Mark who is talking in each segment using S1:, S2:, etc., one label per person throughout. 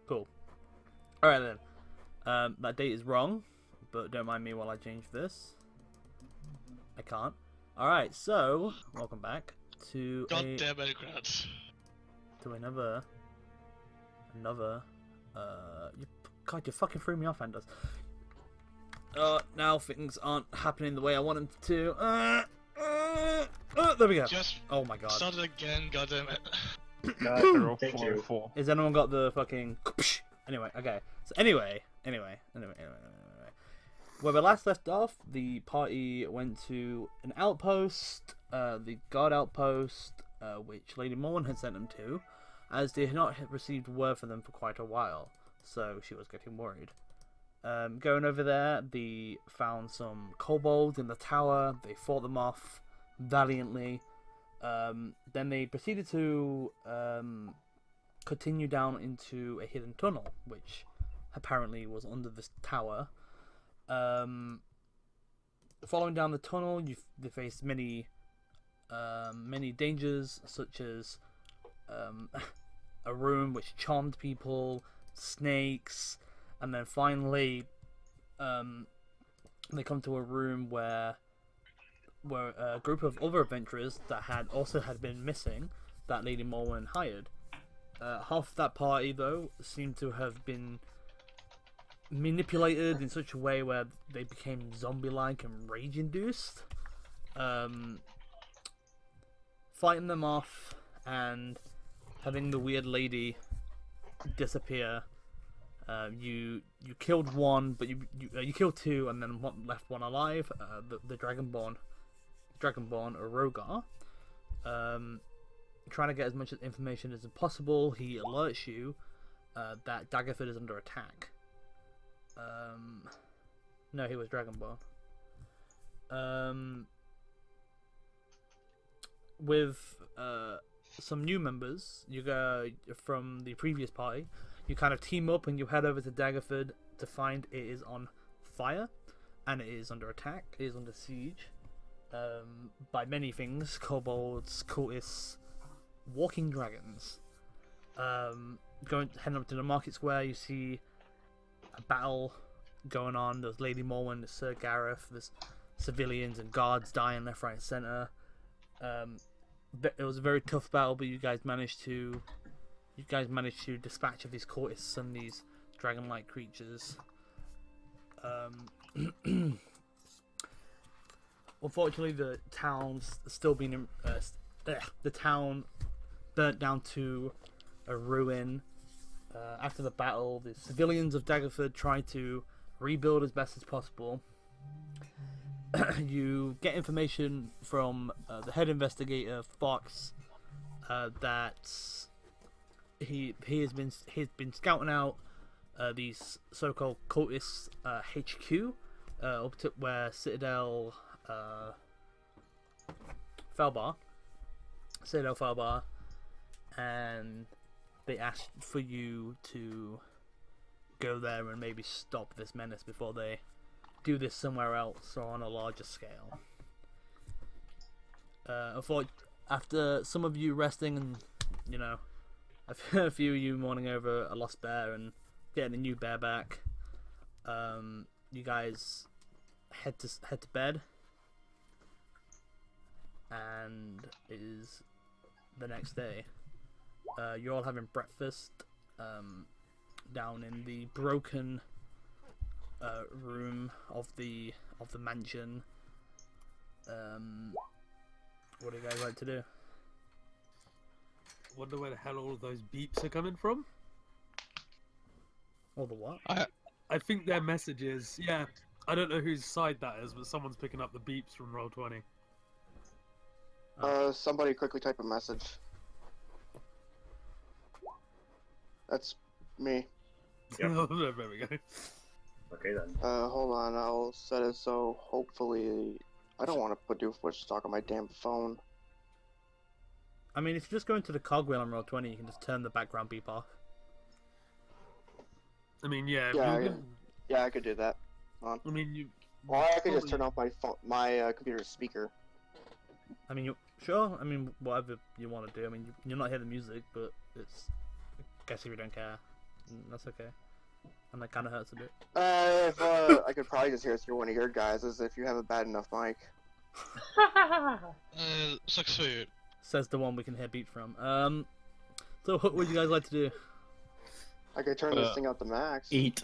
S1: Cool. Alright then. That date is wrong, but don't mind me while I change this. I can't. Alright, so, welcome back to
S2: Goddamn Democrats.
S1: to another, God, you fucking threw me off, Anders. Now things aren't happening the way I want them to. There we go.
S2: Just
S1: Oh my god.
S2: started again, goddammit.
S3: Thank you.
S4: 4.
S1: Has anyone got the fucking... Anyway, okay. So anyway. Where we last left off, the party went to an outpost, the guard outpost, which Lady Morn had sent them to, as they had not received word from them for quite a while, so she was getting worried. Going over there, they found some kobolds in the tower, they fought them off valiantly. Then they proceeded to continue down into a hidden tunnel, which apparently was under this tower. Following down the tunnel, they faced many dangers, such as a room which charmed people, snakes, and then finally they come to a room where a group of other adventurers that had been missing, that Lady Morwen hired. Half of that party, though, seemed to have been manipulated in such a way where they became zombie-like and rage-induced. Fighting them off and having the weird lady disappear. You killed one, but you killed two, and then left one alive. The Dragonborn Rogar. Trying to get as much information as possible, he alerts you that Daggerford is under attack. No, he was Dragonborn. With some new members, you go from the previous party. You kind of team up and you head over to Daggerford to find it is on fire, and it is under attack. It is under siege by many things: kobolds, cultists, walking dragons. Heading up to the market square, you see a battle going on. There's Lady Morwen, there's Sir Gareth, there's civilians and guards dying left, right, and center. It was a very tough battle, but you guys managed to dispatch of these cultists and these dragon-like creatures. Unfortunately, the town's still being the town burnt down to a ruin. After the battle, the civilians of Daggerford tried to rebuild as best as possible. You get information from the head investigator, Fox, that he has been scouting out these so-called cultists HQ up to where Citadel Felbar, and they asked for you to go there and maybe stop this menace before they do this somewhere else or on a larger scale. I thought after some of you resting and, you know, a few of you mourning over a lost bear and getting a new bear back, you guys head to bed, and it is the next day. You're all having breakfast down in the broken room of the mansion. What do you guys like to do?
S3: Wonder where the hell all of those beeps are coming from.
S1: Or the what?
S3: I think they're messages. Yeah, I don't know whose side that is, but someone's picking up the beeps from Roll20.
S5: Somebody quickly type a message. That's me.
S4: Yep.
S3: There we go.
S4: Okay then.
S5: Hold on, I'll set it so hopefully... I don't want to put too much stock on my damn phone.
S1: I mean, if you just go into the cogwheel on Roll20, you can just turn the background beep off.
S3: I mean, yeah.
S5: Yeah, I could do that.
S3: I mean, you.
S5: Or I could just turn off my phone, my computer's speaker.
S1: I mean, sure. I mean, whatever you want to do. I mean, you're not hearing the music, but it's. I guess if you don't care. That's okay. And that kind of hurts a bit.
S5: If I could probably just hear it through one of your guys, as if you have a bad enough mic.
S2: Sucks for you.
S1: Says the one we can hear beat from. So what would you guys like to do?
S5: I could turn this thing out to max.
S6: Eat.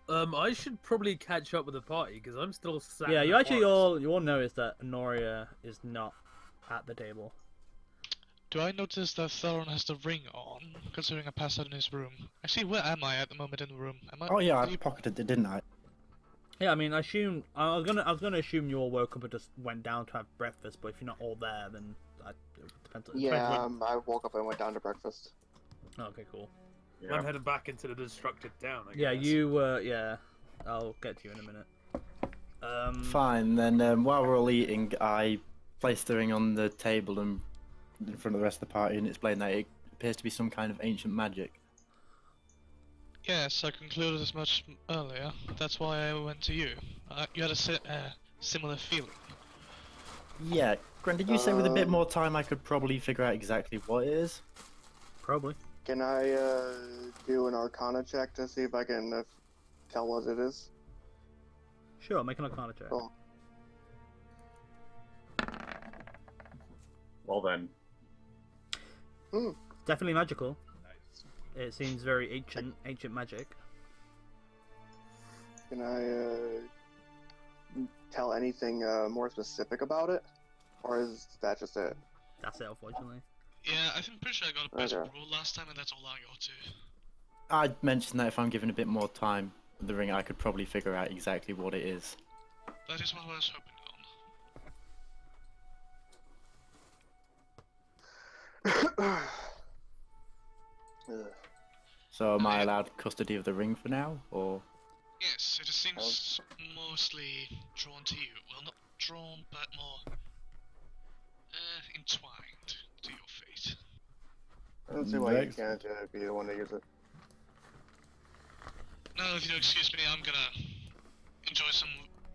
S3: I should probably catch up with the party because I'm still sat.
S1: Yeah,
S3: in
S1: you
S3: the
S1: actually
S3: forest.
S1: all notice that Honoria is not at the table.
S2: Do I notice that Theron has the ring on, considering I passed out in his room? Actually, where am I at the moment in the room? Am I?
S6: Oh yeah, I
S2: did you-
S6: pocketed it, didn't I?
S1: Yeah, I mean, I was gonna assume you all woke up and just went down to have breakfast, but if you're not all there, then it depends.
S5: Yeah,
S1: Depends
S5: I woke up and went down to breakfast.
S1: okay, cool.
S4: Yeah.
S3: I'm heading back into the destructed town. I
S1: Yeah,
S3: guess.
S1: yeah. I'll get to you in a minute.
S6: Fine. Then while we're all eating, I place the ring on the table and in front of the rest of the party and explain that it appears to be some kind of ancient magic.
S2: Yes, I concluded as much earlier. That's why I went to you. You had a similar feeling.
S6: Yeah, Grant, did you say with a bit more time I could probably figure out exactly what it is?
S1: Probably.
S5: Can I do an Arcana check to see if I can tell what it is?
S1: Sure, make an Arcana check.
S5: Cool.
S4: Well then.
S1: Definitely magical.
S4: Nice.
S1: It seems very ancient magic.
S5: Can I tell anything more specific about it? Or is that just it?
S1: That's it, unfortunately.
S2: Yeah, I'm pretty sure I got a better
S5: Okay.
S2: roll last time, and that's all I got to.
S6: I'd mentioned that if I'm given a bit more time with the ring, I could probably figure out exactly what it is.
S2: That is what I was hoping on.
S5: Ugh.
S6: So am I allowed custody of the ring for now, or?
S2: Yes, it just seems mostly drawn to you. Well, not drawn, but more entwined to your fate.
S5: I don't see why you
S6: Next.
S5: can't be the one to use it.
S2: Now, if you'll excuse me, I'm gonna enjoy some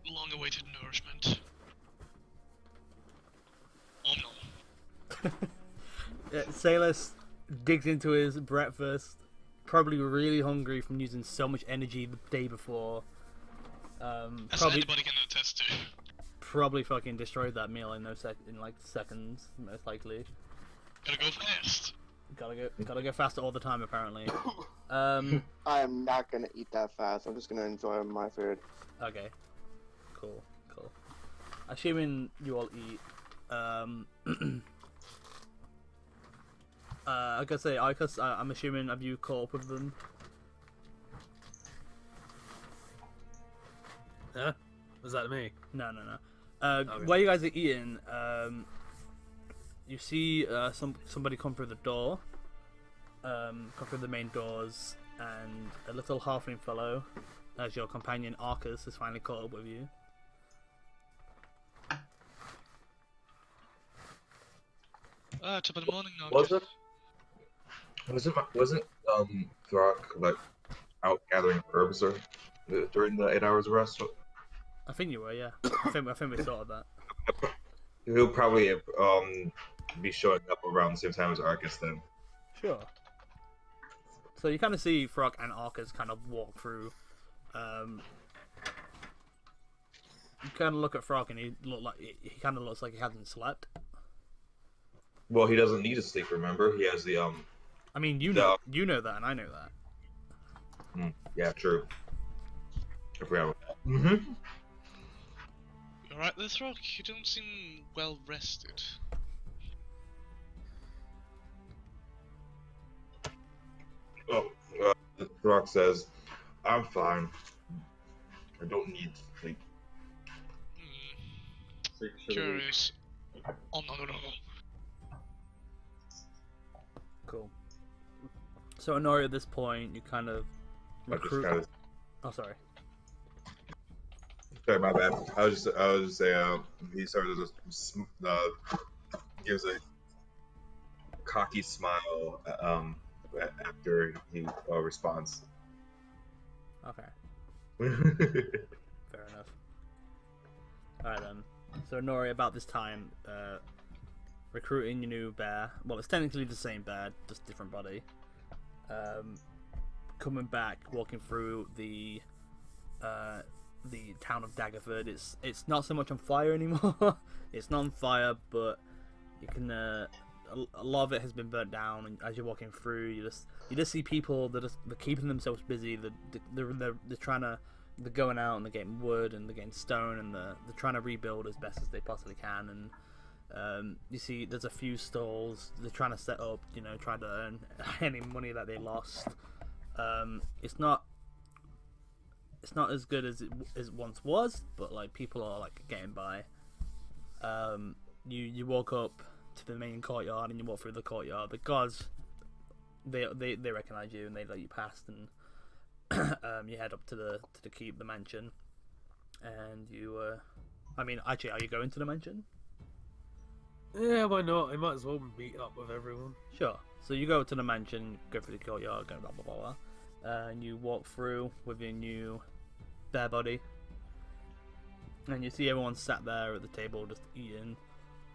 S2: long-awaited nourishment. Om nom.
S1: Salas digs into his breakfast, probably really hungry from using so much energy the day before.
S2: As
S1: Probably
S2: anybody can attest to.
S1: probably fucking destroyed that meal in like seconds, most likely.
S2: Gotta go fast.
S1: Gotta go faster all the time apparently.
S5: I am not gonna eat that fast. I'm just gonna enjoy my food.
S1: Okay. Cool. Assuming you all eat, I gotta say, I'm assuming, have you caught up with them?
S3: Huh? Was that me?
S1: No.
S3: Okay.
S1: While you guys are eating, you see somebody come through the door, come through the main doors, and a little halfling fellow, as your companion Arcus has finally caught up with you.
S2: Top of the morning now.
S7: Wasn't Throck like out gathering herbs or during the 8 hours of rest?
S1: I think you were, yeah. I think we sorted that.
S7: He'll probably be showing up around the same time as Arcus then.
S1: Sure. So you kind of see Frog and Arcus kind of walk through. You kind of look at Frog and he kind of looks like he hasn't slept.
S7: Well, he doesn't need to sleep. Remember, he has the
S1: I mean, you
S7: No.
S1: know that, and I know that.
S7: Yeah, true. I forgot about that. Mm-hmm.
S2: Alright, this rock, you don't seem well rested.
S7: Oh, Throck says, "I'm fine. I don't need sleep."
S2: Curious. Oh no.
S1: Cool. So Honori, at this point, you kind of
S7: I just
S1: recruit.
S7: kind of.
S1: Oh, sorry.
S7: Sorry, my bad. I was just saying. He sort of just gives a cocky smile after he responds.
S1: Okay, fair enough. Alright then. So Honori, about this time, recruiting your new bear. Well, it's technically the same bear, just different body. coming back, walking through the town of Daggerford. It's not so much on fire anymore. It's not on fire, but you can a lot of it has been burnt down. And as you're walking through, you just see people that they're keeping themselves busy. They're trying to. They're going out and they're getting wood and they're getting stone and they're trying to rebuild as best as they possibly can. And you see there's a few stalls they're trying to set up, try to earn any money that they lost. It's not as good as it once was, but like people are like getting by. You walk up to the main courtyard and you walk through the courtyard. The guards they recognize you and they let you past, and you head up to the keep, the mansion, and you actually, are you going to the mansion?
S3: Yeah, why not? I might as well meet up with everyone.
S1: Sure. So you go to the mansion, go through the courtyard, go blah blah blah blah, and you walk through with your new bare body, and you see everyone sat there at the table just eating.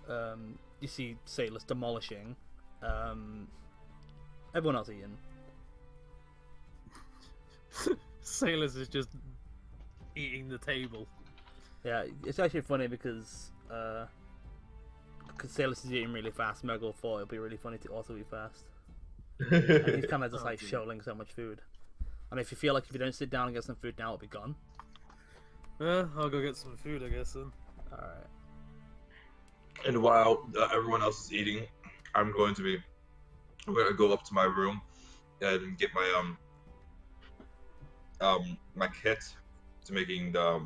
S1: You see Sailors demolishing. Everyone else eating.
S3: Sailors is just eating the table.
S1: Yeah, it's actually funny because Sailors is eating really fast. Mergul thought it'd be really funny to also eat fast. And he's kind of just
S3: Oh,
S1: like
S3: dear.
S1: shoveling so much food. And if you feel like if you don't sit down and get some food now, it'll be gone.
S3: I'll go get some food, I guess, then.
S1: Alright.
S7: And while everyone else is eating, I'm going to go up to my room and get my my kit to making the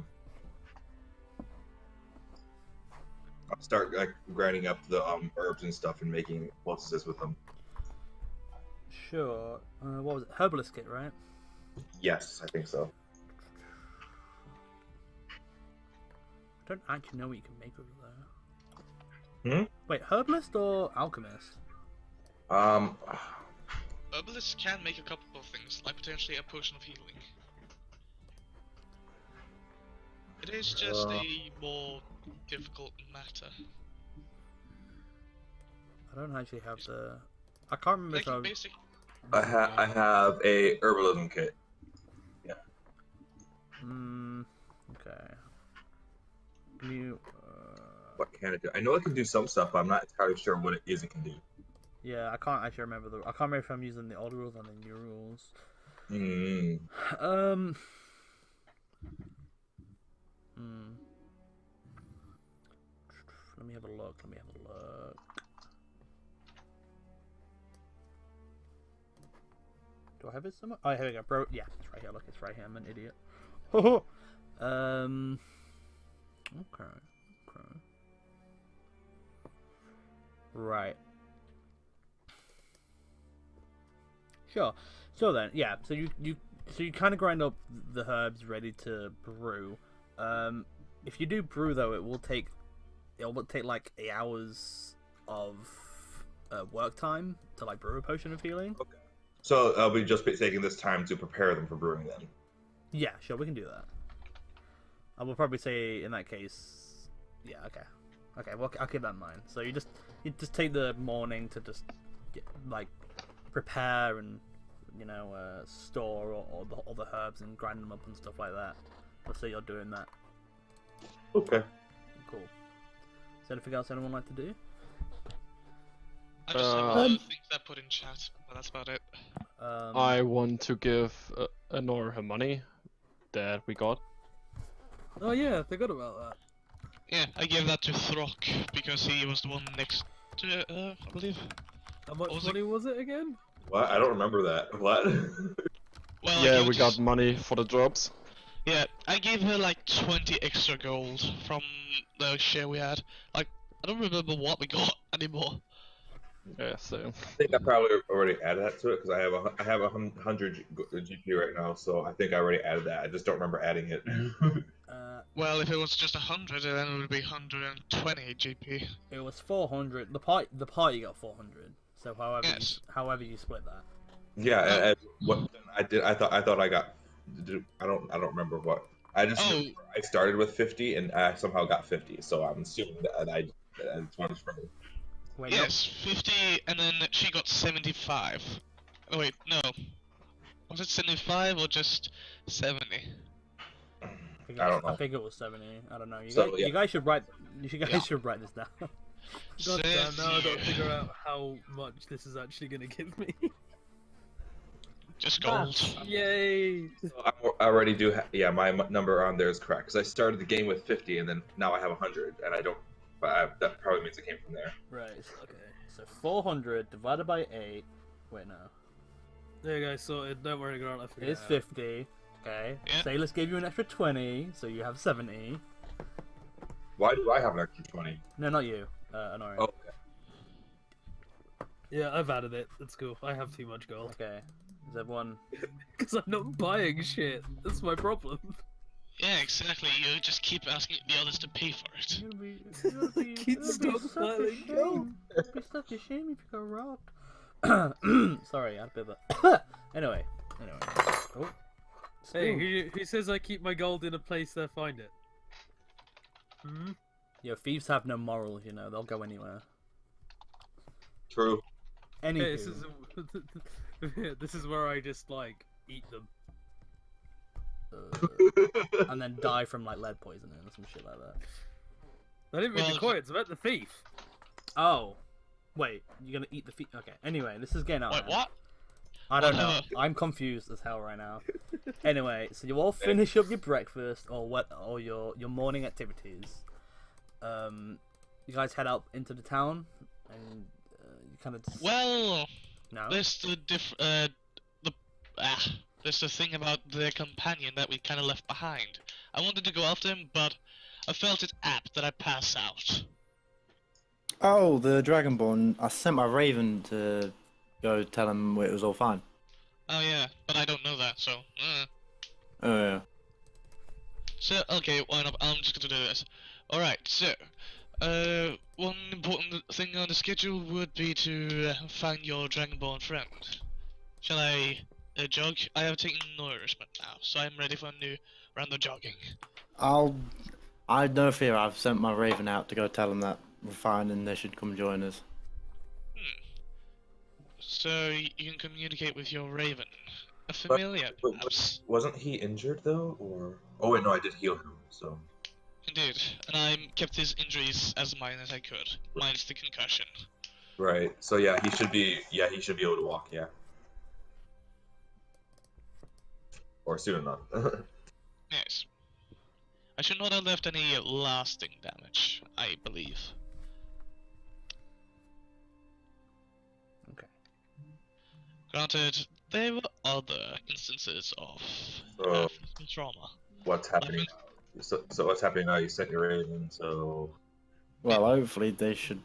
S7: I'll start like grinding up the herbs and stuff and making poultices with them.
S1: Sure. What was it? Herbalist kit, right?
S7: Yes, I think so.
S1: I don't actually know what you can make over there.
S7: Hmm?
S1: Wait, herbalist or alchemist?
S2: Herbalists can make a couple of things, like potentially a potion of healing. It is just a more difficult matter.
S1: I don't actually have the. I can't remember
S2: Like
S1: if I.
S2: basic.
S7: I have a herbalism kit.
S1: Okay. You.
S7: What can it do? I know it can do some stuff, but I'm not entirely sure what it is it can do.
S1: Yeah, I can't actually remember I can't remember if I'm using the old rules or the new rules.
S7: Mm.
S1: Let me have a look. Do I have it somewhere? Oh, here we go, bro. Yeah, it's right here. Look, it's right here. I'm an idiot. Okay. Right. Sure. So then, yeah. So you kind of grind up the herbs ready to brew. If you do brew though, it will take like 8 hours of work time to like brew a potion of healing.
S7: Okay. So I'll be just taking this time to prepare them for brewing then.
S1: Yeah, sure, we can do that. I will probably say in that case, yeah, okay, well, I'll keep that in mind. So you just take the morning to just prepare and store all the herbs and grind them up and stuff like that. Let's say you're doing that.
S7: Okay.
S1: Cool. Is there anything else anyone would like to do?
S2: I just have other things I put in chat, but that's about it.
S8: I want to give Honor her money that we got.
S3: Oh yeah, I forgot about that.
S2: Yeah, I gave that to Throck because he was the one next to I believe.
S3: How much
S2: was
S3: money was it again?
S7: What? I don't remember that. What?
S2: Well, I
S8: Yeah,
S2: gave
S8: we
S2: it
S8: got
S2: to-
S8: money for the jobs.
S2: Yeah, I gave her like 20 extra gold from the share we had. Like, I don't remember what we got anymore.
S8: Yeah, so
S7: I think I probably already added that to it because I have 100 GP right now, so I think I already added that. I just don't remember adding it.
S2: Well, if it was just 100, then it would be 120 GP.
S1: It was 400. The party got 400. So
S2: Yes.
S1: however you split that.
S7: Yeah, what I did, I thought I got. I don't remember what. I just
S2: Oh.
S7: remember I started with 50 and I somehow got 50, so I'm assuming that I just wanted to.
S1: Wait, no.
S2: Yes, 50, and then she got 75. Oh wait, no. Was it 75 or just 70?
S1: I
S7: don't know.
S1: think it was 70. I don't know.
S7: So, yeah.
S1: You guys should write. You guys
S2: Yeah.
S1: should write this down.
S3: God damn, now I gotta figure out how much this is actually gonna give me.
S2: Just gold.
S3: Yay!
S7: I already do. Yeah, my number on there is correct because I started the game with 50, and then now I have 100, and I don't. But that probably means it came from there.
S1: Right. Okay. So 400 divided by 8. Wait, no.
S3: There you go, sorted. Don't worry, Grant, I figured
S1: It's
S3: it out.
S1: 50. Okay.
S2: Yeah.
S1: Sailors gave you an extra 20, so you have 70.
S7: Why do I have an extra 20?
S1: No, not you. Honori.
S7: Oh, okay.
S3: Yeah, I've added it. That's cool. I have too much gold.
S1: Okay. Is everyone?
S3: Because I'm not buying shit. That's my problem.
S2: Yeah, exactly. You just keep asking the others to pay for it.
S3: Keep stockpiling gold.
S1: It'd be such a shame if you got robbed. Sorry, I had a bit of a. Anyway. Oh.
S3: Hey, who says I keep my gold in a place they'll find it? Hmm?
S1: Yo, thieves have no morals, you know. They'll go anywhere.
S7: True.
S1: Anywho.
S3: Hey, this is where I just like eat them.
S1: And then die from like lead poisoning or some shit like that.
S3: I didn't mean
S2: Well,
S3: the coins. I meant the thief.
S1: Oh. Wait, you're gonna eat the feet? Okay. Anyway, this is getting out.
S2: Wait,
S1: man.
S2: what?
S1: I don't know.
S2: Whatever.
S1: I'm confused as hell right now. Anyway, so you all finish up your breakfast or your morning activities. You guys head out into the town and you kind of
S2: Well,
S1: no.
S2: there's there's the thing about the companion that we kind of left behind. I wanted to go after him, but I felt it apt that I pass out.
S6: Oh, the Dragonborn. I sent my Raven to go tell him it was all fine.
S2: Oh yeah, but I don't know that, so.
S6: Oh, yeah.
S2: So, okay, why not? I'm just gonna do this. Alright, so, one important thing on the schedule would be to find your Dragonborn friend. Shall I jog? I have taken nourishment now, so I'm ready for a new round of jogging.
S6: I no fear. I've sent my Raven out to go tell him that we're fine and they should come join us.
S2: So, you can communicate with your Raven. A familiar, perhaps?
S7: Wasn't he injured though, or? Oh wait, no, I did heal him. So.
S2: Indeed, and I kept his injuries as minor as I could, minus the concussion.
S7: Right. So yeah, he should be. Yeah, he should be able to walk. Yeah. Or soon enough.
S2: Yes. I should not have left any lasting damage, I believe.
S1: Okay.
S2: Granted, there were other instances of
S7: So,
S2: trauma.
S7: what's happening? So what's happening now? You sent your Raven, so.
S6: Well, hopefully they should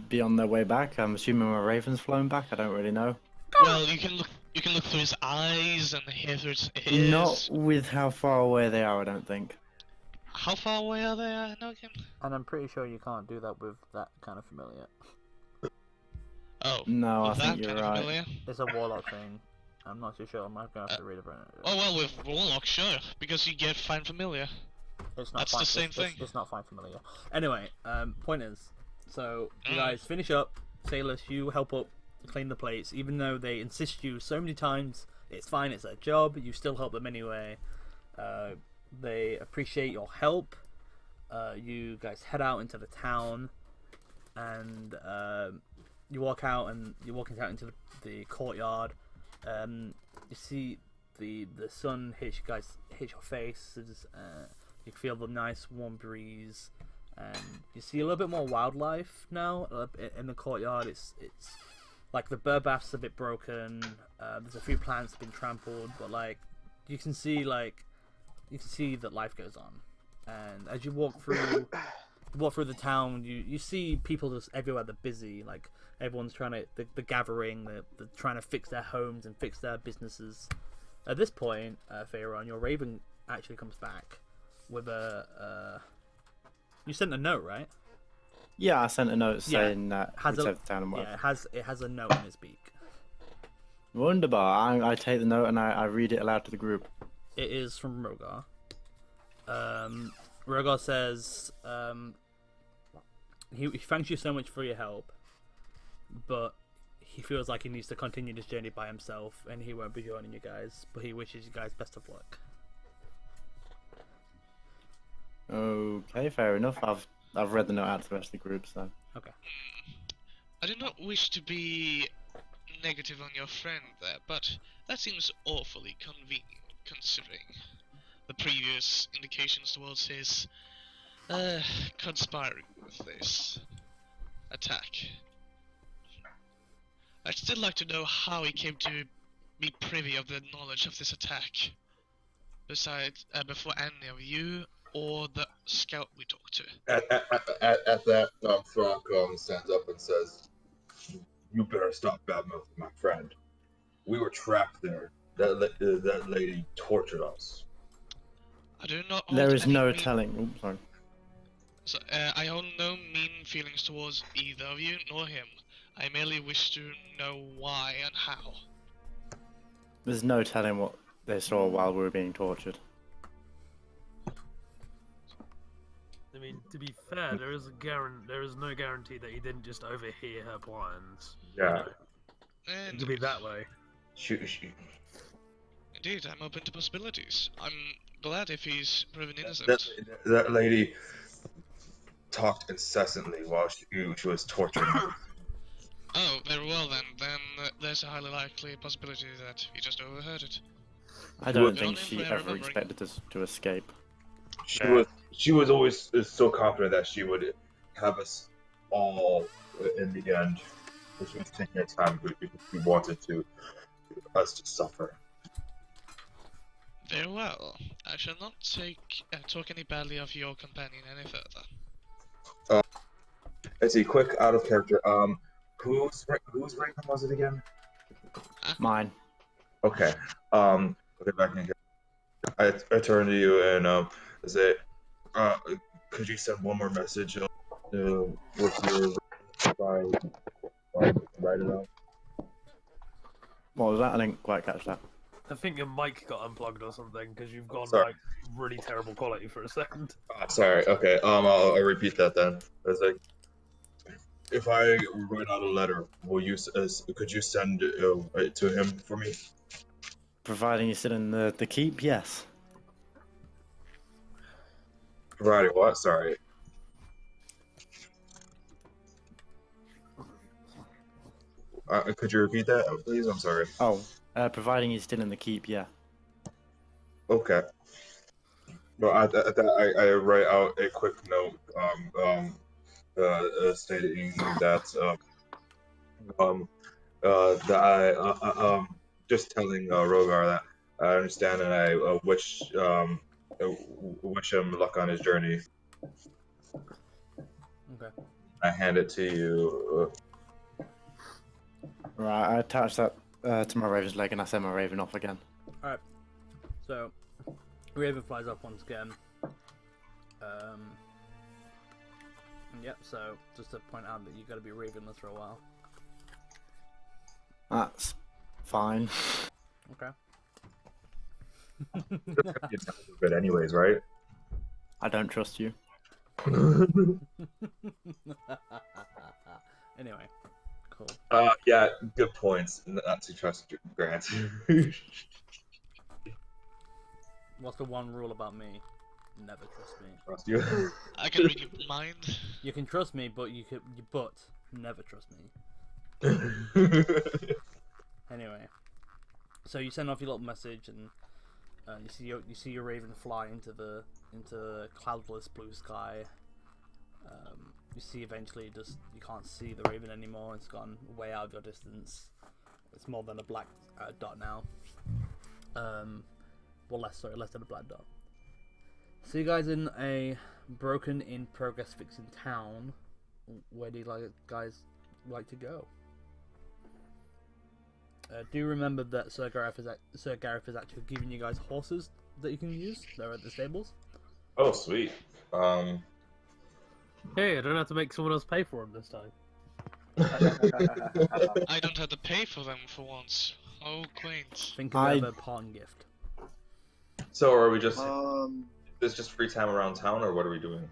S6: be on their way back. I'm assuming my Raven's flown back. I don't really know.
S2: Well, you can look through his eyes and hear through his ears.
S6: Not with how far away they are, I don't think.
S2: How far away are they? I know again.
S1: And I'm pretty sure you can't do that with that kind of familiar.
S2: Oh,
S6: No, I
S2: with that
S6: think you're
S2: kind of
S6: right.
S2: familiar?
S1: It's a warlock thing. I'm not too sure. I might have to read about it.
S2: Oh well, with Warlock, sure, because you get fine familiar.
S1: It's not
S2: That's
S1: fine,
S2: the same
S1: it's,
S2: thing.
S1: It's not fine familiar. Anyway, point is, so you
S2: Mm.
S1: guys finish up. Sailors, you help up clean the plates, even though they insist you so many times. It's fine. It's their job. You still help them anyway. They appreciate your help. You guys head out into the town, and you're walking out into the courtyard. You see the sun hit your face. You feel the nice warm breeze, and you see a little bit more wildlife now in the courtyard. It's like the bird bath's a bit broken. There's a few plants been trampled, but like you can see that life goes on. And as you walk through the town, you see people just everywhere. They're busy, like everyone's trying to the gathering. They're trying to fix their homes and fix their businesses. At this point, Pharaoh, your Raven actually comes back with a. You sent a note, right?
S6: Yeah, I sent a note
S1: Yeah,
S6: saying that
S1: has
S6: it's
S1: a-
S6: over the town and whatever.
S1: Yeah, it has a note in its beak.
S6: Wunderbar. I take the note and I read it aloud to the group.
S1: It is from Rogar. Rogar says he thanks you so much for your help, but he feels like he needs to continue this journey by himself, and he won't be joining you guys. But he wishes you guys best of luck.
S6: Okay, fair enough. I've read the note out to the rest of the group, so.
S2: I do not wish to be negative on your friend there, but that seems awfully convenient considering the previous indications towards his conspiring with this attack. I'd still like to know how he came to be privy of the knowledge of this attack, besides before any of you or the scout we talked to.
S7: At that, Throck stands up and says, "You better stop badmouthing my friend. We were trapped there. That lady tortured us."
S2: I do not hold
S6: There is
S2: any
S6: no
S2: mean-
S6: telling. Oops, sorry.
S2: So, I hold no mean feelings towards either of you nor him. I merely wish to know why and how.
S6: There's no telling what they saw while we were being tortured.
S3: I mean, to be fair, there is no guarantee that he didn't just overhear her plans.
S7: Yeah.
S3: It could be that way.
S2: Indeed, I'm open to possibilities. I'm glad if he's proven innocent.
S7: That lady talked incessantly while she was torturing us.
S2: Oh, very well then. Then there's a highly likely possibility that he just overheard it.
S6: I don't
S2: Well,
S6: think
S2: if
S6: she
S2: we're
S6: ever
S2: remembering-
S6: expected us to escape.
S7: She was always so confident that she would have us all in the end. She was taking her time because she wanted us to suffer.
S2: Very well. I shall not talk any badly of your companion any further.
S7: Let's see, quick out of character. Whose rank was it again?
S6: Mine.
S7: Okay. Okay, back in here. I turn to you and say, could you send one more message with your write it out?
S6: What was that? I didn't quite catch that.
S3: I think your mic got unplugged or something because you've gone
S7: Sorry.
S3: like really terrible quality for a second.
S7: Sorry. Okay. I'll repeat that then. It's like, if I write out a letter, could you send it to him for me?
S6: Providing you're still in the keep, yes.
S7: Providing what? Sorry. Could you repeat that, please? I'm sorry.
S6: Oh, providing you're still in the keep, yeah.
S7: Okay. Well, at that, I write out a quick note, stating that, that I, just telling Rogar that I understand and I wish him luck on his journey.
S1: Okay.
S7: I hand it to you.
S6: Right, I attach that to my raven's leg and I send my raven off again.
S1: Alright. So, Raven flies up once again. Yep, so just to point out that you gotta be Ravenless for a while.
S6: That's fine.
S1: Okay.
S7: But anyways, right?
S6: I don't trust you.
S1: Anyway, cool.
S7: Yeah, good points. Not to trust Grant.
S1: What's the one rule about me? Never trust me.
S7: Trust you.
S2: I can read your mind.
S1: You can trust me, but but never trust me. Anyway, so you send off your little message, and you see your raven fly into the cloudless blue sky. You see eventually you can't see the raven anymore. It's gone way out of your distance. It's more than a black dot now. Well, less than a black dot. See you guys in a broken in progress fixing town. Where do you guys like to go? Do remember that Sir Gareth is actually giving you guys horses that you can use. They're at the stables.
S7: Oh, sweet.
S3: Hey, I don't have to make someone else pay for them this time.
S2: I don't have to pay for them for once. Oh, quaint.
S1: Think of it as a pawn gift.
S7: So are we just is just free time around town, or what are we doing?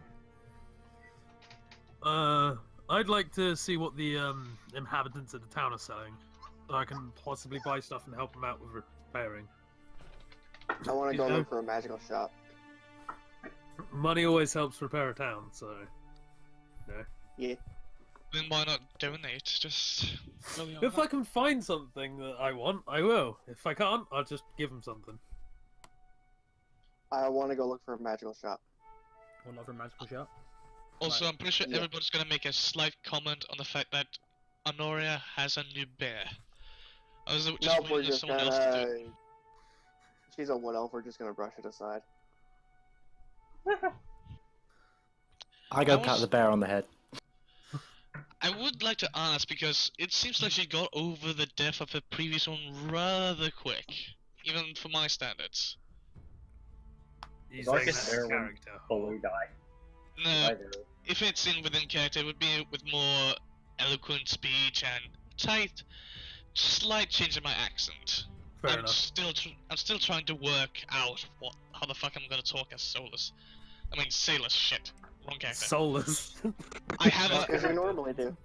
S3: I I'd like to see what the inhabitants of the town are selling, so I can possibly buy stuff and help them out with repairing.
S5: I want to go
S3: You know?
S5: look for a magical shop.
S3: Money always helps repair a town, so.
S5: Yeah.
S2: Then why not donate? Just go beyond
S3: If
S2: that.
S3: I can find something that I want, I will. If I can't, I'll just give them something.
S5: I want to go look for a magical shop.
S1: One over magical shop.
S2: Also,
S1: Right.
S2: I'm pretty sure
S5: Yeah.
S2: everybody's gonna make a slight comment on the fact that Honoria has a new bear. I was just
S5: Nope, we're
S2: waiting for
S5: just
S2: someone else to do it.
S5: gonna. She's a wood elf. We're just gonna brush it aside.
S6: I go
S2: I
S6: pat
S2: was-
S6: the bear on the head.
S2: I would like to ask because it seems like she got over the death of the previous one rather quick, even for my standards.
S3: He's
S4: So I
S3: saying
S4: guess
S3: that's
S4: there when
S3: character.
S4: Baloo died.
S2: No,
S4: Either.
S2: if it's in within character, it would be with more eloquent speech and tight, slight change in my accent.
S3: Fair
S2: I'm
S3: enough.
S2: I'm still trying to work out how the fuck I'm gonna talk as Solus. I mean, Salus. Shit, wrong character.
S3: Soulless.
S2: I have
S5: As you normally do.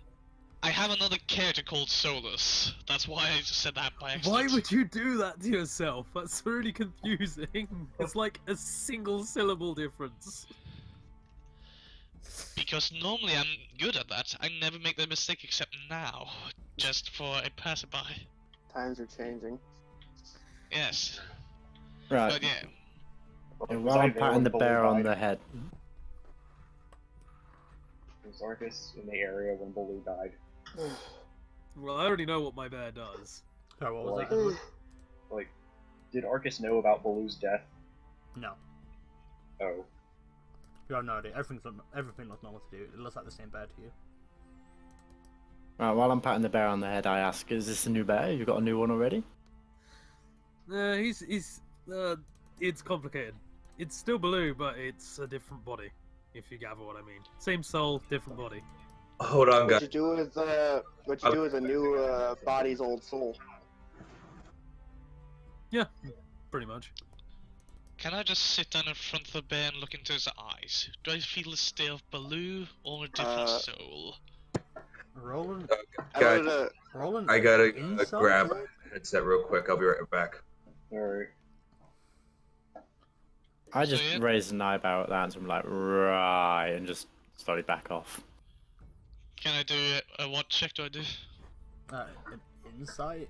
S2: I have another character called Solus. That's why I just said that by accident.
S3: Why would you do that to yourself? That's really confusing. It's like a single syllable difference.
S2: Because normally I'm good at that. I never make the mistake except now, just for a passerby.
S5: Times are changing.
S2: Yes,
S6: Right.
S2: but yeah.
S6: And
S4: Was
S6: while
S4: I
S6: I'm
S4: there
S6: patting
S4: when
S6: the
S4: Baloo
S6: bear on
S4: died?
S6: the head,
S4: Was Arcus in the area when Baloo died?
S3: Well, I already know what my bear does.
S1: Sorry, what was
S4: Like-
S1: that? Edward?
S4: Like, did Arcus know about Baloo's death?
S1: No.
S4: Oh.
S1: You have no idea. Everything looks normal to do. It looks like the same bear to you.
S6: right, while I'm patting the bear on the head, I ask, "Is this a new bear? You got a new one already?"
S3: It's complicated. It's still Baloo, but it's a different body. If you gather what I mean. Same soul, different body.
S7: Hold on,
S5: What
S7: guys.
S5: you do with a new body's old soul?
S3: Yeah, pretty much.
S2: Can I just sit down in front of the bear and look into his eyes? Do I feel the stare of Baloo or a different
S5: Uh,
S2: soul?
S1: Roland.
S7: Guys,
S1: Roland.
S7: I gotta
S1: Inside
S7: grab
S1: check?
S7: a headset real quick. I'll be right back.
S4: Alright.
S6: I just
S2: yeah.
S6: raised an eyebrow at that, and so I'm like, right, and just slowly back off.
S2: Can I do what check do I do?
S1: An insight.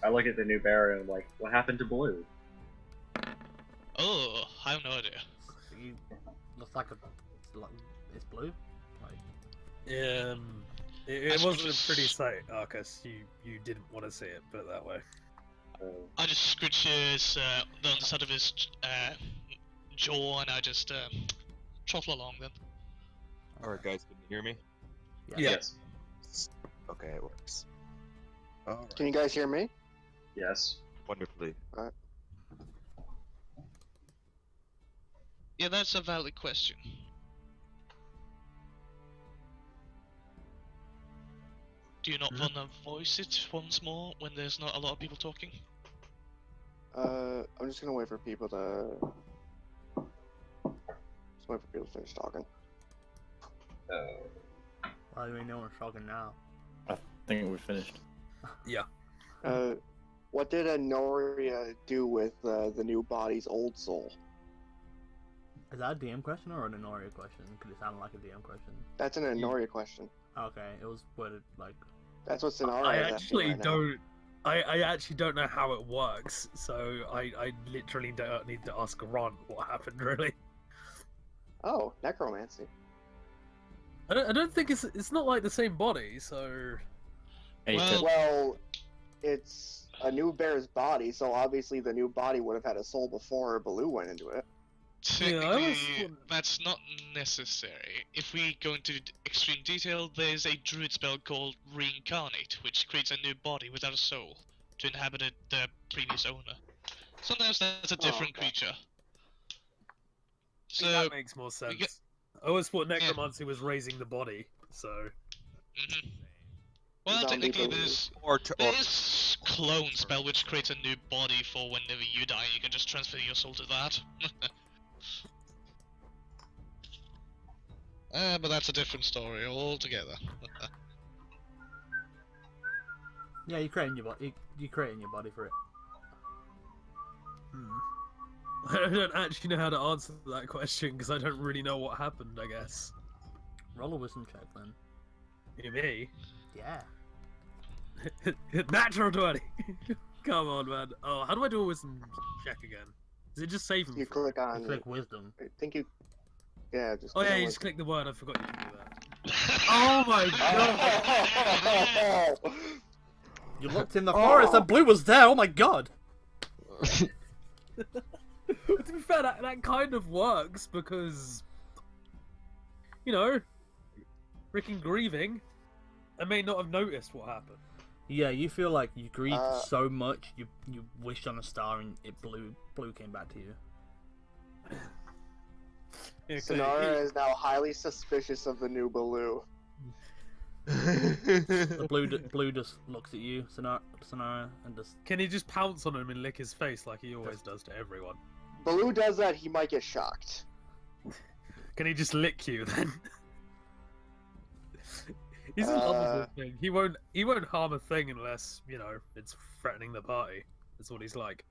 S4: I look at the new bear and I'm like, what happened to Baloo?
S2: Oh, I have no idea.
S1: You looks like it's blue. Like,
S3: It
S2: That's
S3: wasn't a
S2: just-
S3: pretty sight, Arcus. You didn't want to see it, put it that way.
S2: I just scratch his the underside of his jaw and I just trottle along then.
S9: Alright guys, can you hear me?
S1: yeah.
S4: Yes.
S9: Okay, it works. Alright,
S5: Can you guys hear me?
S4: Yes.
S9: wonderfully.
S2: Yeah, that's a valid question. Do you not want to voice it once more when there's not a lot of people talking?
S5: I'm just gonna wait for people to. Just wait for people to finish talking.
S1: Why do we know we're talking now?
S6: I think we're finished.
S5: What did Anoria do with the new body's old soul?
S1: Is that a DM question or an Honoria question? Because it sounded like a DM question.
S5: That's an Anoria question.
S1: Okay, it was worded like.
S5: That's what Sonaria
S3: I
S5: is asking
S3: actually
S5: right now.
S3: don't. I actually don't know how it works, so I literally don't need to ask Ron what happened. Really,
S5: Oh, necromancy.
S3: I don't think it's not like the same body. So
S6: Ate
S2: Well-
S6: it.
S5: Well, it's a new bear's body, so obviously the new body would have had a soul before Baloo went into it.
S3: Yeah, I was
S2: Technically,
S3: wondering-
S2: that's not necessary. If we go into extreme detail, there's a druid spell called Reincarnate, which creates a new body without a soul to inhabit the previous owner. Sometimes that's a different
S5: okay.
S2: creature.
S3: I think
S2: So,
S3: that makes more sense.
S2: get-
S3: I always thought necromancy was raising the body. So
S2: mhm. Well,
S5: Zombie
S2: technically
S5: Baloo.
S2: there's clone spell which creates a new body for whenever you die. You can just transfer your soul to that. But that's a different story altogether.
S1: Yeah, you're creating your body. You're creating your body for it.
S3: I don't actually know how to answer that question because I don't really know what happened. I guess.
S1: Roll a wisdom check, then.
S3: You me?
S1: Yeah.
S3: Natural 20. Come on, man. Oh, how do I do a wisdom check again? Is it just saving?
S5: You click on.
S1: You click wisdom.
S5: I think you. Yeah, just.
S3: Oh
S5: click
S3: yeah,
S5: on
S3: you just
S5: wisdom.
S3: click the word. I forgot you can do that. Oh my god!
S1: You looked in the forest and Blue was there. Oh my god.
S3: To be fair, that kind of works because, you know, freaking grieving. I may not have noticed what happened.
S1: Yeah, you feel like you grieved so much. You wished on a star and it blue came back to you.
S3: Yeah,
S5: Sonara is now highly suspicious of the new Baloo.
S1: The blue just looks at you, Sonara, and just.
S3: Can he just pounce on him and lick his face like he always does to everyone?
S5: Baloo does that, he might get shocked.
S3: Can he just lick you then? He's a lovable thing. He won't harm a thing unless, you know, it's threatening the party. That's what he's like.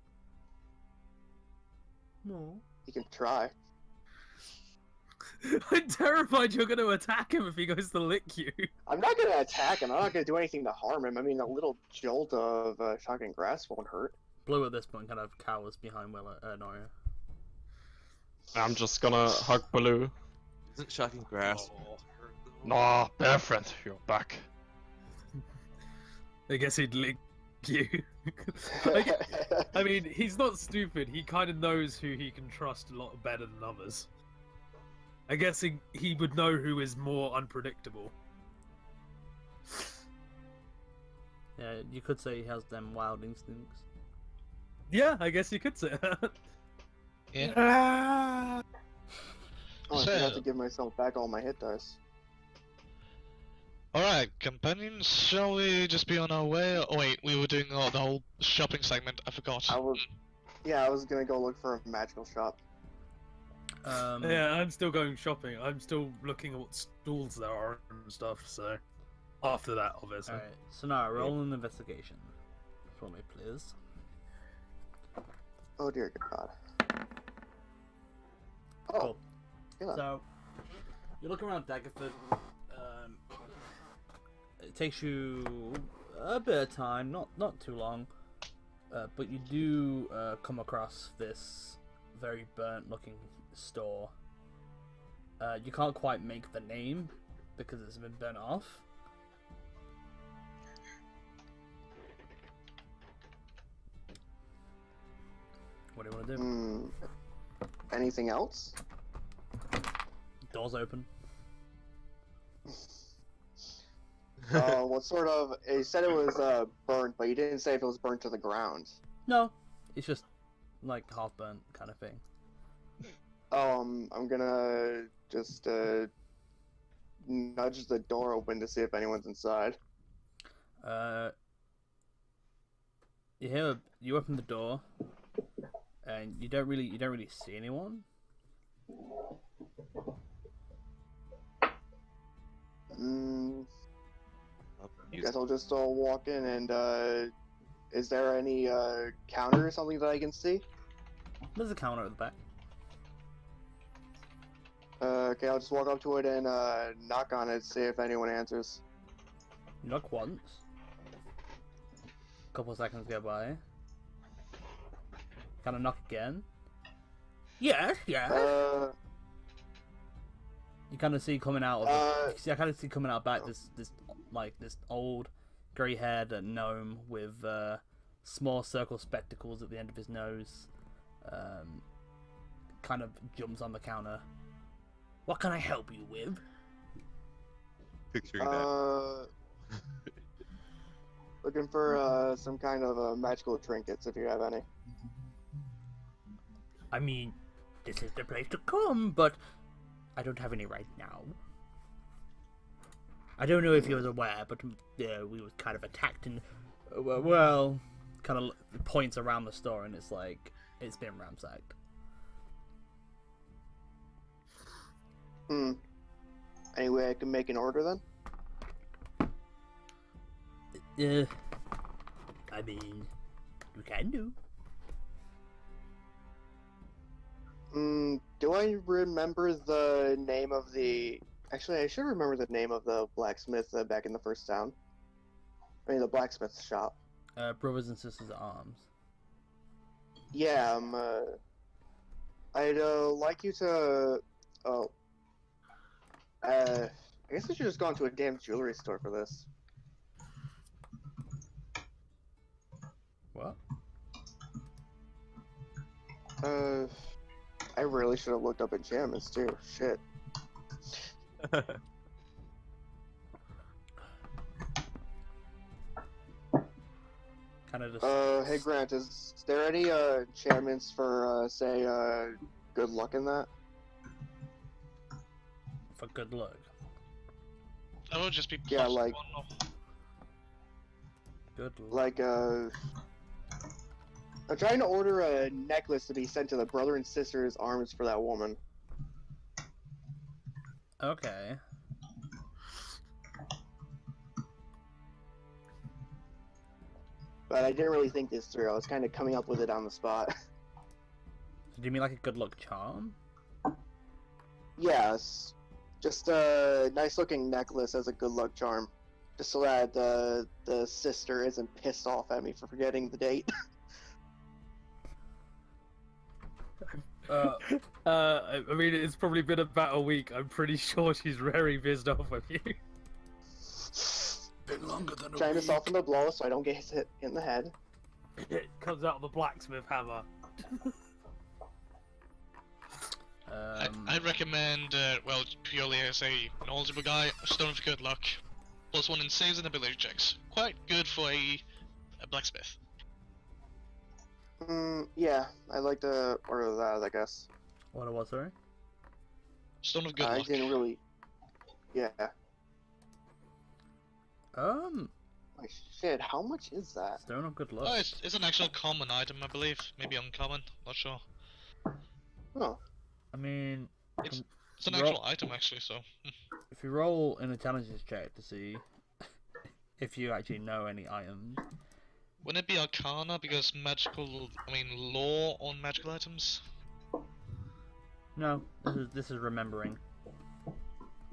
S1: No.
S5: He can try.
S3: I'm terrified you're going to attack him if he goes to lick you.
S5: I'm not gonna attack him. I'm not gonna do anything to harm him. I mean, a little jolt of shocking grass won't hurt.
S1: Blue at this point kind of cowers behind Noria.
S8: I'm just gonna hug Baloo.
S9: Isn't shocking grass?
S8: Nah, bear friend, you're back.
S3: I guess he'd lick you. I mean, he's not stupid. He kind of knows who he can trust a lot better than others. I guess he would know who is more unpredictable.
S1: Yeah, you could say he has them wild instincts.
S3: Yeah, I guess you could say that.
S2: Yeah.
S5: Oh, I forgot to give myself back all my hit dice.
S2: Alright, companions, shall we just be on our way? Oh wait, we were doing the whole shopping segment, I forgot.
S5: I was gonna go look for a magical shop.
S3: Yeah, I'm still going shopping. I'm still looking at what stalls there are and stuff, so... After that, obviously.
S1: Alright, so now roll an investigation for me, please.
S5: Oh dear God. Oh.
S1: Cool.
S5: Yeah.
S1: So, you look around Daggerford. It takes you a bit of time, not too long, but you do come across this very burnt-looking store. You can't quite make the name because it's been burnt off. What do you want to do?
S5: Anything else?
S1: Doors open.
S5: What sort of? He said it was burnt, but you didn't say if it was burnt to the ground.
S1: No, it's just like half burnt kind of thing.
S5: I'm gonna just nudge the door open to see if anyone's inside.
S1: You open the door, and you don't really see anyone.
S5: Guess I'll just walk in and is there any counter or something that I can see?
S1: There's a counter at the back.
S5: Okay, I'll just walk up to it and knock on it, see if anyone answers.
S1: You knock once. A couple of seconds go by. Kind of knock again. Yes. You kind of see coming out of. I kind of see coming out back this old grey-haired gnome with small circle spectacles at the end of his nose. Kind of jumps on the counter. What can I help you with?
S9: Picturing that.
S5: Looking for some kind of magical trinkets, if you have any.
S1: I mean, this is the place to come, but I don't have any right now. I don't know if you was aware, but we was kind of attacked and, well, kind of points around the store, and it's like, it's been ransacked.
S5: Any way I can make an order then?
S1: I mean, you can do.
S5: Do I remember the name of the... Actually, I should remember the name of the blacksmith back in the first town. I mean, the blacksmith shop.
S1: Brothers and Sisters at Arms.
S5: Yeah, I'd like you to... Oh. I guess I should just go into a damn jewelry store for this.
S1: What?
S5: I really should have looked up enchantments too. Shit.
S1: Kind of just.
S5: Hey Grant, is there any enchantments for say good luck in that?
S1: For good luck.
S2: That would just be
S5: Yeah,
S2: plus
S5: like-
S2: 1 off.
S1: Good luck.
S5: Like I'm trying to order a necklace to be sent to the brother and sister's arms for that woman.
S1: Okay.
S5: But I didn't really think this through. I was kind of coming up with it on the spot.
S1: So do you mean like a good luck charm?
S5: Yes. Just a nice looking necklace as a good luck charm. Just so that the sister isn't pissed off at me for forgetting the date.
S3: I mean, it's probably been about a week. I'm pretty sure she's very pissed off with you.
S1: Been longer than
S5: Trying to soften the blow so I don't get hit in the head.
S3: It comes out of the blacksmith hammer.
S2: I recommend, well, purely as a knowledgeable guy, Stone of Good Luck. +1 in saves and ability checks. Quite good for a blacksmith.
S5: Yeah, I'd like to order that, I guess.
S1: What it was, sorry?
S2: Stone of Good
S5: I
S2: Luck.
S5: didn't really... Yeah. Like, shit, how much is that?
S1: Stone of Good Luck.
S2: Oh, it's an actual common item, I believe. Maybe uncommon, not sure.
S5: Oh.
S1: I mean,
S2: It's an
S1: roll-
S2: actual item, actually, so...
S1: if you roll an intelligence check to see if you actually know any items.
S2: Wouldn't it be Arcana, because magical... I mean, lore on magical items?
S1: No, this is remembering.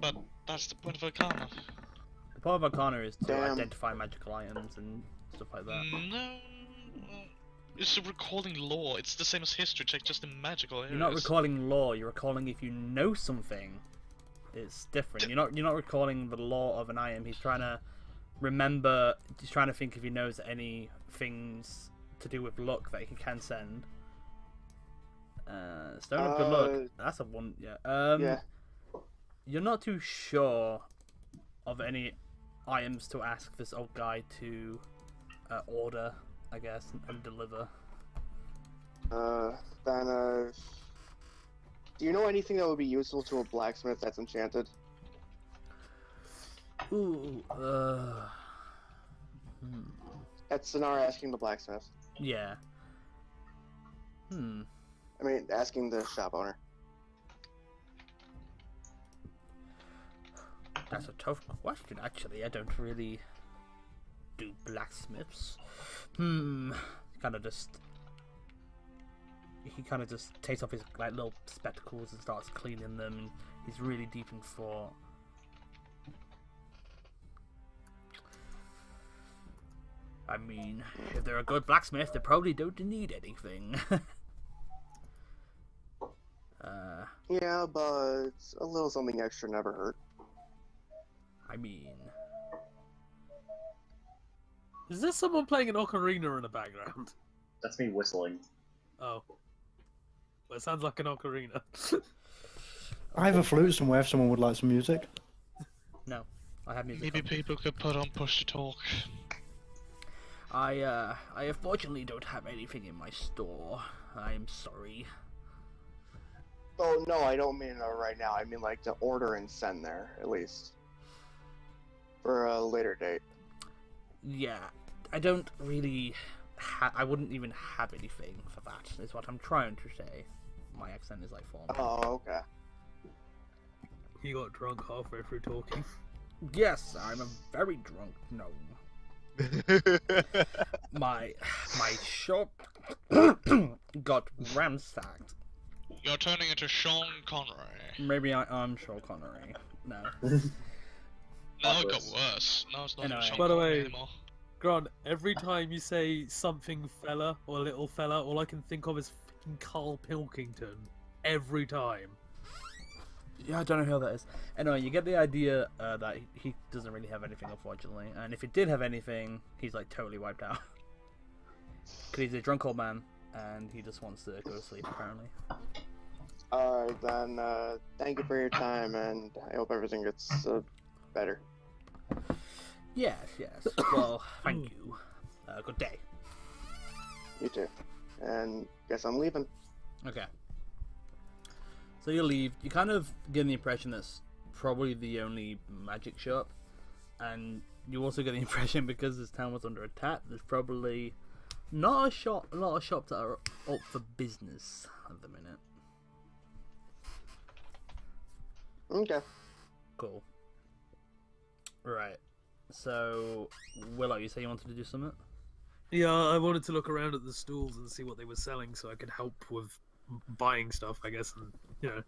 S2: But that's the point of Arcana.
S1: The point of Arcana is to
S5: Damn.
S1: identify magical items and stuff like that.
S2: No... It's recalling lore. It's the same as history check, just in magical areas.
S1: You're not recalling lore. You're recalling if you know something. It's different. You're not recalling the lore of an item. He's trying to remember. He's trying to think if he knows any things to do with luck that he can send. Stone of Good Luck. That's a one. Yeah.
S5: Yeah.
S1: You're not too sure of any items to ask this old guy to order, I guess, and deliver.
S5: Then, do you know anything that would be useful to a blacksmith that's enchanted?
S1: Ooh,
S5: That's Sonara asking the blacksmith.
S1: yeah.
S5: I mean, asking the shop owner.
S1: That's a tough question, actually. I don't really do blacksmiths. He kind of just takes off his like little spectacles and starts cleaning them, and he's really deep in thought. I mean, if they're a good blacksmith, they probably don't need anything.
S5: Yeah, but a little something extra never hurt.
S1: I mean,
S3: Is there someone playing an ocarina in the background?
S4: That's me whistling.
S3: Oh. Well, it sounds like an ocarina.
S6: I have a flute somewhere if someone would like some music.
S1: no, I have music.
S2: Maybe
S1: on.
S2: people could put on push to talk.
S1: I unfortunately don't have anything in my store. I'm sorry.
S5: Oh, no, I don't mean right now. I mean, like, to order and send there, at least. For a later date.
S1: Yeah, I don't really. I wouldn't even have anything for that. Is what I'm trying to say. My accent is like formal.
S5: Oh, okay.
S3: he got drunk halfway through talking.
S1: Yes, I'm a very drunk gnome. My shop got ransacked.
S2: You're turning into Sean Connery.
S1: Maybe I'm Sean Connery. No.
S2: Now it got worse. Now it's not even
S1: Anyway.
S2: Sean
S3: By the
S2: Connery
S3: way-
S2: anymore.
S3: Grant, every time you say something fella or little fella, all I can think of is fucking Carl Pilkington. Every time.
S1: Yeah, I don't know who that is. Anyway, you get the idea that he doesn't really have anything, unfortunately. And if he did have anything, he's like totally wiped out. Because he's a drunk old man, and he just wants to go to sleep, apparently.
S5: Alright then, thank you for your time, and I hope everything gets better.
S1: Yes. Well, thank you. Good day.
S5: You too. And guess I'm leaving.
S1: Okay. So you leave. You kind of get the impression that's probably the only magic shop, and you also get the impression because this town was under attack, there's probably not a lot of shops that are up for business at the minute.
S5: Okay.
S1: Cool. Right. So, Willow, you say you wanted to do something?
S3: Yeah, I wanted to look around at the stalls and see what they were selling so I could help with buying stuff, I guess, and, you know,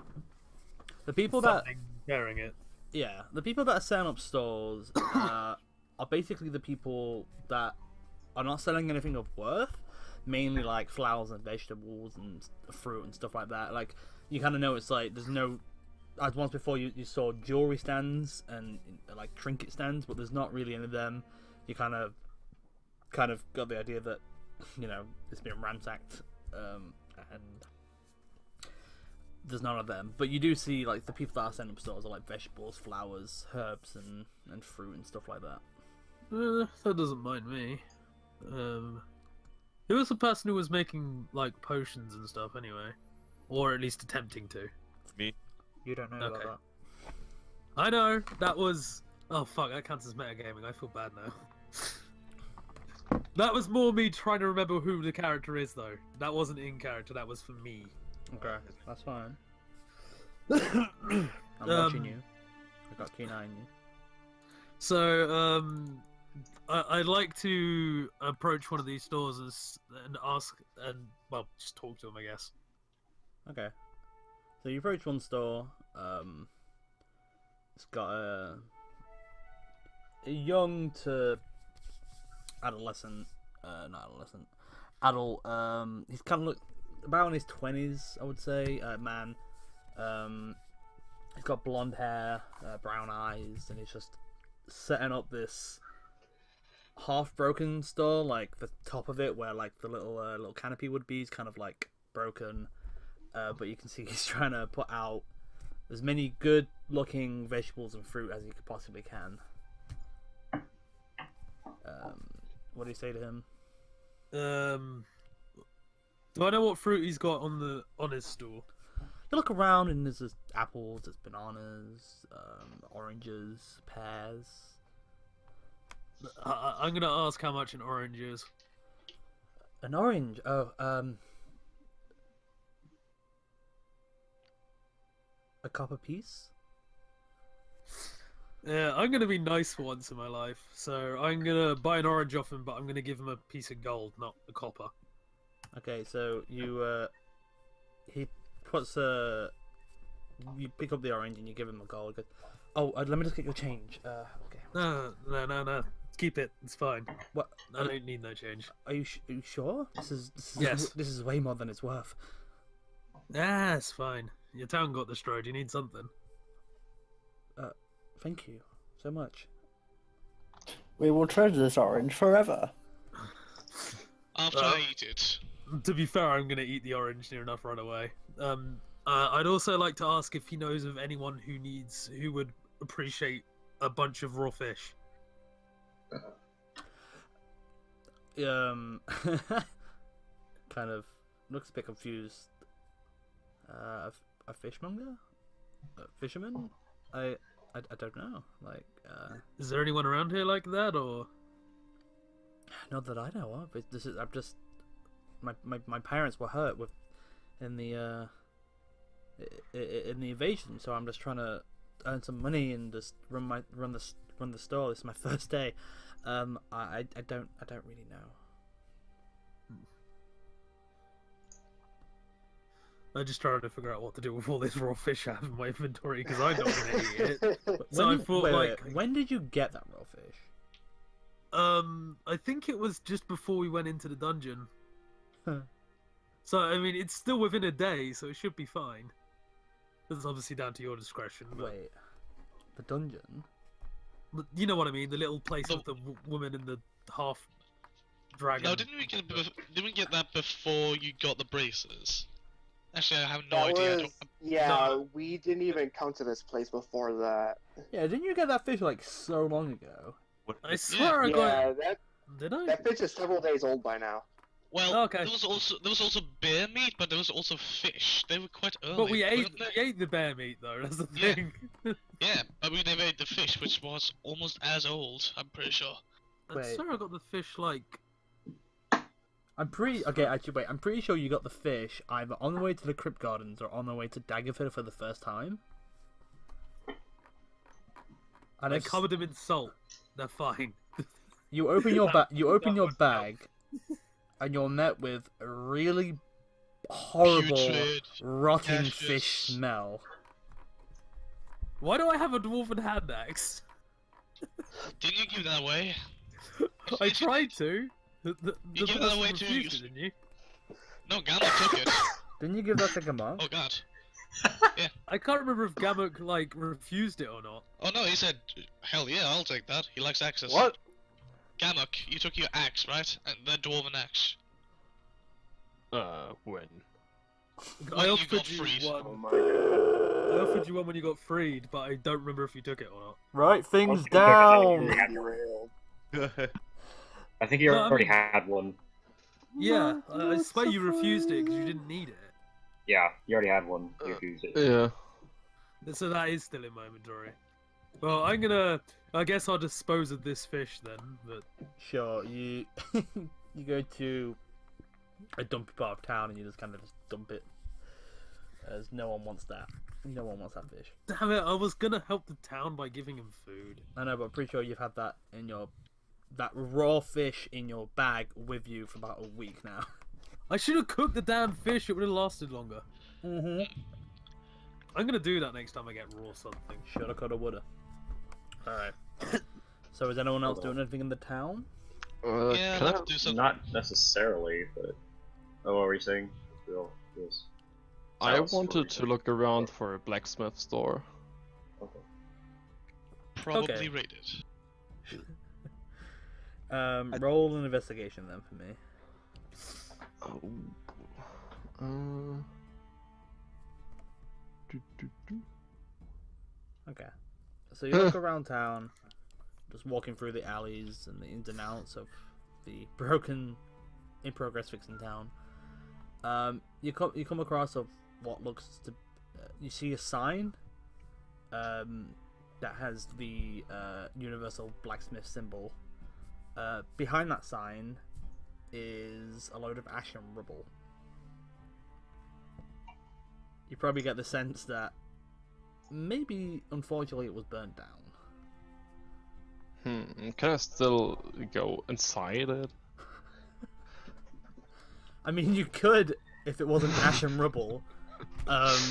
S1: The people that
S3: sharing it.
S1: the people that are setting up stores are basically the people that are not selling anything of worth, mainly like flowers and vegetables and fruit and stuff like that. Like, you kind of know it's like there's no, as once before you saw jewelry stands and like trinket stands, but there's not really any of them. You kind of got the idea that, you know, it's been ransacked, and there's none of them. But you do see like the people that are setting up stores are like vegetables, flowers, herbs, and fruit and stuff like that.
S3: That doesn't mind me. Who was the person who was making, like, potions and stuff, anyway? Or at least attempting to?
S9: Me.
S1: You don't know
S3: Okay.
S1: about
S3: I know, that was... Oh, fuck, that counts as metagaming. I feel bad now. That was more me trying to remember who the character is, though. That wasn't in character, that was for me.
S1: that. Okay, that's fine. I'm watching you. I got keen eye on you.
S3: So, I'd like to approach one of these stores and ask, and, well, just talk to them, I guess.
S1: Okay. So you approach one store. It's got a young to adolescent, not adolescent, adult. He's kind of about in his 20s, I would say. Man. He's got blonde hair, brown eyes, and he's just setting up this half-broken store. Like the top of it, where like the little canopy would be, is kind of like broken. But you can see he's trying to put out as many good-looking vegetables and fruit as he could possibly can. What do you say to him?
S3: Do I know what fruit he's got on his stall?
S1: You look around and there's apples, there's bananas, oranges, pears.
S3: I'm gonna ask how much an orange is.
S1: An orange? Oh, a copper piece?
S3: Yeah, I'm gonna be nice for once in my life, so I'm gonna buy an orange off him, but I'm gonna give him a piece of gold, not a copper.
S1: Okay, so he puts you pick up the orange and you give him a gold. He goes, oh, let me just get your change. Okay.
S3: No. Keep it. It's fine.
S1: What?
S3: I don't need no change.
S1: Are you sure? This is
S3: Yes.
S1: This is way more than it's worth.
S3: Ah, it's fine. Your town got destroyed. You need something.
S1: Thank you so much.
S6: We will treasure this orange forever.
S2: After I eat it.
S3: To be fair, I'm gonna eat the orange near enough right away. I'd also like to ask if he knows of anyone who would appreciate a bunch of raw fish.
S1: Kind of looks a bit confused. A fishmonger? A fisherman? I don't know. Like,
S3: Is there anyone around here like that, or?
S1: not that I know of. I'm just my parents were hurt in the invasion, so I'm just trying to earn some money and just run the store. This is my first day. I don't really know.
S3: I'm just trying to figure out what to do with all this raw fish I have in my inventory because I'm not gonna eat it. So I thought,
S1: wait, when did you get that raw fish?
S3: I think it was just before we went into the dungeon.
S1: Huh.
S3: So I mean, it's still within a day, so it should be fine. That's obviously down to your discretion. But...
S1: Wait, the dungeon?
S3: But you know what I mean? The little place with the woman and the half dragon.
S2: No, didn't we get that before you got the braces? Actually, I have no
S5: That
S2: idea.
S5: was, yeah, we didn't even come to this place before that.
S1: Yeah, didn't you get that fish like so long ago?
S3: I swear I got
S5: Yeah,
S3: it.
S5: that
S3: Did I?
S5: that fish is several days old by now.
S2: Well,
S3: Okay.
S2: there was also bear meat, but there was also fish. They were quite early.
S3: But we
S2: weren't they?
S3: ate the bear meat though. That's the
S2: Yeah.
S3: thing.
S2: Yeah, but we never ate the fish, which was almost as old. I'm pretty sure.
S3: I
S1: Wait.
S3: swear I got the fish like.
S1: I'm pretty sure you got the fish either on the way to the Crypt Gardens or on the way to Daggerford for the first time. And
S3: I
S1: if
S3: covered them in salt. They're fine.
S1: you open your bag, and you're met with a really horrible,
S2: Putrid,
S1: rotting
S2: gaseous.
S1: fish smell.
S3: Why do I have a dwarven hand axe?
S2: Didn't you give that away?
S3: I tried to. The
S2: You gave that
S3: person
S2: away to-
S3: refused it, didn't you?
S2: No, Gamma took it.
S1: Didn't you give that to Gamar?
S2: Oh god.
S3: I can't remember if Gamuk like refused it or not.
S2: Oh no, he said, hell yeah, I'll take that. He likes axes.
S9: What?
S2: Gamuk, you took your axe, right? And the dwarven axe.
S8: When?
S3: I
S2: you
S3: offered
S2: got
S3: you
S2: freed.
S3: one.
S5: Oh my god.
S3: I offered you one when you got freed, but I don't remember if you took it or not.
S1: Write things
S4: Okay,
S1: down.
S4: yeah.
S5: Derailed.
S4: I think you
S3: No, I
S4: already
S3: mean-
S4: had one.
S3: Yeah, I swear you refused it because you didn't need it.
S4: Yeah, you already had one. You refused it.
S8: Yeah.
S3: So that is still in my inventory. Well, I guess I'll dispose of this fish then. But
S1: Sure, you you go to a dumpy part of town and you just kind of just dump it, as no one wants that. No one wants that fish.
S3: damn it, I was gonna help the town by giving him food.
S1: I know, but I'm pretty sure you've had that in that raw fish in your bag with you for about a week now.
S3: I should have cooked the damn fish. It would have lasted longer.
S1: Mm-hmm.
S3: I'm gonna do that next time I get raw something.
S1: Shoulda, coulda, woulda. Alright. So is anyone else doing anything in the town?
S2: Yeah,
S8: can I-
S2: let's do something.
S4: Not necessarily, but. Oh, what were you saying? Bill, yes.
S8: I
S4: else were
S8: wanted
S4: you
S8: to
S4: saying?
S8: look around for a blacksmith store.
S4: Okay.
S2: Probably
S1: Okay.
S2: raided.
S1: Roll an investigation then for me. Okay. So you look around town, just walking through the alleys and the ins and outs of the broken, in progress fixing town. You come across of what looks to, you see a sign, that has the universal blacksmith symbol. Behind that sign is a load of ash and rubble. You probably get the sense that maybe, unfortunately, it was burnt down.
S8: Can I still go inside it?
S1: I mean, you could if it wasn't ash and rubble.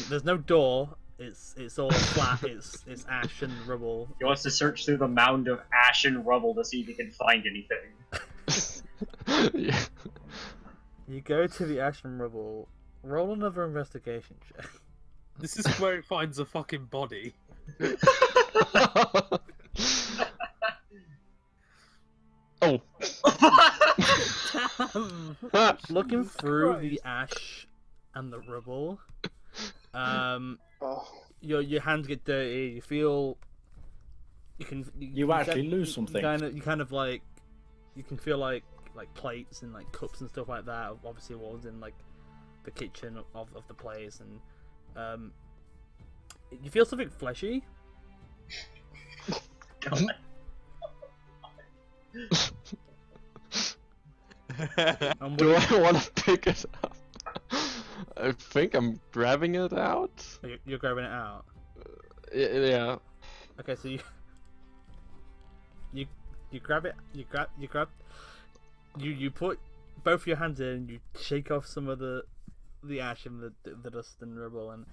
S1: There's no door. It's all flat. It's ash and rubble.
S4: He wants to search through the mound of ash and rubble to see if he can find anything.
S8: Yeah.
S1: You go to the ash and rubble. Roll another investigation check.
S3: This is where it finds a fucking body.
S8: Oh.
S3: Damn.
S1: Looking through
S3: Christ.
S1: the ash and the rubble,
S5: Oh,
S1: your hands get dirty. You feel you
S6: actually lose something.
S1: You kind of like you can feel like plates and like cups and stuff like that. Obviously, what was in like the kitchen of the place, and you feel something fleshy. And
S8: Do
S1: what
S8: I want to pick it up? I think I'm grabbing it out.
S1: you're grabbing it out.
S8: Yeah.
S1: Okay, so you grab it. You put both your hands in. You shake off some of the ash and the dust and rubble, and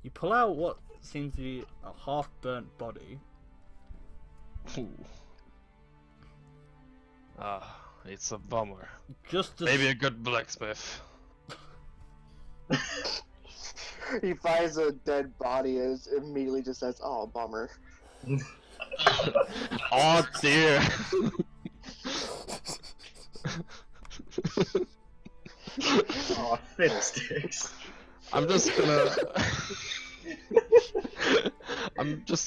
S1: you pull out what seems to be a half-burnt body.
S8: Ooh. Ah, it's a bummer.
S1: Just as
S8: Maybe a good blacksmith.
S5: He finds a dead body and immediately just says, "Oh, bummer."
S8: Oh dear.
S4: Oh, fiddlesticks.
S8: I'm just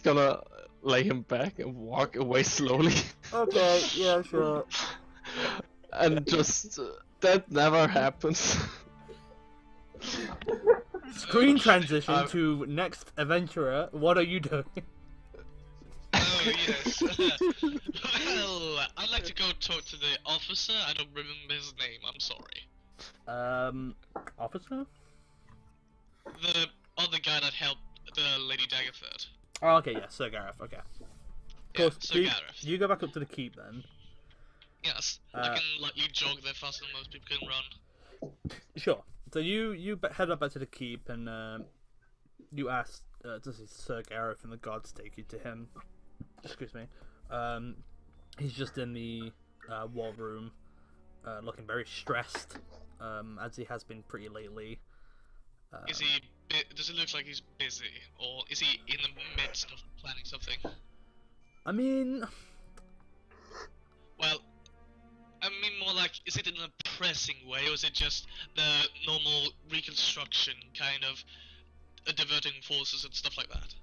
S8: gonna lay him back and walk away slowly.
S1: Okay, yeah, sure.
S8: And just that never happens.
S1: Screen transition to next adventurer. What are you doing?
S2: Oh, yes. Well, I'd like to go talk to the officer. I don't remember his name, I'm sorry.
S1: Officer?
S2: The other guy that helped the Lady Daggerford.
S1: Oh, okay, yeah, Sir Gareth. Okay. Of
S2: Yeah,
S1: course,
S2: Sir Gareth.
S1: you go back up to the keep then.
S2: Yes, I can let you jog there faster than most people can run.
S1: Sure. So you head up back to the keep and you ask this is Sir Gareth and the guards take you to him. Excuse me. He's just in the war room, looking very stressed, as he has been pretty lately.
S2: Is he? Does it look like he's busy, or is he in the midst of planning something?
S1: I mean,
S2: Well, I mean more like, is it in a pressing way, or is it just the normal reconstruction kind of diverting forces and stuff like that?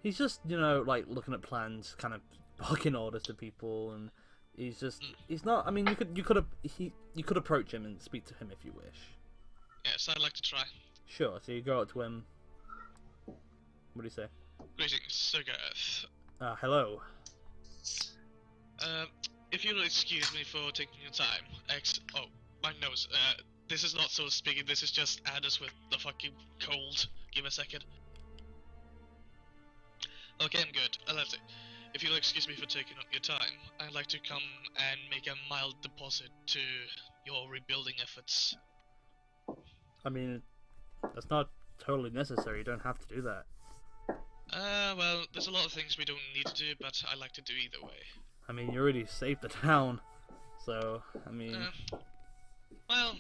S1: he's just like looking at plans, kind of barking orders to people, and he's just he's not. I mean, you could approach him and speak to him if you wish.
S2: Yes, I'd like to try.
S1: Sure. So you go up to him. What do you say?
S2: Greetings, Sir Gareth.
S1: Hello.
S2: If you'll excuse me for taking your time, oh, my nose, this is not sort of speaking, this is just Anders with the fucking cold. Give me a second. Okay, I'm good. Let's see. If you'll excuse me for taking up your time, I'd like to come and make a mild deposit to your rebuilding efforts.
S1: I mean, that's not totally necessary. You don't have to do that.
S2: Well, there's a lot of things we don't need to do, but I like to do either way.
S1: I mean, you already saved the town, so I mean.
S2: Well,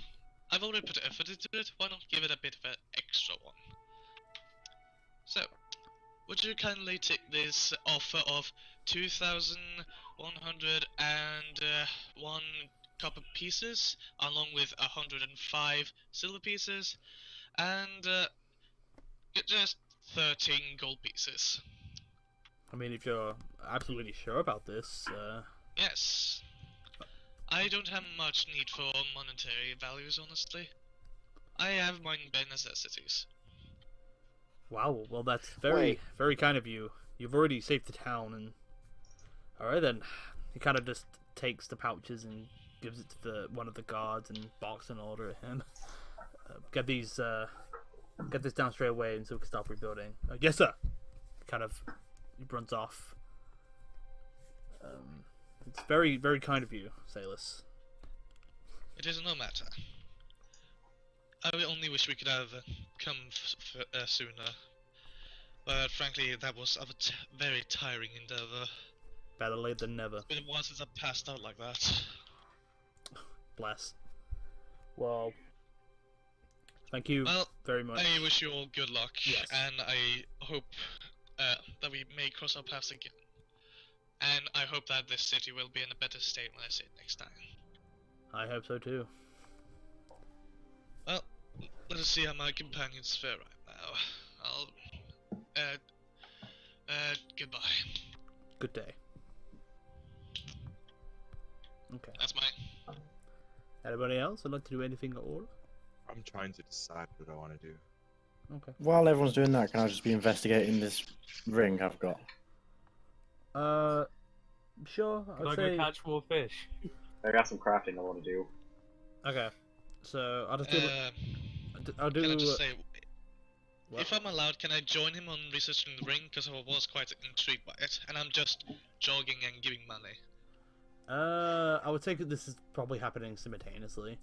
S2: I've already put effort into it, why not give it a bit of an extra one? So, would you kindly take this offer of 2,101 copper pieces, along with 105 silver pieces, and just 13 gold pieces?
S1: I mean, if you're absolutely sure about this,
S2: Yes. I don't have much need for monetary values, honestly. I have my bare necessities.
S1: wow. Well, that's very, very kind of you. You've already saved the town, and all right then. He kind of just takes the pouches and gives it to one of the guards and barks an order at him. Get this down straight away, and so we can start rebuilding. Yes, sir. Kind of, he runs off. It's very, very kind of you, Salus.
S2: It is no matter. I only wish we could have come sooner. But frankly, that was a very tiring endeavor.
S1: Better late than never.
S2: It's been a while since I passed out like that.
S1: Bless. Well, thank you
S2: Well,
S1: very much.
S2: I wish you all good luck,
S1: Yes.
S2: and I hope that we may cross our paths again. And I hope that this city will be in a better state when I see it next time.
S1: I hope so too.
S2: Well, let us see how my companions fare right now. Goodbye.
S1: Good day. Okay.
S2: That's mine.
S1: Anybody else would like to do anything at all?
S9: I'm trying to decide what I want to do.
S1: Okay.
S6: While everyone's doing that, can I just be investigating this ring I've got?
S1: Sure.
S3: Can
S1: I'd
S3: I
S1: say.
S3: go catch more fish?
S4: I got some crafting I want to do.
S1: Okay. So I'll just do. I'll
S2: Can I
S1: do.
S2: just say, If I'm allowed, can I join him on researching the ring? Because I was quite intrigued by it, and I'm just jogging and giving money.
S1: I would say that this is probably happening simultaneously.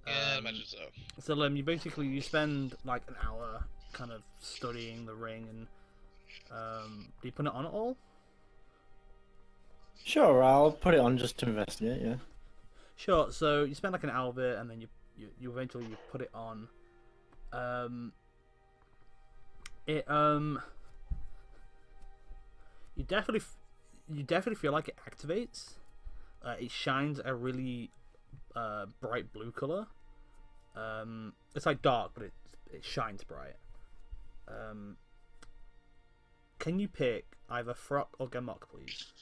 S2: Yeah, I
S1: Um,
S2: imagine so.
S1: So Lim, you spend like an hour kind of studying the ring, and do you put it on at all?
S6: Sure, I'll put it on just to investigate. Yeah.
S1: Sure. So you spend like an hour of it, and then you eventually put it on. You definitely feel like it activates. It shines a really bright blue color. It's like dark, but it shines bright. Can you pick either Frock or Gamok, please?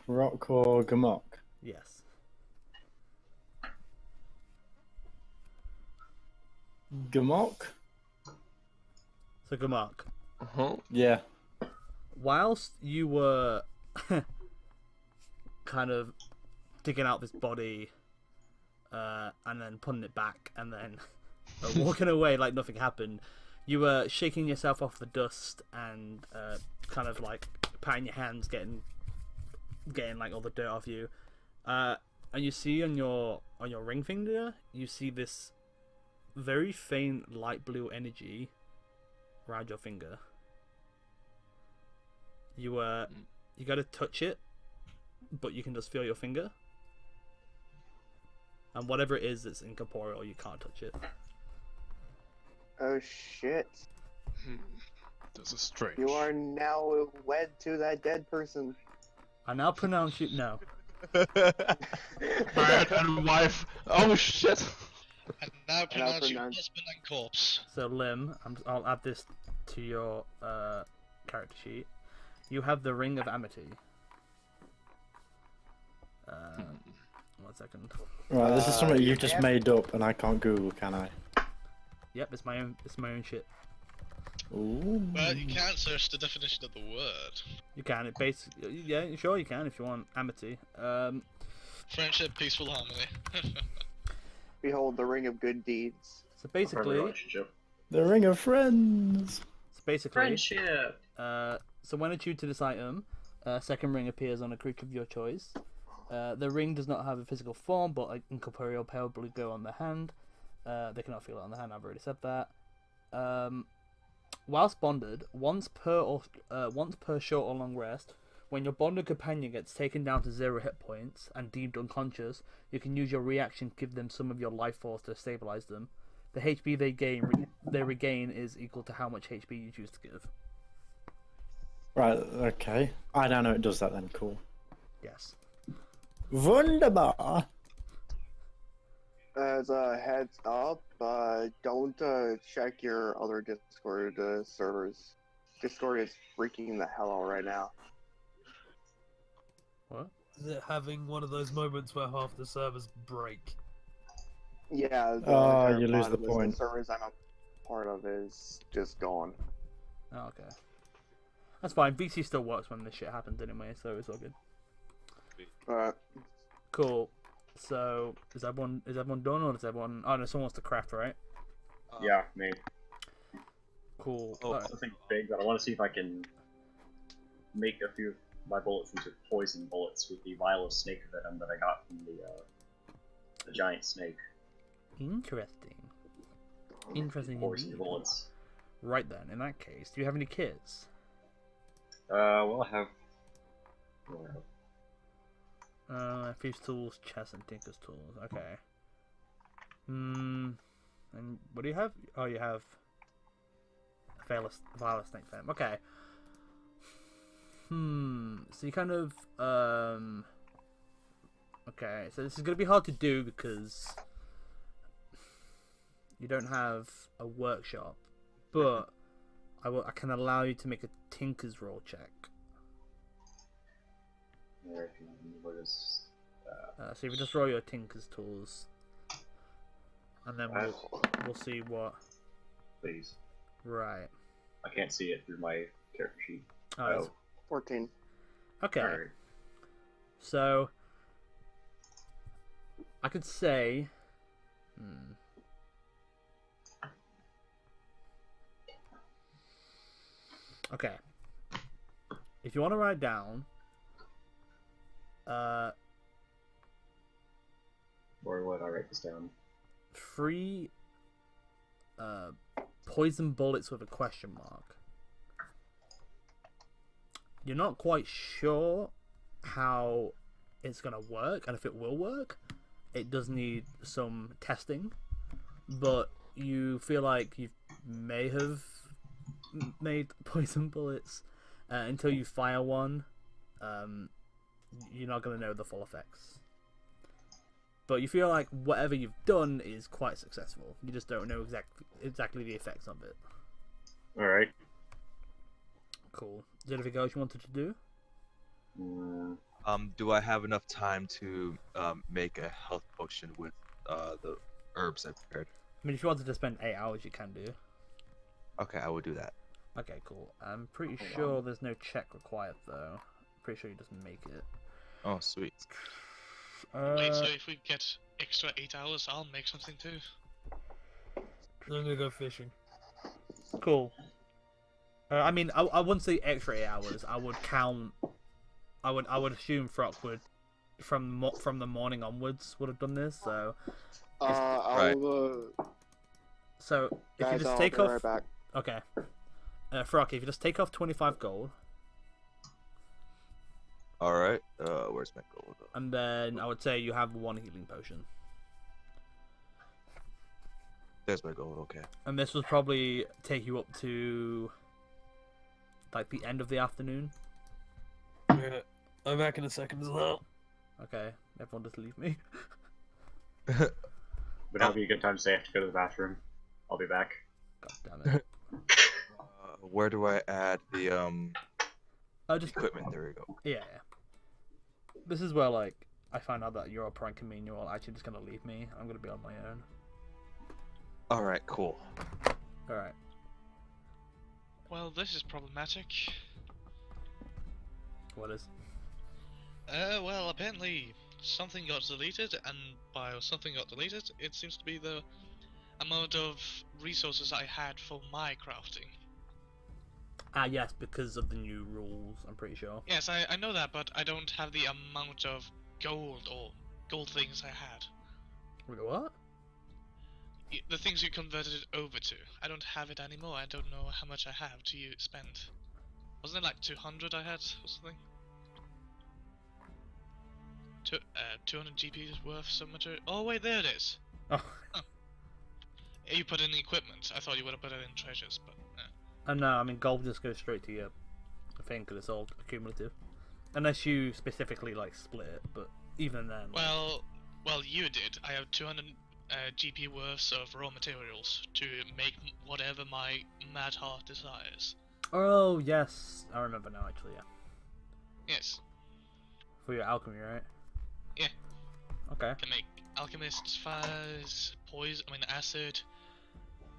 S6: Rock or Gamok?
S1: Yes.
S6: Gamok?
S1: So Gamok,
S8: Uh-huh.
S6: Yeah.
S1: whilst you were kind of digging out this body and then putting it back and then walking away like nothing happened, you were shaking yourself off the dust and kind of like patting your hands, getting like all the dirt off you, and you see on your ring finger, you see this very faint light blue energy around your finger. You gotta touch it, but you can just feel your finger. And whatever it is that's incorporeal, you can't touch it.
S5: Oh shit.
S8: This is strange.
S5: You are now wed to that dead person.
S1: I now pronounce you no.
S8: Man and wife. Oh shit.
S2: And now pronounce you
S5: pronounce-
S2: husband and corpse.
S1: So Lim, I'll add this to your character sheet. You have the Ring of Amity. 1 second.
S6: Right, this is something you've just
S5: yeah.
S6: made up, and I can't Google, can I?
S1: Yep, it's my own shit.
S6: Ooh.
S2: Well, you can't search the definition of the word.
S1: You can. It basically, yeah, sure you can if you want amity.
S2: Friendship, peaceful harmony.
S5: Behold the ring of good deeds.
S1: So
S4: Friendly
S1: basically,
S4: relationship.
S6: The Ring of Friends.
S4: Friendship.
S1: So when attuned to this item, a second ring appears on a creature of your choice. The ring does not have a physical form, but an incorporeal pale blue glow on the hand. They cannot feel it on the hand. I've already said that. Whilst bonded, once per short or long rest, when your bonded companion gets taken down to 0 hit points and deemed unconscious, you can use your reaction to give them some of your life force to stabilize them. The HP they regain is equal to how much HP you choose to give.
S6: Right, okay. I don't know it does that then, cool.
S1: Yes.
S6: Wunderbar!
S5: As a heads up, don't check your other Discord servers. Discord is freaking the hell out right now.
S1: What?
S3: Is it having one of those moments where half the servers break?
S5: Yeah.
S6: Oh,
S5: entire
S6: you lose
S5: pod
S6: the
S5: list
S6: point.
S5: of servers I'm a part of is just gone.
S1: Oh, okay. That's fine. VC still works when this shit happens anyway, so it's all good. Cool. So is everyone done, or does everyone? Oh no, someone wants to craft, right?
S4: Yeah, me.
S1: Cool.
S4: Oh,
S1: Alright.
S4: something big, but I want to see if I can make a few of my bullets into poison bullets with the vial of snake venom that I got from the giant snake.
S1: Interesting. Interesting
S4: Poison
S1: indeed.
S4: bullets.
S1: Right then, in that case, do you have any kits?
S4: Well, I have.
S1: Thieves' tools, chest, and tinker's tools. Okay. And what do you have? Oh, you have a vial of snake venom. Okay. So you kind of Okay, so this is gonna be hard to do because you don't have a workshop, but I can allow you to make a tinker's roll check.
S4: What is?
S1: So if you just roll your tinker's tools, and then we'll see what.
S4: Please.
S1: Right.
S4: I can't see it through my character sheet.
S1: Oh, it's
S5: 14.
S1: okay.
S4: Alright.
S1: So I could say, Okay. If you want to write down,
S4: Where would I write this down?
S1: 3 poison bullets with a question mark. You're not quite sure how it's gonna work and if it will work. It does need some testing, but you feel like you may have made poison bullets until you fire one. You're not gonna know the full effects, but you feel like whatever you've done is quite successful. You just don't know exactly the effects of it.
S4: All right.
S1: Cool. Is there anything else you wanted to do?
S9: Do I have enough time to make a health potion with the herbs I prepared?
S1: I mean, if you wanted to spend 8 hours, you can do.
S9: Okay, I will do that.
S1: Okay, cool. I'm pretty sure there's no check required, though. Pretty sure you just make it.
S9: Oh, sweet.
S2: Wait, so if we get extra 8 hours, I'll make something too.
S3: I'm gonna go fishing.
S1: Cool. I mean, I wouldn't say extra 8 hours. I would count. I would assume Frock would, from the morning onwards, would have done this. So. So if you just take off.
S5: Right back.
S1: Okay. Frock, if you just take off 25 gold.
S9: Alright, where's my gold?
S1: And then I would say you have 1 healing potion.
S9: There's my gold, okay.
S1: And this will probably take you up to like the end of the afternoon.
S3: Yeah, I'm back in a second as well.
S1: Okay, everyone just leave me.
S4: Would that be a good time to say I have to go to the bathroom? I'll be back.
S1: God damn it.
S9: Where do I add the
S1: Just
S9: equipment? There we go.
S1: Yeah. This is where like I find out that you're pranking me and you're actually just gonna leave me. I'm gonna be on my own.
S9: Alright, cool.
S1: Alright.
S2: Well, this is problematic.
S1: What is?
S2: Well, apparently something got deleted, and by something got deleted, it seems to be the amount of resources I had for my crafting.
S1: Ah, yes, because of the new rules, I'm pretty sure.
S2: Yes, I know that, but I don't have the amount of gold or gold things I had.
S1: Wait, what?
S2: The things you converted it over to. I don't have it anymore. I don't know how much I have to spend. Wasn't it like 200 I had or something? 200 GP is worth some material. Oh wait, there it is.
S1: Oh.
S2: Huh. You put in equipment. I thought you would have put it in treasures, but
S1: No, I mean gold just goes straight to your thing because it's all accumulative. Unless you specifically like split it, but even then.
S2: Well, you did. I have 200 GP worth of raw materials to make whatever my mad heart desires.
S1: Oh yes, I remember now. Actually, yeah.
S2: Yes.
S1: For your alchemy, right?
S2: Yeah.
S1: Okay.
S2: Can make alchemist fires, acid.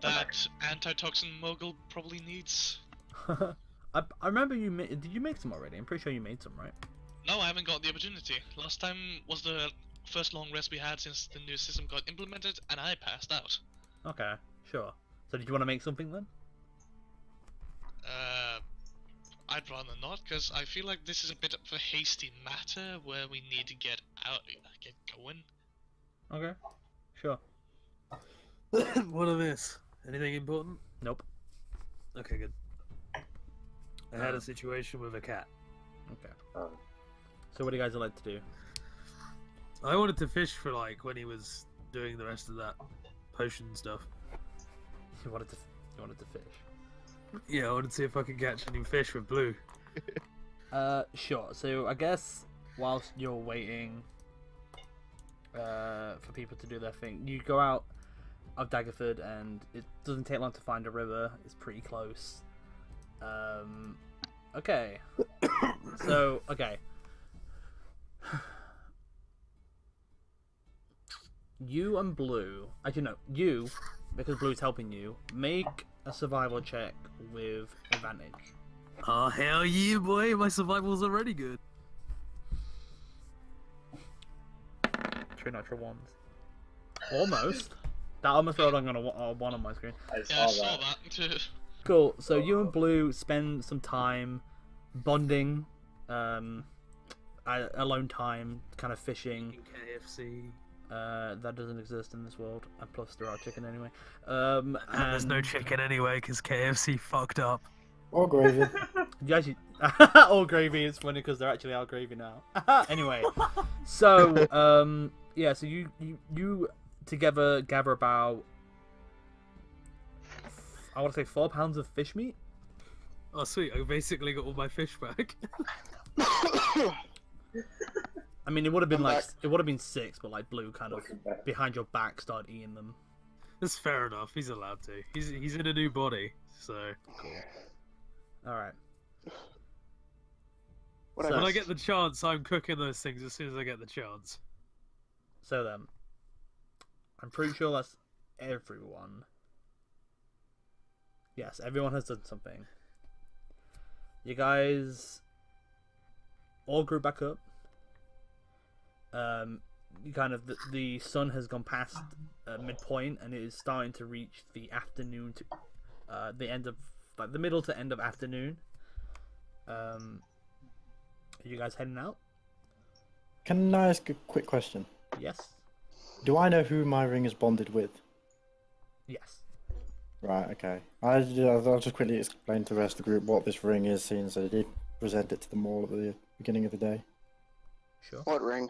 S2: That antitoxin mogul probably needs.
S1: I remember you did you make some already? I'm pretty sure you made some, right?
S2: No, I haven't got the opportunity. Last time was the first long rest we had since the new system got implemented, and I passed out.
S1: Okay, sure. So did you want to make something then?
S2: I'd rather not, because I feel like this is a bit of a hasty matter where we need to get going.
S1: Okay, sure.
S3: What of this? Anything important?
S1: Nope.
S3: Okay, good. I had a situation with a cat.
S1: Okay. So what do you guys like to do?
S3: I wanted to fish for like when he was doing the rest of that potion stuff.
S1: You wanted to fish.
S3: Yeah, I wanted to see if I could catch any fish with Blue.
S1: Sure. So I guess whilst you're waiting for people to do their thing, you go out of Daggerford, and it doesn't take long to find a river. It's pretty close. Okay. So, okay. You and Blue, actually no, you, because Blue's helping you, make a survival check with advantage.
S3: Oh, hell yeah, boy. My survival's already good.
S1: 3 natural ones. Almost. That almost rolled on a 1 on my screen.
S4: I
S2: Yeah, I
S4: saw
S2: saw
S4: that.
S2: that too.
S1: Cool. So you and Blue spend some time bonding, alone time, kind of fishing.
S3: KFC.
S1: That doesn't exist in this world, and plus there are chicken anyway.
S3: And there's no
S1: and
S3: chicken anyway because KFC fucked up.
S6: Or gravy.
S1: You actually, all gravy is funny because they're actually out gravy now. Anyway, so yeah, so you together gather about, I want to say 4 pounds of fish meat.
S3: Oh sweet, I basically got all my fish back.
S1: I mean, it would have been
S5: I'm
S1: like
S5: back.
S1: it would have been 6, but like Blue kind of
S4: Welcome back.
S1: behind your back started eating them.
S3: That's fair enough. He's allowed to. He's in a new body, so
S1: All right.
S5: Whatever.
S3: when I get the chance, I'm cooking those things as soon as I get the chance.
S1: So then, I'm pretty sure that's everyone. Yes, everyone has done something. You guys all grew back up. You kind of the sun has gone past midpoint and it is starting to reach the afternoon to the end of like the middle to end of afternoon. Are you guys heading out?
S6: Can I ask a quick question?
S1: Yes.
S6: Do I know who my ring is bonded with?
S1: Yes.
S6: Right, okay. I'll just quickly explain to the rest of the group what this ring is, since I did present it to them all at the beginning of the day.
S1: Sure.
S5: What ring?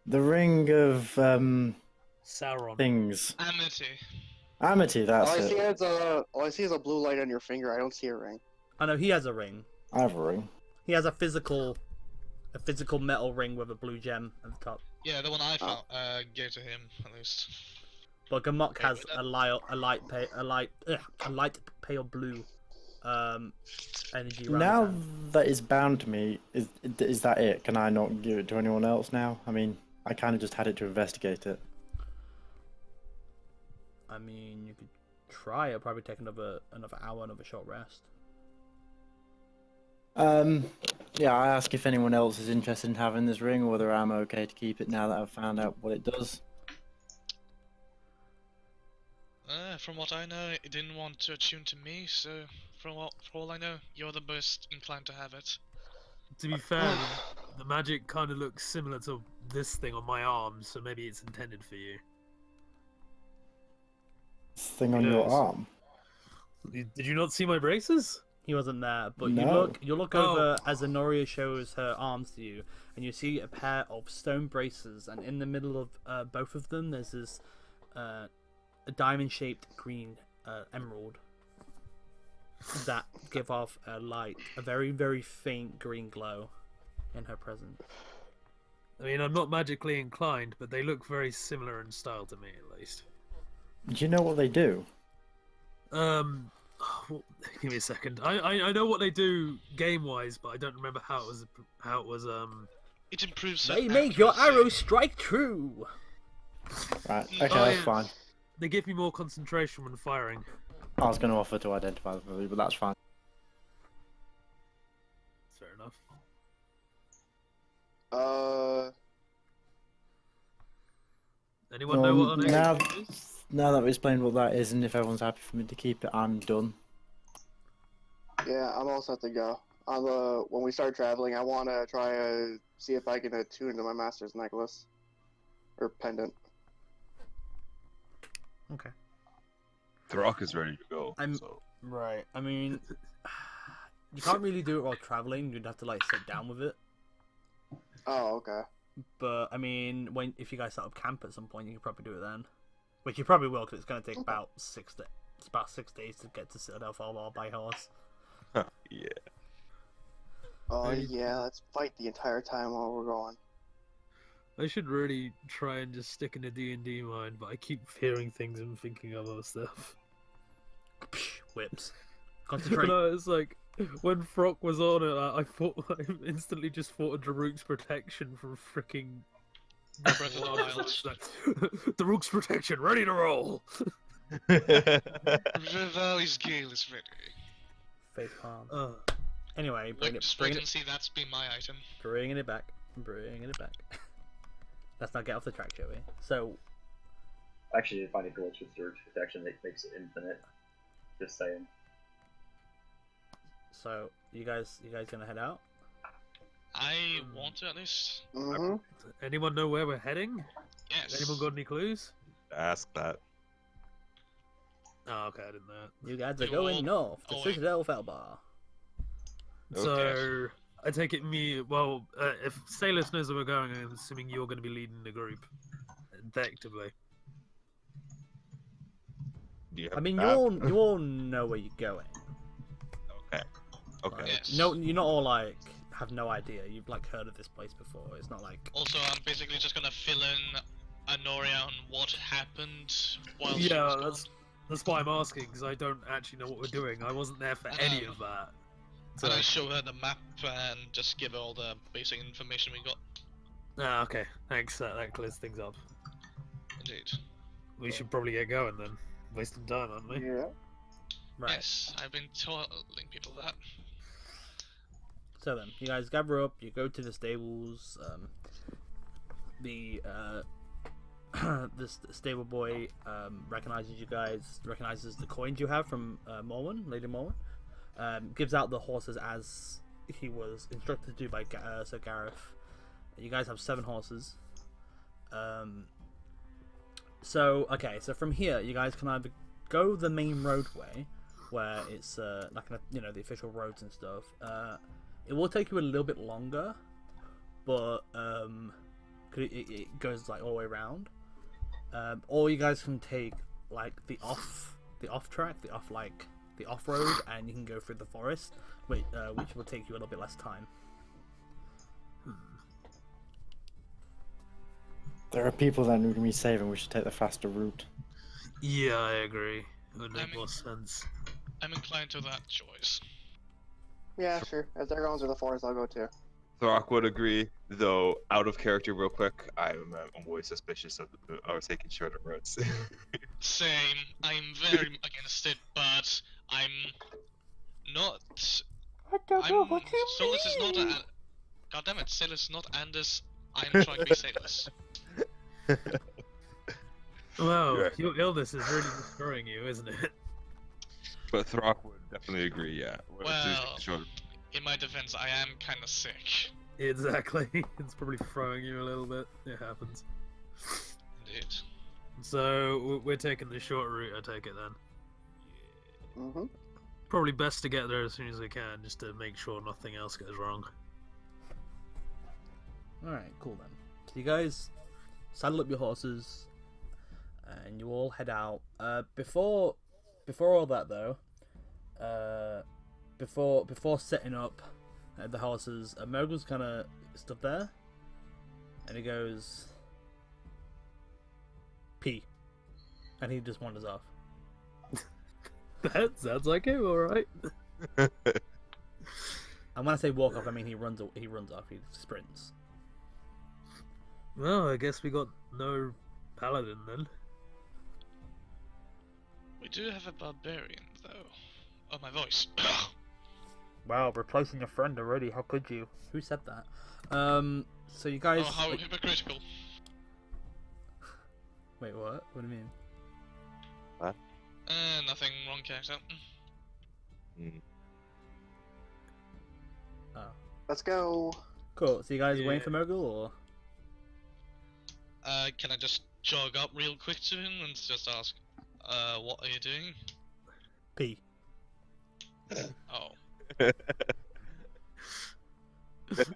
S6: The ring of
S3: Sauron.
S6: things.
S2: Amity.
S6: Amity, that's
S5: All I see
S6: it.
S5: is a blue light on your finger. I don't see a ring.
S1: I know he has a ring.
S6: I have a ring.
S1: He has a physical metal ring with a blue gem at the top.
S2: Yeah, the one I found gave to him at least.
S1: But Gamok
S2: Okay,
S1: has
S2: but
S1: a light pale blue energy around
S6: Now
S1: his hand.
S6: that it's bound to me, is that it? Can I not give it to anyone else now? I mean, I kind of just had it to investigate it.
S1: I mean, you could try. It'll probably take another hour, another short rest.
S6: Yeah, I ask if anyone else is interested in having this ring, or whether I'm okay to keep it now that I've found out what it does.
S2: From what I know, it didn't want to attune to me, so for all I know, you're the most inclined to have it.
S3: To be fair, the magic kind of looks similar to this thing on my arm, so maybe it's intended for you.
S6: This thing on your
S3: knows?
S6: arm.
S3: Did you not see my braces?
S1: He wasn't there, but
S6: No.
S1: you look
S3: Oh.
S1: over as Honoria shows her arms to you, and you see a pair of stone braces, and in the middle of both of them, there's this a diamond-shaped green emerald that give off a light, a very, very faint green glow in her presence.
S3: I mean, I'm not magically inclined, but they look very similar in style to me, at least.
S6: Do you know what they do?
S3: Well, give me a second. I know what they do game-wise, but I don't remember how it was.
S2: It improves.
S1: They
S2: her
S1: make your
S2: accuracy.
S1: arrows strike true.
S6: Right,
S2: Oh,
S6: okay, that's
S3: yeah.
S6: fine.
S3: They give me more concentration when firing.
S6: I was going to offer to identify them, but that's fine.
S3: Fair enough. Anyone know what an
S6: now,
S3: execution is?
S6: now that we explained what that is, and if everyone's happy for me to keep it, I'm done.
S5: Yeah, I'm all set to go. When we start traveling, I want to try to see if I can attune to my master's necklace or pendant.
S1: Okay.
S7: The rock is ready to go.
S1: I'm-
S7: So.
S1: Right. I mean, you can't really do it while traveling. You'd have to like sit down with it.
S5: Oh, okay.
S1: But I mean, if you guys set up camp at some point, you could probably do it then. Which you probably will, because it's going to take about 6 days. It's about 6 days to get to Citadel Falwar by horse.
S7: Yeah.
S5: Oh
S3: Maybe-
S5: yeah, let's fight the entire time while we're going.
S3: I should really try and just stick in the D&D mind, but I keep hearing things and thinking of other stuff.
S1: Whips. Concentrate.
S3: No, it's like when Frock was on it, I instantly just thought of Daruk's protection from freaking
S2: Breath of the Wild.
S3: Daruk's protection, ready to roll.
S2: Rivali's Gale is ready.
S1: Face palm. Anyway,
S2: Wait, just wait and see, that's been my item.
S1: bringing it back. Bringing it back. Let's not get off the track, shall we? So,
S4: Actually, I find a glitch with Surge Protection that makes it infinite. Just saying.
S1: So you guys gonna head out?
S2: I want to at least.
S5: Mm-hmm.
S3: Anyone know where we're heading?
S2: Yes.
S3: Anyone got any clues?
S9: Ask that.
S3: Oh, okay, I didn't know that.
S1: You guys are
S2: You
S1: going
S2: all-
S1: north to
S2: oh,
S1: Citadel Felbar.
S3: So I take it if Salus knows where we're going, I'm assuming you're going to be leading the group, effectively.
S9: Do you have
S1: I mean,
S9: a
S1: you
S9: map?
S1: all know where you're going.
S9: Okay. Okay.
S1: Like,
S2: Yes.
S1: No, you're not all like have no idea. You've like heard of this place before. It's not like
S2: Also, I'm basically just gonna fill in Anoria on what happened while she
S3: Yeah,
S2: was
S3: that's why I'm asking, because I don't actually know what we're doing. I wasn't there for any of that. So,
S2: And I show her the map and just give her all the basic information we got.
S3: okay, thanks. That clears things up.
S2: Indeed.
S3: We should probably get going then. Wasting time, aren't we?
S5: Yeah.
S1: right.
S2: Yes, I've been telling people that.
S1: So then, you guys gather up. You go to the stables. The stable boy recognizes you guys. Recognizes the coins you have from Morwen, Lady Morwen. Gives out the horses as he was instructed to by Sir Gareth. You guys have 7 horses. So from here, you guys can either go the main roadway, where it's like the official roads and stuff. It will take you a little bit longer, but it goes like all the way around. Or you guys can take like the off track, the off road, and you can go through the forest, which will take you a little bit less time.
S6: There are people that need to be saving. We should take the faster route.
S3: Yeah, I agree. It would make
S2: I mean-
S3: more sense.
S2: I'm inclined to that choice.
S5: Yeah, sure. If they're going to the forest, I'll go too.
S9: Throck would agree, though. Out of character, real quick, I'm always suspicious of taking shorter roads.
S2: Same. I'm very against it, but I'm not.
S1: I don't know
S2: I'm.
S1: what you
S2: Solus is not a. God damn it, Salus, not Anders. I'm trying to be Salus.
S3: Well,
S9: Yeah.
S3: your illness is really destroying you, isn't it?
S9: But Throck would definitely agree, yeah. We're
S2: Well-
S9: taking shorter.
S2: In my defense, I am kind of sick.
S3: Exactly. It's probably throwing you a little bit. It happens.
S2: Indeed.
S3: So we're taking the short route, I take it then.
S5: Mm-hmm.
S3: Probably best to get there as soon as we can, just to make sure nothing else goes wrong.
S1: Alright, cool then. So you guys saddle up your horses and you all head out. Before all that though, before setting up the horses, Mogul's kinda stood there and he goes pee. And he just wanders off.
S3: That sounds like him, alright.
S1: And when I say walk off, I mean he runs off, he sprints.
S3: Well, I guess we got no paladin then.
S2: We do have a barbarian, though. Oh, my voice.
S1: Wow, replacing your friend already, how could you? Who said that? So you guys...
S2: Oh, how hypocritical.
S1: Wait, what? What do you mean?
S2: Nothing wrong, character.
S1: Oh.
S5: Let's go.
S1: Cool, so you guys
S3: Yeah.
S1: waiting for Mogul, or...?
S2: Can I just jog up real quick to him and just ask, what are you doing?
S1: P.
S2: Oh.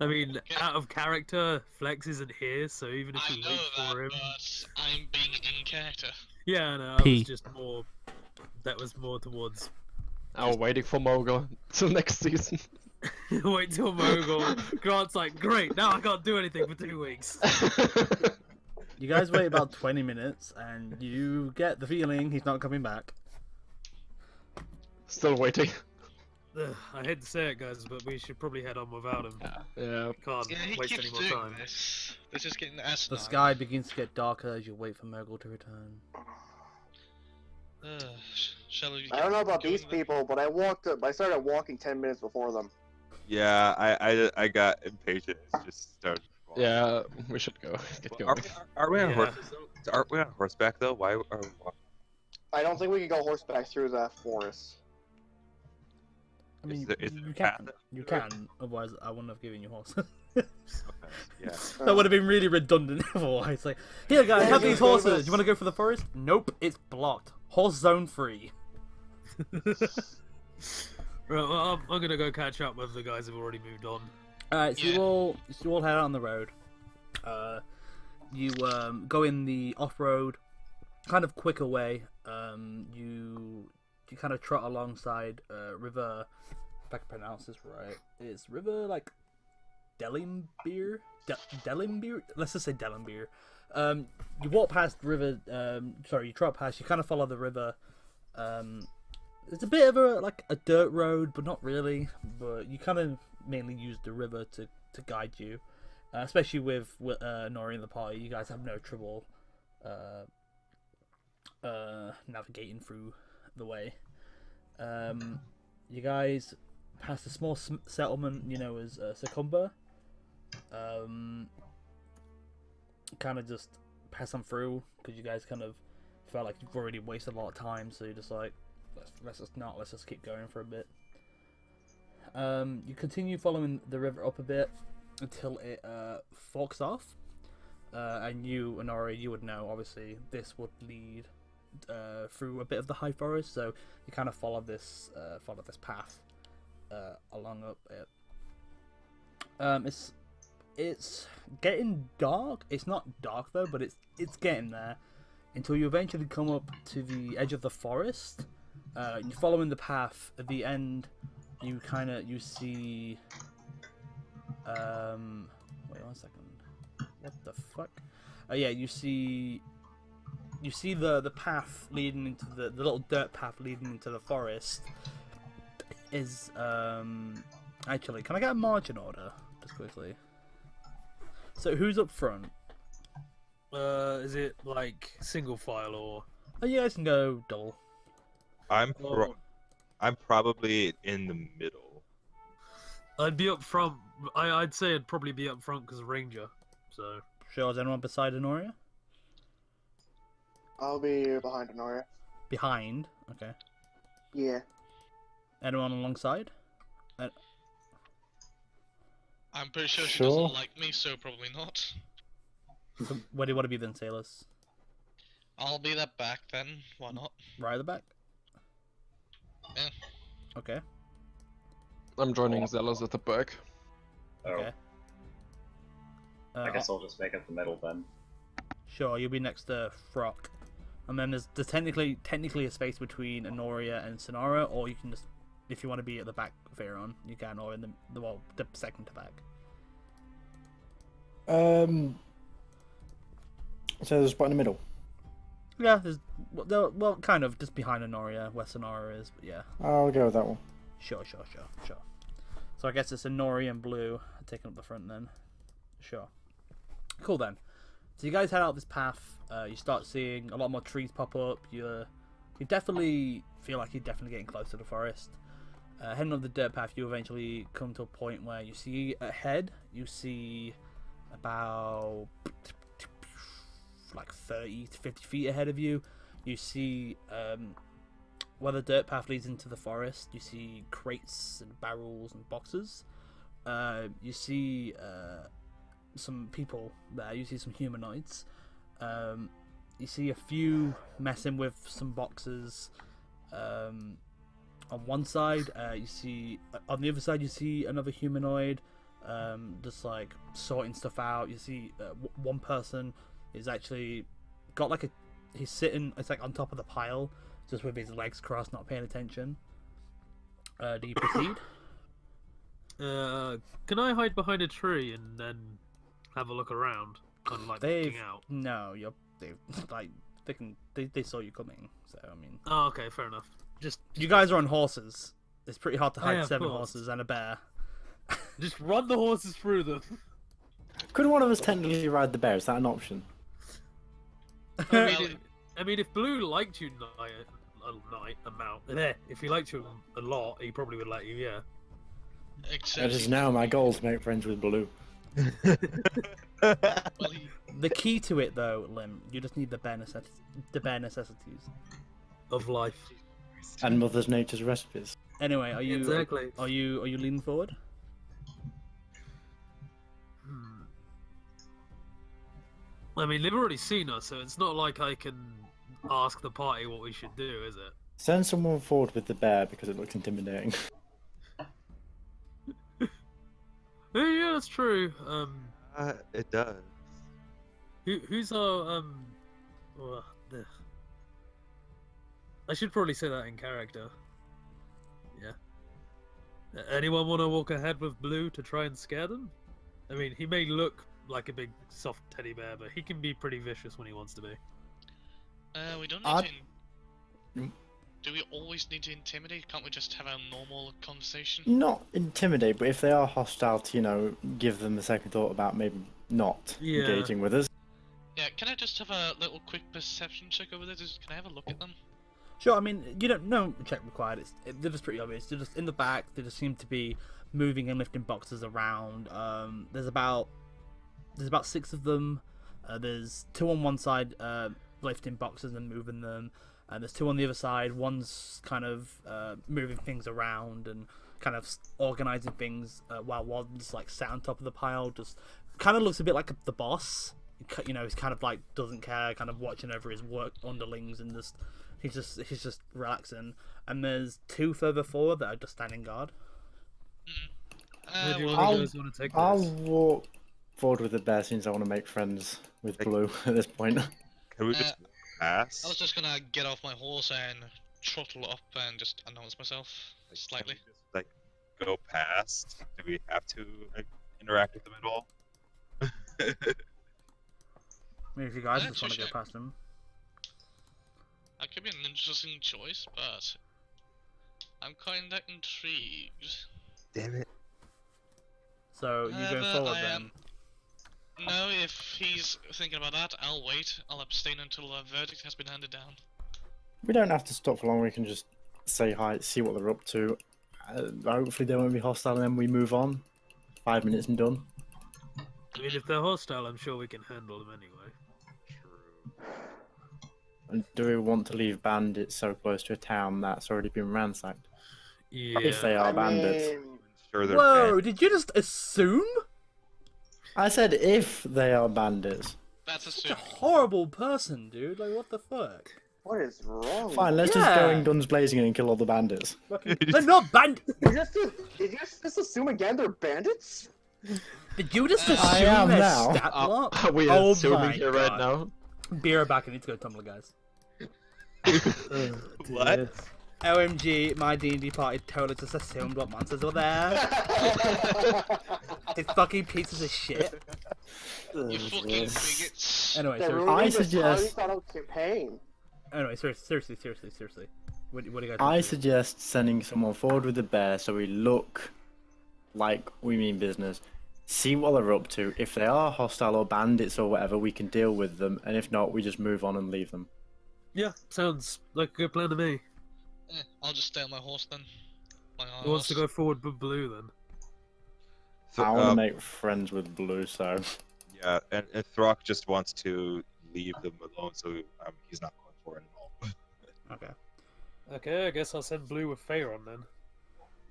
S3: I mean, out of character, Flex isn't here, so even if
S2: I
S3: you
S2: know
S3: wait
S2: that,
S3: for him...
S2: but I'm being in character.
S3: Yeah, no, I
S1: P.
S3: was just more... That was more towards...
S8: I'm waiting for Mogul till next season.
S3: Wait till Mogul. Grant's like, great, now I can't do anything for 2 weeks.
S1: You guys wait about 20 minutes, and you get the feeling he's not coming back.
S8: Still waiting.
S3: Ugh, I hate to say it, guys, but we should probably head on without him.
S8: Yeah.
S3: Can't
S2: Yeah, he
S3: waste
S2: keeps
S3: any more
S2: doing
S3: time.
S2: this. This is getting
S1: The
S2: asinine.
S1: sky begins to get darker as you wait for Mogul to return.
S2: Shall we
S5: I don't know
S2: get
S5: about
S2: going
S5: these
S2: then?
S5: people, but I started walking 10 minutes before them.
S9: Yeah, I got impatient. It just started.
S8: Yeah, we should go. Get
S9: Are
S8: going.
S9: are we on
S3: Yeah.
S9: horses though? Aren't we on horseback though? Why are we walking?
S5: I don't think we can go horseback through the forest.
S1: I mean,
S9: is
S1: you
S9: there a
S1: can.
S9: path?
S1: You can. Otherwise, I wouldn't have given you horses.
S9: Okay, yeah.
S1: That would have been really redundant otherwise. Like, here guys, have these horses. You want to go for the forest? Nope, it's blocked. Horse zone free.
S3: Right, well, I'm gonna go catch up with the guys who've already moved on.
S1: Alright, so
S2: Yeah.
S1: you all head out on the road. You go in the off-road, kind of quicker way. You kind of trot alongside River. If I can pronounce this right, it's River like Delimbeer. Delimbeer. Let's just say Delimbeer. You walk past River. You trot past. You kind of follow the river. It's a bit of a dirt road, but not really. But you kind of mainly use the river to guide you, especially with Nori in the party. You guys have no trouble navigating through the way. You guys pass a small settlement, as Succumber. Kind of just pass on through because you guys kind of felt like you've already wasted a lot of time, so you're just like, let's just keep going for a bit. You continue following the river up a bit until it forks off, and you, Honori, you would know obviously this would lead through a bit of the high forest, so you kind of follow this path along up it. It's getting dark. It's not dark though, but it's getting there until you eventually come up to the edge of the forest. You're following the path. At the end, you see. Wait 1 second. What the fuck? Yeah, you see the path leading into the little dirt path leading into the forest. Is actually, can I get a margin order just quickly? So who's up front?
S3: Is it like single file or?
S1: Oh, you guys can go double.
S9: I'm probably in the middle.
S3: I'd be up front. I'd say I'd probably be up front because Ranger. So.
S1: Sure, is anyone beside Honoria?
S5: I'll be behind Honoria.
S1: Behind? Okay.
S5: Yeah.
S1: Anyone alongside?
S2: I'm pretty sure she
S6: Sure.
S2: doesn't like me, so probably not.
S1: So where do you want to be then, Sailors?
S2: I'll be that back then. Why not?
S1: Right at the back?
S2: Yeah.
S1: Okay.
S8: I'm joining Zealous at the back.
S4: Oh,
S1: Okay.
S4: I guess I'll just make it the middle then.
S1: Sure, you'll be next to Frock. And then there's technically a space between Honoria and Sonara, or you can just, if you want to be at the back of Veyron, you can, or in the second to back.
S6: So there's a spot in the middle.
S1: Yeah, there's well, kind of just behind Honoria, where Sonara is, but yeah.
S6: I'll go with that one.
S1: Sure. So I guess it's Honori and Blue taking up the front then. Sure. Cool then. So you guys head out this path. You start seeing a lot more trees pop up. You definitely feel like you're definitely getting close to the forest. Heading up the dirt path, you eventually come to a point where you see ahead. You see about like 30 to 50 feet ahead of you. You see where the dirt path leads into the forest. You see crates and barrels and boxes. You see some people there. You see some humanoids. You see a few messing with some boxes. On one side, you see on the other side you see another humanoid, just like sorting stuff out. You see one person is actually got like he's sitting. It's like on top of the pile, just with his legs crossed, not paying attention. Do you proceed?
S3: Can I hide behind a tree and then have a look around, kind of like looking out?
S1: No, they saw you coming. So I mean,
S3: Oh, okay, fair enough. Just
S1: you guys are on horses. It's pretty hard to hide
S3: Yeah, of
S1: 7
S3: course.
S1: horses and a bear.
S3: just run the horses through them.
S6: Could one of us technically ride the bear? Is that an option?
S3: I mean, if Blue liked you if he liked you a lot, he probably would let you. Yeah.
S2: Except
S6: It is now my goal to make friends with Blue.
S2: well,
S1: The key to it, though, Lim, you just need the bare necessities.
S3: Of life.
S6: And Mother Nature's recipes.
S1: Anyway, are you
S3: Exactly.
S1: are you leaning forward?
S3: I mean, they've already seen us, so it's not like I can ask the party what we should do, is it?
S6: Send someone forward with the bear because it looks intimidating.
S3: Yeah, that's true.
S9: It does.
S3: Who's our well, I should probably say that in character. Yeah. Anyone want to walk ahead with Blue to try and scare them? I mean, he may look like a big soft teddy bear, but he can be pretty vicious when he wants to be.
S2: We don't
S6: I'd-
S2: need to. Do we always need to intimidate? Can't we just have a normal conversation?
S6: Not intimidate, but if they are hostile, to, give them a second thought about maybe not
S3: Yeah.
S6: engaging with us.
S2: Yeah, can I just have a little quick perception check over there? Can I have a look at them?
S1: Sure. I mean, you don't no check required. They're just pretty obvious. They're just in the back. They just seem to be moving and lifting boxes around. There's about 6 of them. There's 2 on one side lifting boxes and moving them. And there's 2 on the other side. One's kind of moving things around and kind of organizing things, while one's like sat on top of the pile. Just kind of looks a bit like the boss. He's kind of like doesn't care, kind of watching over his work underlings, and he's just relaxing. And there's 2 further forward that are just standing guard.
S3: Who do you
S2: Well,
S3: guys want to take
S6: I'll
S3: this?
S6: walk forward with the bear since I want to make friends with Blue at this point.
S9: Can we just pass?
S2: I was just gonna get off my horse and trottle up and just announce myself slightly.
S9: Can we just, go past? Do we have to interact with them at all?
S1: I mean, if you guys
S2: Yeah,
S1: just want to go
S2: sure.
S1: past them.
S2: That could be an interesting choice, but I'm kinda intrigued.
S9: Damn it.
S1: So you go
S2: However,
S1: forward
S2: I
S1: then.
S2: am- No, if he's thinking about that, I'll wait. I'll abstain until a verdict has been handed down.
S6: We don't have to stop for long. We can just say hi, see what they're up to. Hopefully they won't be hostile, and then we move on. 5 minutes and done.
S3: I mean, if they're hostile, I'm sure we can handle them anyway.
S9: True.
S6: And do we want to leave bandits so close to a town that's already been ransacked?
S3: Yeah.
S6: If they are bandits.
S9: Sure, they're
S1: Whoa! Did you just assume?
S6: I said if they are bandits.
S2: That's
S1: Such a
S2: assuming.
S1: horrible person, dude. Like, what the fuck?
S5: What is wrong?
S6: Fine, let's just go
S1: Yeah.
S6: in guns blazing and kill all the bandits.
S1: They're not bandits.
S5: Did you just assume again they're bandits?
S1: Did you just
S2: I
S1: assume
S6: am
S1: their
S6: now.
S1: stat block?
S8: Are we
S1: Oh
S8: assuming
S1: my
S8: here right
S1: God.
S8: now?
S1: Beer back. I need to go Tumblr, guys.
S9: What?
S1: OMG, my D&D party totally just assumed what monsters were there. It's fucking pieces of shit.
S2: You fucking bigots.
S1: Anyway,
S5: They're
S1: seriously.
S5: ruining
S6: I
S5: the
S6: suggest-
S5: Starry campaign.
S1: Anyway, seriously. What do you guys
S6: I
S1: think?
S6: suggest sending someone forward with the bear so we look like we mean business. See what they're up to. If they are hostile or bandits or whatever, we can deal with them. And if not, we just move on and leave them.
S3: Yeah, sounds like a good plan to me.
S2: I'll just stay on my horse then. My
S3: Who wants to
S2: horse.
S3: go forward with Blue then?
S9: So,
S6: I want to make friends with Blue, so
S9: Yeah, and Throck just wants to leave them alone, so he's not going for it at all.
S1: Okay.
S3: Okay, I guess I'll send Blue with Faron then.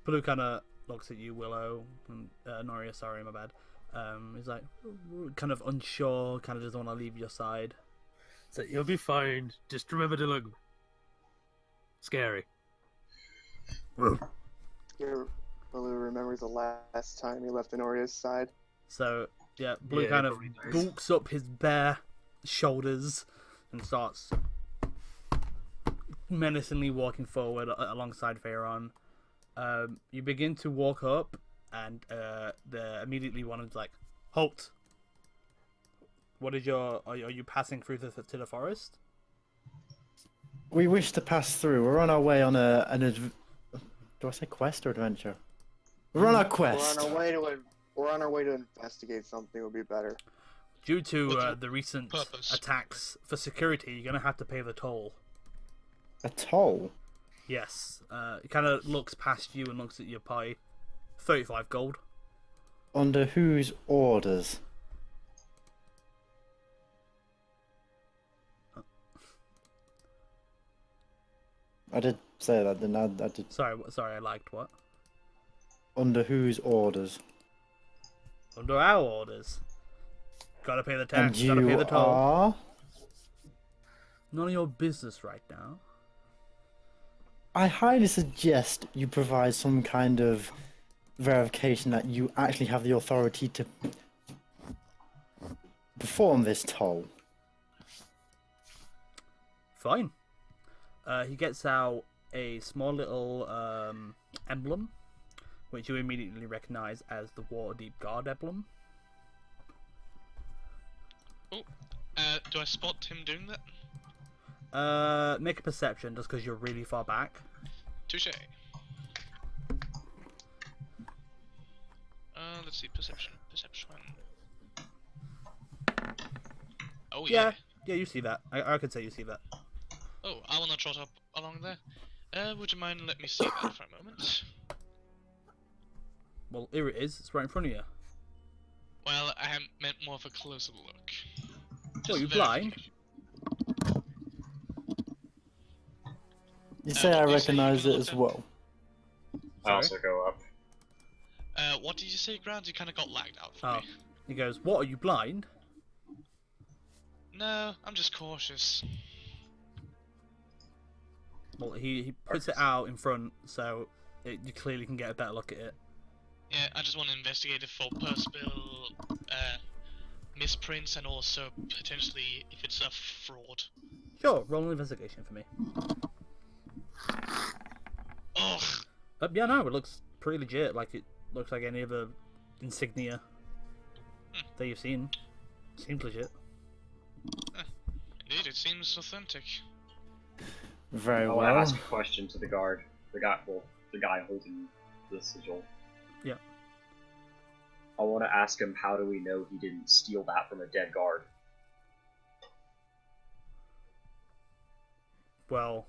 S1: Blue kind of looks at you, Willow, and Noria. Sorry, my bad. He's like kind of unsure, kind of doesn't want to leave your side.
S3: So you'll be fine. Just remember to look scary.
S5: Blue remembers the last time he left Honoria's side.
S1: So yeah, Blue
S3: Yeah,
S1: kind of
S3: probably does.
S1: bulks up his bare shoulders and starts menacingly walking forward alongside Faron. You begin to walk up, and immediately one is like, "Halt! What is your? Are you passing through to the forest?"
S6: we wish to pass through. We're on our way on do I say quest or adventure? We're on our quest.
S5: We're on our way to investigate something. Would be better.
S1: Due to
S2: What's
S1: the recent
S2: purpose?
S1: attacks, for security, you're gonna have to pay the toll.
S6: A toll?
S1: Yes. It kind of looks past you and looks at your pie. 35 gold.
S6: Under whose orders? I did say that, then I did.
S1: Sorry, I liked what?
S6: Under whose orders?
S1: Under our orders. Gotta pay the
S6: And
S1: tax, gotta pay
S6: you
S1: the toll.
S6: are?
S1: None of your business right now.
S6: I highly suggest you provide some kind of verification that you actually have the authority to perform this toll.
S1: Fine. He gets out a small little emblem, which you immediately recognize as the Waterdeep Guard emblem.
S2: Oh, do I spot him doing that?
S1: Make a perception, just because you're really far back.
S2: Touche. Let's see, perception. Oh yeah.
S1: Yeah, you see that. I could say you see that.
S2: Oh, I wanna trot up along there. Would you mind let me see that for a moment?
S1: Well, here it is. It's right in front of you.
S2: Well, I meant more of a closer look.
S1: What, you
S2: Just
S1: blind?
S6: You say I
S2: you say you
S6: recognize
S2: can
S6: it
S2: look
S6: as
S2: at-
S6: well.
S4: I also go up.
S2: What did you say, Grant? You kind of got lagged out for
S1: Oh.
S2: me.
S1: He goes, "What, are you blind?"
S2: No, I'm just cautious.
S1: Well, he puts it out in front, so you clearly can get a better look at it.
S2: Yeah, I just want to investigate it for possible misprints and also potentially if it's a fraud.
S1: Sure, roll an investigation for me.
S2: Ugh.
S1: Yeah, no, it looks pretty legit. Like, it looks like any other insignia that you've seen. Seems legit.
S2: Indeed, it seems authentic.
S6: Very
S4: I
S6: well.
S4: want to ask a question to the guard. The guy holding the sigil.
S1: Yeah.
S4: I want to ask him, how do we know he didn't steal that from a dead guard?
S1: Well,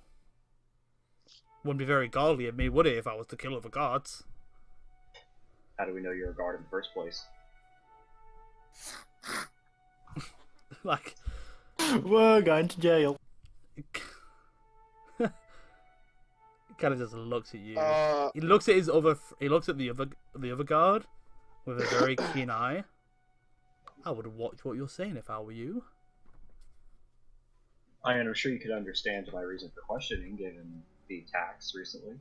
S1: wouldn't be very godly of me, would it, if I was the killer of the gods?
S4: How do we know you're a guard in the first place?
S1: Like,
S6: We're going to jail.
S1: he kind of just looks at you.
S5: Uh,
S1: He looks at his other. He looks at the other guard with a very keen eye. I would watch what you're saying if I were you.
S4: I mean, I'm sure you could understand my reason for questioning, given the attacks recently.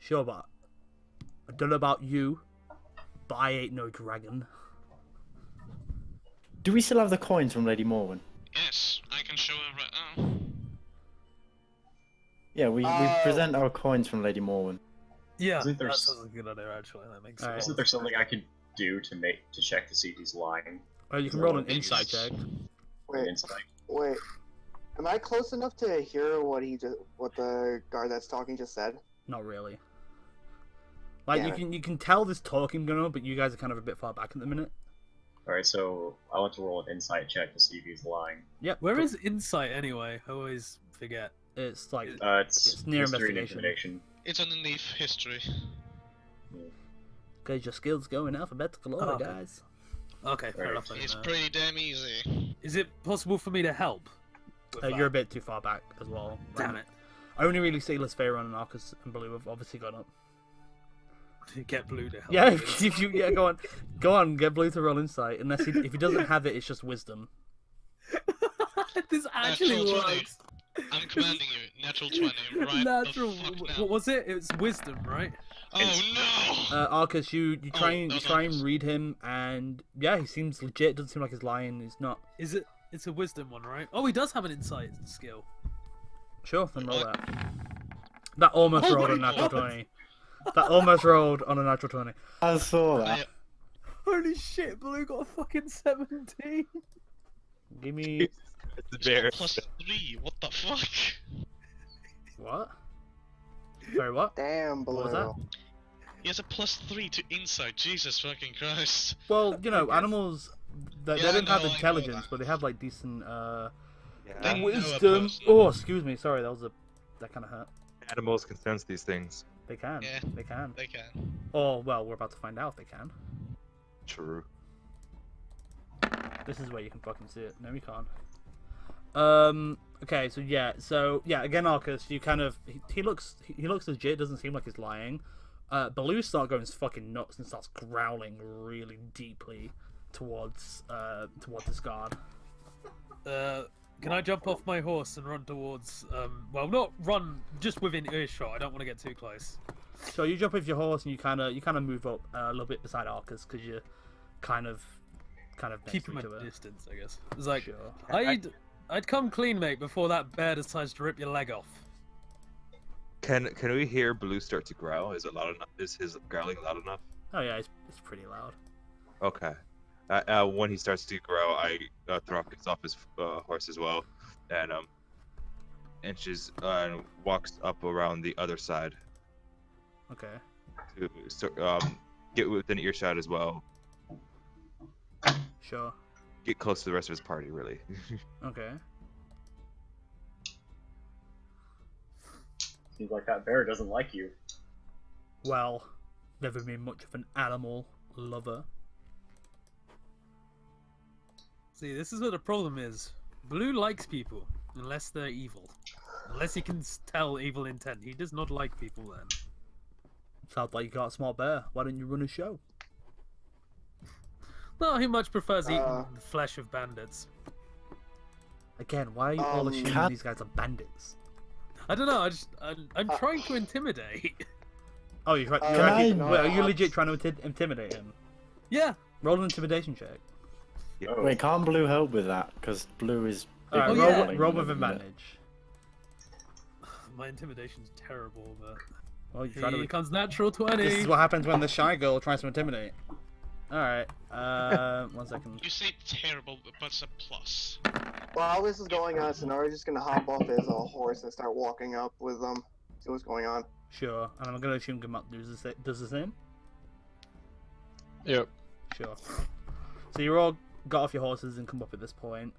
S1: Sure, but I don't know about you, but I ain't no dragon.
S6: Do we still have the coins from Lady Morwen?
S2: Yes, I can show her right now.
S6: Yeah, we present our coins from Lady Morwen.
S3: Yeah,
S4: Isn't there
S3: that
S4: s-
S3: sounds like a good idea. Actually, that makes
S1: Alright.
S3: sense.
S4: Isn't there something I could do to check to see if he's lying?
S1: You can roll an insight check.
S5: wait,
S4: Insight.
S5: wait. Am I close enough to hear what the guard that's talking just said?
S1: Not really. Like
S5: Yeah.
S1: you can tell there's talking going on, but you guys are kind of a bit far back at the minute.
S4: Alright, so I want to roll an insight check to see if he's lying.
S1: Yep.
S3: Where is insight anyway? I always forget.
S1: It's like
S4: It's
S1: near
S4: history and
S1: investigation.
S4: intimidation.
S2: It's underneath history.
S1: because your skills go in alphabetical order,
S3: Oh, okay.
S1: guys.
S3: Okay, fair
S4: Right.
S3: enough. then,
S2: It's pretty damn easy.
S3: Is it possible for me to help? with
S1: You're a
S3: that?
S1: bit too far back as well.
S3: Damn it!
S1: I only really see Lasphera and Arcus and Blue have obviously gone up.
S3: Get blue to help.
S1: Yeah,
S3: me.
S1: if you go on, get Blue to roll insight. Unless if he doesn't have it, it's just wisdom.
S3: This actually
S2: Natural 20.
S3: works.
S2: I'm commanding you. Natural 20. Right
S3: Natural.
S2: the fuck now.
S3: What was it? It was wisdom, right?
S2: Oh no!
S1: Arcus, you try
S2: Oh,
S1: and
S2: that
S1: you
S2: was
S1: try and
S2: Arcus.
S1: read him, and yeah, he seems legit. Doesn't seem like he's lying. He's not.
S3: Is it? It's a wisdom one, right? Oh, he does have an insight skill.
S1: Sure, then roll
S2: What?
S1: that. That almost
S3: Oh
S1: rolled
S3: my
S1: a natural
S3: God.
S1: 20. That almost rolled on a natural 20.
S6: I saw that.
S2: I-
S3: Holy shit! Blue got a fucking 17.
S1: Give me
S9: It's the bear.
S2: Plus 3. What the fuck?
S1: what? Sorry, what?
S5: Damn, Blue.
S1: What was that?
S2: He has a plus 3 to insight. Jesus fucking Christ.
S1: Well, you know, animals they
S2: Yeah, I
S1: don't have
S2: know, I know
S1: intelligence,
S2: that.
S1: but they have like decent
S2: They know a
S1: wisdom.
S2: person.
S1: Oh, excuse me. Sorry, that kind of hurt.
S9: Animals can sense these things.
S1: They can.
S2: Yeah.
S1: They can.
S2: They can.
S1: Oh well, we're about to find out if they can.
S9: True.
S1: This is where you can fucking see it. No, we can't. Okay, so yeah, again, Arcus, you kind of he looks legit. Doesn't seem like he's lying. Baloo starts going fucking nuts and starts growling really deeply towards this guard.
S3: Can I jump off my horse and run towards? Well, not run, just within earshot. I don't want to get too close.
S1: So you jump off your horse and you kind of move up a little bit beside Arcus because you're kind of next
S3: Keep
S1: to
S3: him
S1: each
S3: at
S1: other.
S3: distance, I guess. It's like
S1: Sure.
S3: I'd come clean, mate, before that bear decides to rip your leg off.
S9: Can we hear Blue start to growl? Is it loud enough? Is his growling loud enough?
S1: Oh yeah, it's pretty loud.
S9: Okay. When he starts to growl, I throw off his horse as well, and inches and walks up around the other side
S1: Okay.
S9: to get within earshot as well.
S1: Sure.
S9: Get close to the rest of his party, really.
S1: Okay.
S4: Seems like that bear doesn't like you.
S1: Well, never been much of an animal lover.
S3: See, this is what the problem is. Blue likes people, unless they're evil. Unless he can tell evil intent. He does not like people then.
S1: Sounds like you got a small bear. Why don't you run a show?
S3: No, he much prefers eating the flesh of bandits.
S1: Again, why are you all assuming
S6: Cat-
S1: these guys are bandits?
S3: I don't know, I'm trying to intimidate.
S1: Oh, you're
S6: Can I-
S1: wait, are you legit trying to intimidate him?
S3: Yeah.
S1: Roll an intimidation check.
S4: Oh.
S6: Wait, can't Blue help with that? Because Blue is. big
S1: Alright,
S6: on
S3: yeah.
S6: growling,
S1: roll with
S6: isn't it?
S1: advantage.
S3: My intimidation's terrible, but
S1: Well, you try
S3: here
S1: to.
S3: comes natural 20.
S1: This is what happens when the shy girl tries to intimidate. Alright, 1 second.
S2: You say terrible, but it's a plus.
S5: While this is going on, Sonora's just gonna hop off his horse and start walking up with them. See what's going on.
S1: Sure, and I'm gonna assume Gamat does the same?
S8: Yep.
S1: Sure. So you all got off your horses and come up at this point.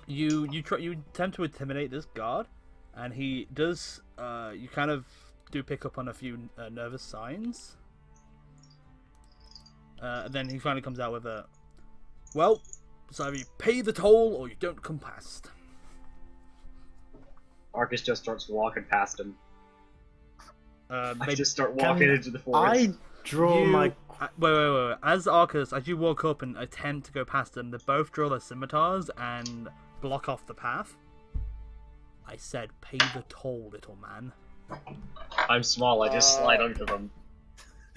S1: You attempt to intimidate this guard, and he does. You kind of do pick up on a few nervous signs. And then he finally comes out with a, well, so either you pay the toll or you don't come past.
S4: Arcus just starts walking past him. I
S1: Maybe,
S4: just start walking into the forest.
S6: I draw my.
S1: wait. As Arcus, as you walk up and attempt to go past them, they both draw their scimitars and block off the path. I said, pay the toll, little man.
S4: I'm small, I just slide under them.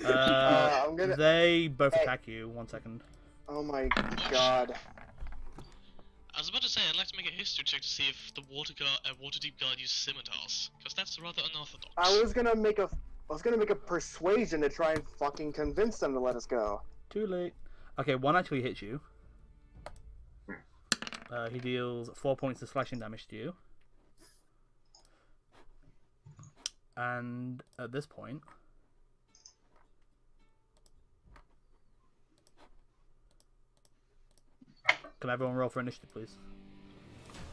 S5: I'm gonna-
S1: They both
S5: Hey.
S1: attack you. 1 second.
S5: Oh my god.
S2: I was about to say, I'd like to make a history check to see if the Waterdeep Guard use scimitars, because that's rather unorthodox.
S5: I was gonna make a persuasion to try and fucking convince them to let us go.
S1: Too late. Okay, one actually hits you. He deals 4 points of slashing damage to you. And at this point, can everyone roll for initiative, please?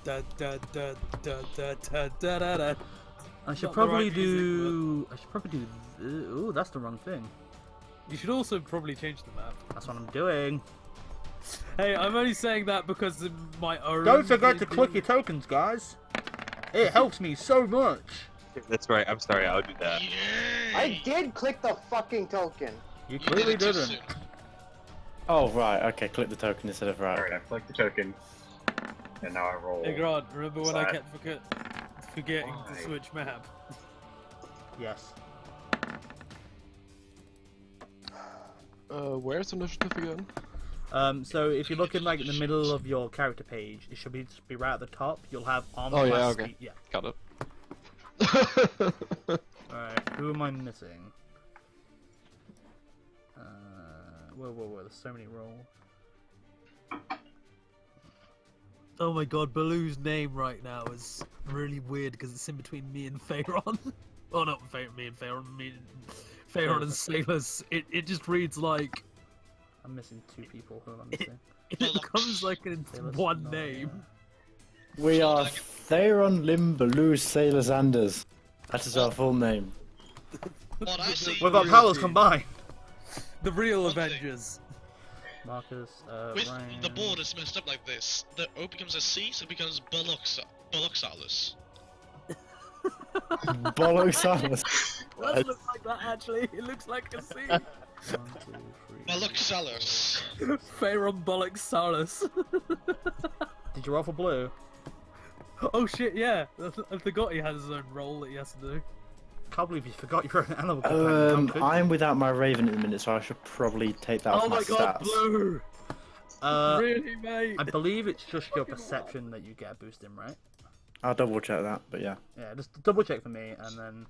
S3: Da, da, da, da, da, da, da, da, da.
S1: I should
S3: Not the
S1: probably
S3: right
S1: do. I should probably do. Ooh, that's the wrong thing.
S3: You should also probably change the map.
S1: That's what I'm doing.
S3: Hey, I'm only saying that because of my own.
S1: Don't forget to click your tokens, guys. It helps me so much.
S9: That's right. I'm sorry. I'll do that.
S2: Yay!
S5: I did click the fucking token.
S1: You
S2: You
S1: clearly
S2: did it too
S1: didn't.
S2: soon.
S6: Oh right, okay. Click the token instead of right.
S4: Alright, I clicked the token. And now I roll.
S3: Hey Grant, remember when I
S4: Side.
S3: kept forgetting
S4: Why?
S3: to switch map?
S1: Yes.
S8: Where's initiative again?
S1: So if you look in like the middle of your character page, it should be right at the top. You'll have armor
S8: Oh, yeah,
S1: class
S8: okay.
S1: speed- Yeah.
S8: Got it.
S1: Alright, who am I missing? Whoa, there's so many rolls.
S3: Oh my god, Baloo's name right now is really weird because it's in between me and Faron. Oh, not me and Faron, Faron and Sailors. It just reads like
S1: I'm missing 2 people. Who am I missing?
S3: it becomes like
S1: Sailor
S3: one
S1: Snow,
S3: name.
S6: We are Theron Limbaloo Sailor Sanders. That is our full name.
S2: What I see.
S1: With our powers combined.
S3: The real
S2: One thing.
S3: Avengers.
S1: Marcus,
S2: With
S1: Ryan.
S2: the board is messed up like this, the O becomes a C, so it becomes Bolloxalus.
S6: Bolloxalus.
S3: Does look like that actually. It looks like a C.
S1: 1, 2, 3.
S2: Bolloxalus.
S3: Pharaon Bolloxalus.
S1: Did you roll for blue?
S3: Oh shit, yeah. I forgot he has his own role that he has to do.
S1: Can't believe you forgot you were an animal companion. How could
S6: I'm without my raven at the minute, so I should probably take that off
S3: Oh my god,
S6: stats.
S3: Blue!
S1: you?
S3: Really, mate?
S1: I believe it's just your perception that you get a boost in, right?
S6: I'll double check that, but yeah.
S1: Yeah, just double check for me, and then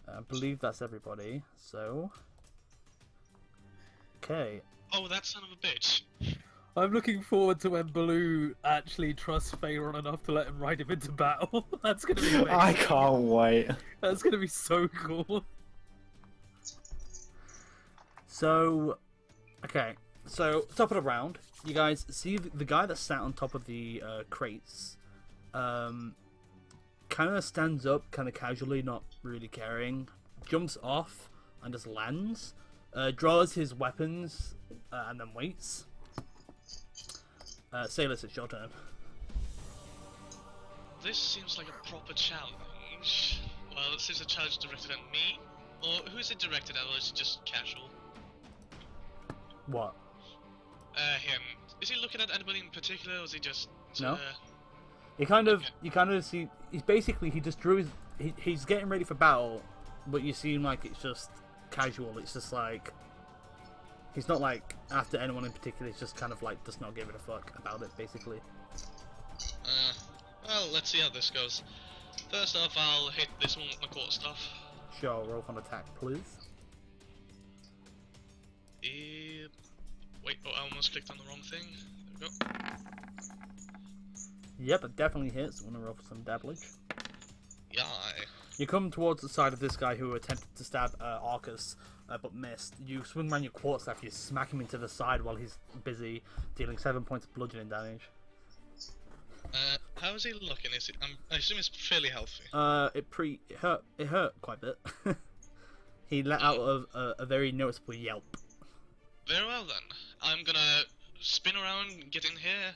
S1: I believe that's everybody. So, okay.
S2: Oh, that son of a bitch.
S3: I'm looking forward to when Baloo actually trusts Pharaon enough to let him ride him into battle. That's gonna be amazing.
S6: I can't wait.
S3: That's gonna be so cool.
S1: So, okay. So, top of the round, you guys see the guy that sat on top of the crates, kind of stands up, kind of casually, not really caring, jumps off and just lands, draws his weapons, and then waits. Sailors, it's your turn.
S2: This seems like a proper challenge. Well, it seems a challenge directed at me. Or who is it directed at, or is it just casual?
S1: What?
S2: Him. Is he looking at anybody in particular, or is he just...
S1: No. You kind of see, he just drew his, he's getting ready for battle, but you seem like it's just casual, it's just like, he's not like after anyone in particular, he's just kind of like, does not give it a fuck about it, basically.
S2: Well, let's see how this goes. First off, I'll hit this one with my quarterstaff.
S1: Sure, roll for an attack, please.
S2: Wait, oh, I almost clicked on the wrong thing. There we go.
S1: Yep, it definitely hits. I'm gonna roll for some damage.
S2: Yeah.
S1: You come towards the side of this guy who attempted to stab Arcus, but missed. You swing around your quarterstaff, you smack him into the side while he's busy, dealing 7 points of bludgeoning damage.
S2: How is he looking? Is it? I assume he's fairly healthy.
S1: It hurt quite a bit. He let out a very noticeable yelp.
S2: Very well then. I'm gonna spin around, get in here,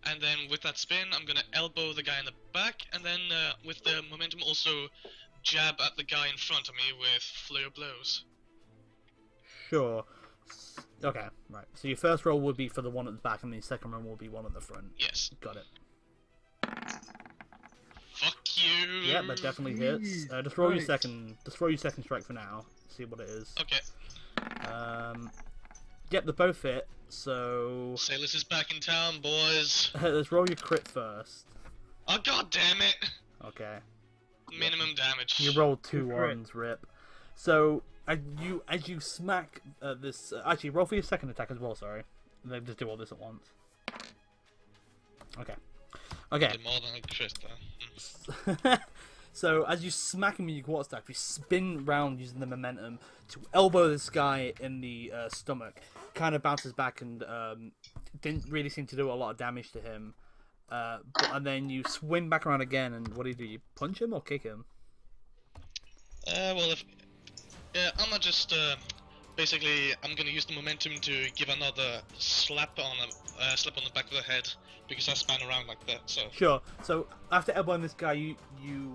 S2: and then with that spin, I'm gonna elbow the guy in the back, and then with the momentum also jab at the guy in front of me with flare blows.
S1: Sure. Okay, right. So your first roll would be for the one at the back, and the second roll will be one at the front.
S2: Yes.
S1: Got it.
S2: Fuck you.
S1: Yeah, that definitely hits. Just roll your second. Just roll your second strike for now. See what it is.
S2: Okay.
S1: Yep, they both hit. So
S2: Sailors is back in town, boys.
S1: let's roll your crit first.
S2: Oh god damn it!
S1: Okay.
S2: Minimum damage.
S1: You rolled two
S3: Good crit.
S1: ones, rip. So as you smack this, actually roll for your second attack as well. Sorry, and then just do all this at once. Okay. Okay.
S2: Did more than a crit though.
S1: So as you smack him with your quarterstaff, you spin round using the momentum to elbow this guy in the stomach. Kind of bounces back and didn't really seem to do a lot of damage to him. And then you swing back around again, and what do? You punch him or kick him?
S2: Well, I'm not just basically I'm gonna use the momentum to give another slap on the back of the head because I span around like that. So
S1: Sure. So after elbowing this guy, you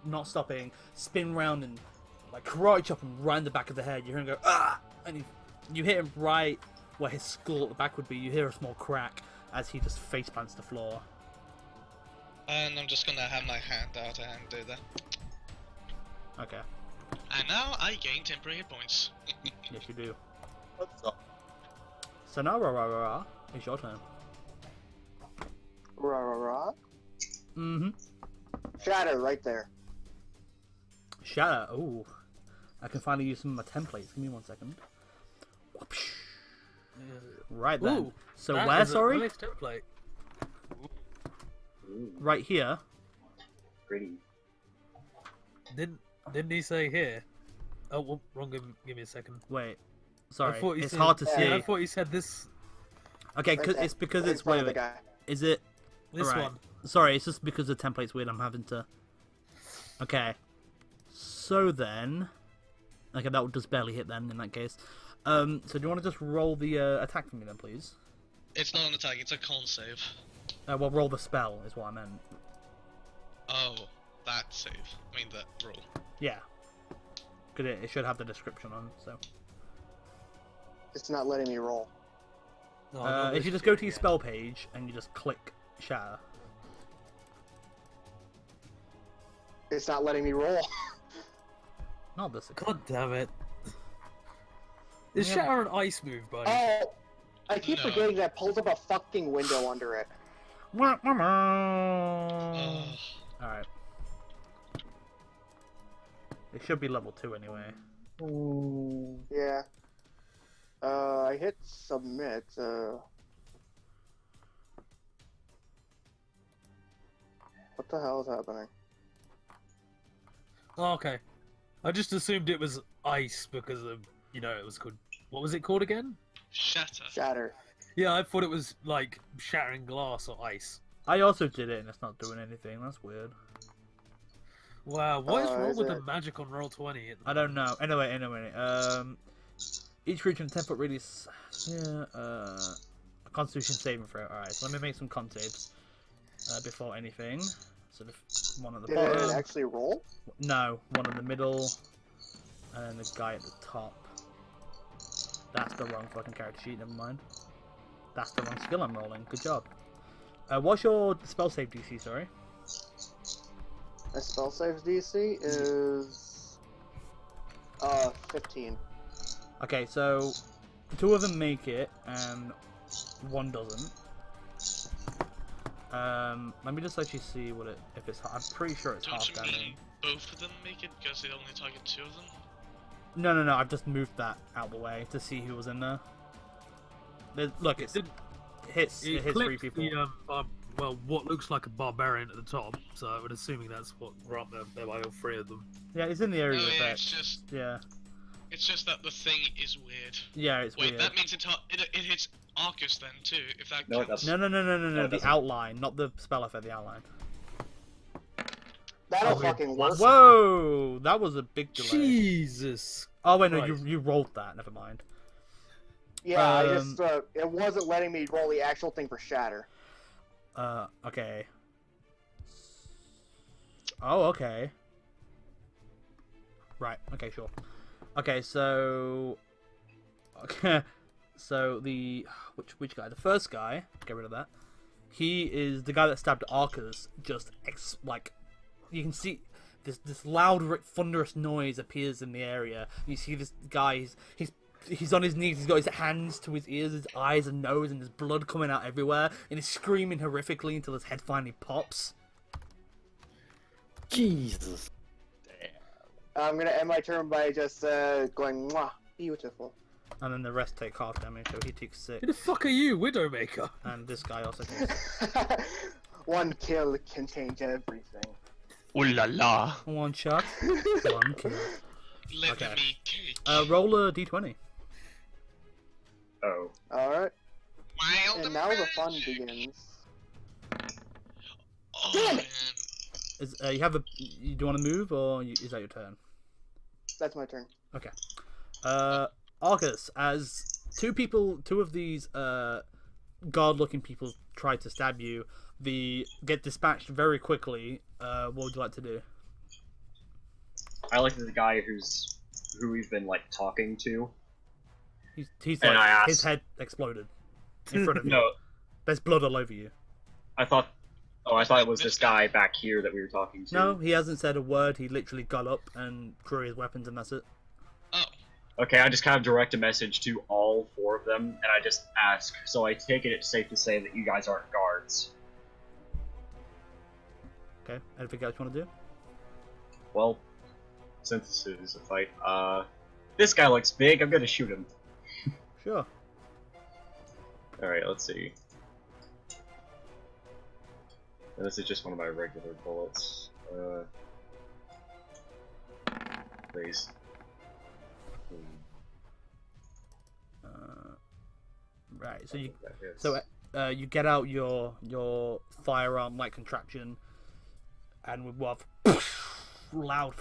S1: not stopping, spin round and like karate chop him right in the back of the head. You hear him go ah, and you hit him right where his skull at the back would be. You hear a small crack as he just face plants the floor.
S2: and I'm just gonna have my hand out and do that.
S1: Okay.
S2: And now I gain temporary hit points.
S1: Yes, you do.
S7: What's up?
S1: So now, rah, it's your turn.
S5: Rah, rah, rah.
S1: Mm-hmm.
S5: Shatter right there.
S1: Shatter. Ooh. I can finally use some of my templates. Give me 1 second. Whoopsh. Right then.
S3: Ooh,
S1: So
S3: that
S1: where,
S3: is a
S1: sorry?
S3: nice template.
S4: Ooh,
S1: Right here.
S4: pretty.
S3: Didn't he say here? Oh, well, wrong. Give me a second.
S1: Wait. Sorry.
S3: thought you
S1: It's
S3: said-
S1: hard to
S5: Yeah,
S1: see.
S3: I thought you said this
S1: Okay,
S5: Right there.
S1: it's because
S5: Right in
S1: it's
S5: front of
S1: weird.
S5: the guy.
S1: Is it? Alright.
S3: one.
S1: Sorry, it's just because the template's weird. I'm having to. Okay. So then. Okay, that would just barely hit then in that case. So do you want to just roll the attack for me then, please?
S2: It's not an attack, it's a con save.
S1: Well, roll the spell is what I meant.
S2: Oh, that save. I mean, that roll.
S1: Yeah. Cause it should have the description on. So
S5: It's not letting me roll.
S3: No, not
S1: if
S3: this
S1: you just go
S3: shit
S1: to your
S3: again.
S1: spell page and you just click shatter.
S5: It's not letting me roll.
S1: Not this.
S3: God damn it. Is
S1: Yeah.
S3: Shatter an ice move, buddy?
S5: Oh, I keep
S2: No.
S5: forgetting that pulls up a fucking window under it.
S2: Ugh.
S1: Alright. It should be level 2 anyway.
S5: Yeah. I hit submit. What the hell is happening?
S3: Oh, okay. I just assumed it was ice because of, you know, it was called... What was it called again?
S2: Shatter.
S5: Shatter.
S3: Yeah, I thought it was, like, shattering glass or ice.
S1: I also did it and it's not doing anything. That's weird.
S3: Wow, what is wrong
S5: is
S3: with the
S5: it-
S3: magic on Roll20?
S1: I don't know. Anyway. Each creature in 10-foot radius. Yeah. A Constitution saving throw. Alright, so let me make some con saves before anything. So the one at the
S5: Did
S1: bottom.
S5: it actually roll?
S1: No, one in the middle, and then the guy at the top. That's the wrong fucking character sheet. Never mind. That's the wrong skill I'm rolling. Good job. What's your spell save DC? Sorry.
S5: My spell saves DC is 15.
S1: Okay, so 2 of them make it, and 1 doesn't. Let me just actually see what if it's. I'm pretty sure it's
S2: Don't
S1: half
S2: you
S1: damage.
S2: mean both of them make it because it only target 2 of them?
S1: No. I've just moved that out of the way to see who was in there. Look, it hits 3
S3: clicked
S1: people.
S3: the, well, what looks like a barbarian at the top, so I would assuming that's what we're up there by all 3 of them.
S1: Yeah, it's in the area
S2: Oh
S1: of
S2: yeah,
S1: effect. Yeah,
S2: it's just that the thing is weird.
S1: yeah, it's
S2: Wait,
S1: weird.
S2: that means it hits Arcus then too, if that
S4: No, it
S2: counts.
S4: doesn't.
S1: No.
S4: it
S1: The
S4: doesn't.
S1: outline, not the spell effect. The outline.
S5: That'll
S3: Oh,
S5: fucking work.
S1: Whoa, that was a big delay.
S3: Jesus.
S1: Oh wait, no,
S3: Christ.
S1: you rolled that. Never mind.
S5: Yeah, I just it wasn't letting me roll the actual thing for shatter.
S1: Okay. Oh, okay. Right. Okay, sure. Okay, so. Okay. So the which guy? The first guy. Get rid of that. He is the guy that stabbed Arcus. Just like, you can see this loud, thunderous noise appears in the area. You see this guy. He's on his knees. He's got his hands to his ears, his eyes and nose, and there's blood coming out everywhere. And he's screaming horrifically until his head finally pops.
S6: Jesus.
S5: I'm gonna end my turn by just going, mwah, beautiful.
S1: And then the rest take half damage, so he takes 6.
S3: Who the fuck are you, Widowmaker?
S1: And this guy also takes
S5: One kill can change everything.
S8: Ooh la la.
S1: 1 shot, 1 kill.
S2: Let
S1: Okay.
S2: me cake.
S1: Roll a d20.
S4: Oh.
S5: Alright,
S2: Wild
S5: and now the fun
S2: magic.
S5: begins.
S2: Oh,
S5: Damn
S2: man.
S1: Is do you want to move, or is that your turn?
S5: That's my turn.
S1: Okay. Arcus, as two of these guard-looking people try to stab you, get dispatched very quickly. What would you like to do?
S4: I like the guy who we've been like talking to.
S1: He's
S4: And
S1: like,
S4: I asked-
S1: his head exploded in front of you.
S4: No,
S1: There's blood all over you.
S4: I thought it was this guy back here that we were talking to.
S1: No, he hasn't said a word. He literally got up and drew his weapons, and that's it.
S2: Oh,
S4: Okay, I just kind of direct a message to all 4 of them, and I just ask. So I take it it's safe to say that you guys aren't guards.
S1: Okay. Anything else you want to do?
S4: Well, since this is a fight, this guy looks big. I'm gonna shoot him.
S1: Sure.
S4: All right, let's see. And this is just one of my regular bullets. Please.
S1: Right. So you
S4: That hits.
S1: you get out your firearm like contraption, and with what loud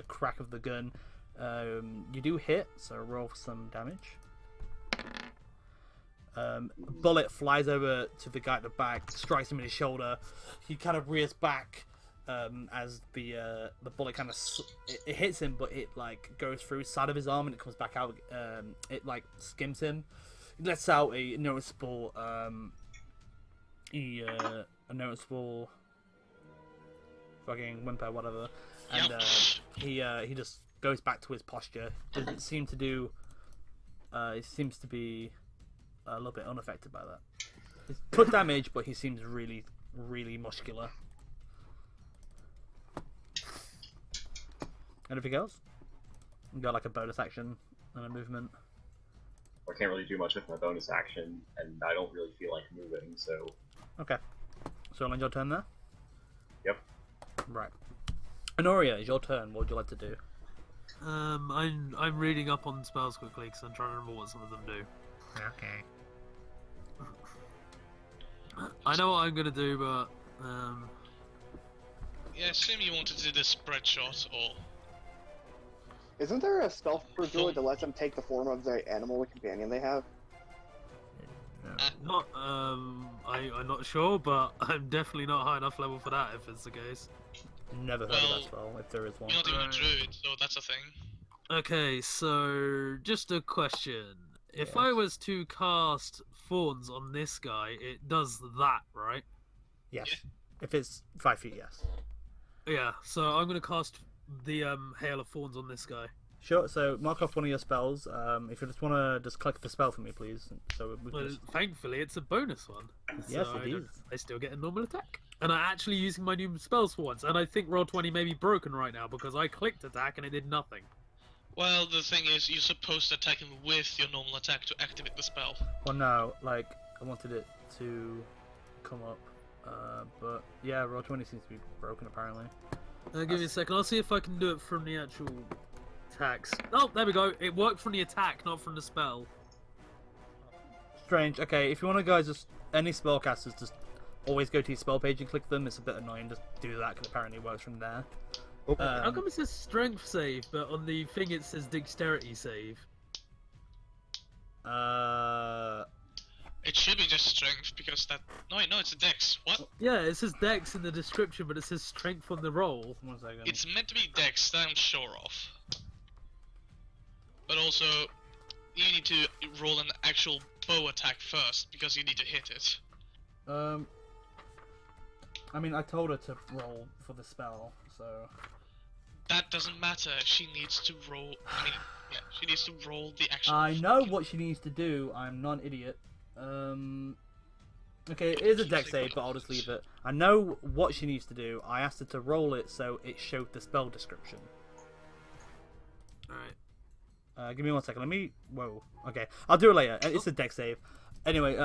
S1: crack of the gun, You do hit, so roll for some damage. A bullet flies over to the guy at the back, strikes him in his shoulder. He kind of rears back as the bullet kind of it hits him, but it like goes through the side of his arm and it comes back out. It like skims him. He lets out a noticeable fucking whimper, whatever, and he just goes back to his posture. Doesn't seem to do. He seems to be a little bit unaffected by that. He's put damage, but he seems really, really muscular. Anything else? You got like a bonus action and a movement.
S4: I can't really do much with my bonus action, and I don't really feel like moving, so...
S1: Okay. So, end your turn there?
S4: Yep.
S1: Right. Honoria, it's your turn. What would you like to do?
S3: I'm reading up on spells quickly because I'm trying to remember what some of them do.
S1: Okay.
S3: I know what I'm gonna do, but
S2: Yeah, assume you wanted to do this spread shot, or...
S5: Isn't there a spell for Druid that lets them take the form of the animal or companion they have?
S3: not I'm not sure, but I'm definitely not high enough level for that if it's the case.
S1: Never heard of that spell, if there is one.
S2: You're not even a druid, so that's a thing.
S3: Okay, so just a question. If I was to cast Fawns on this guy, it does that, right?
S1: Yes. If it's 5 feet, yes.
S3: Yeah, so I'm gonna cast the Hail of Fawns on this guy.
S1: Sure, so mark off one of your spells. If you just want to just click the spell for me, please. So we
S3: Well,
S1: just...
S3: thankfully it's a bonus one.
S1: Yes,
S3: so
S1: it is.
S3: I still get a normal attack. And I'm actually using my new spells for once, and I think Roll20 may be broken right now because I clicked attack and it did nothing.
S2: Well, the thing is, you're supposed to attack him with your normal attack to activate the spell.
S1: Well, no, like, I wanted it to come up. But, yeah, Roll20 seems to be broken, apparently.
S3: Give me a second, I'll see if I can do it from the actual attacks. Oh, there we go. It worked from the attack, not from the spell.
S1: Strange. Okay, if you want to, guys, just... Any spellcasters, just always go to your spell page and click them. It's a bit annoying, just do that, because apparently it works from there.
S3: How come it says strength save, but on the thing it says dexterity save?
S2: It should be just strength, because that... No, wait, no, it's a dex. What?
S3: Yeah, it says dex in the description, but it says strength on the roll.
S1: 1 second.
S2: It's meant to be dex, that I'm sure of. But also, you need to roll an actual bow attack first, because you need to hit it.
S1: I mean, I told her to roll for the spell, so...
S2: That doesn't matter, she needs to roll... I mean, yeah, she needs to roll the actual...
S1: I know what she needs to do, I'm not an idiot. Okay, it is a dex save, but I'll just leave it. I know what she needs to do, I asked her to roll it so it showed the spell description.
S3: Alright.
S1: Give me 1 second, let me... Whoa, okay. I'll do it later, it's a dex save. Anyway,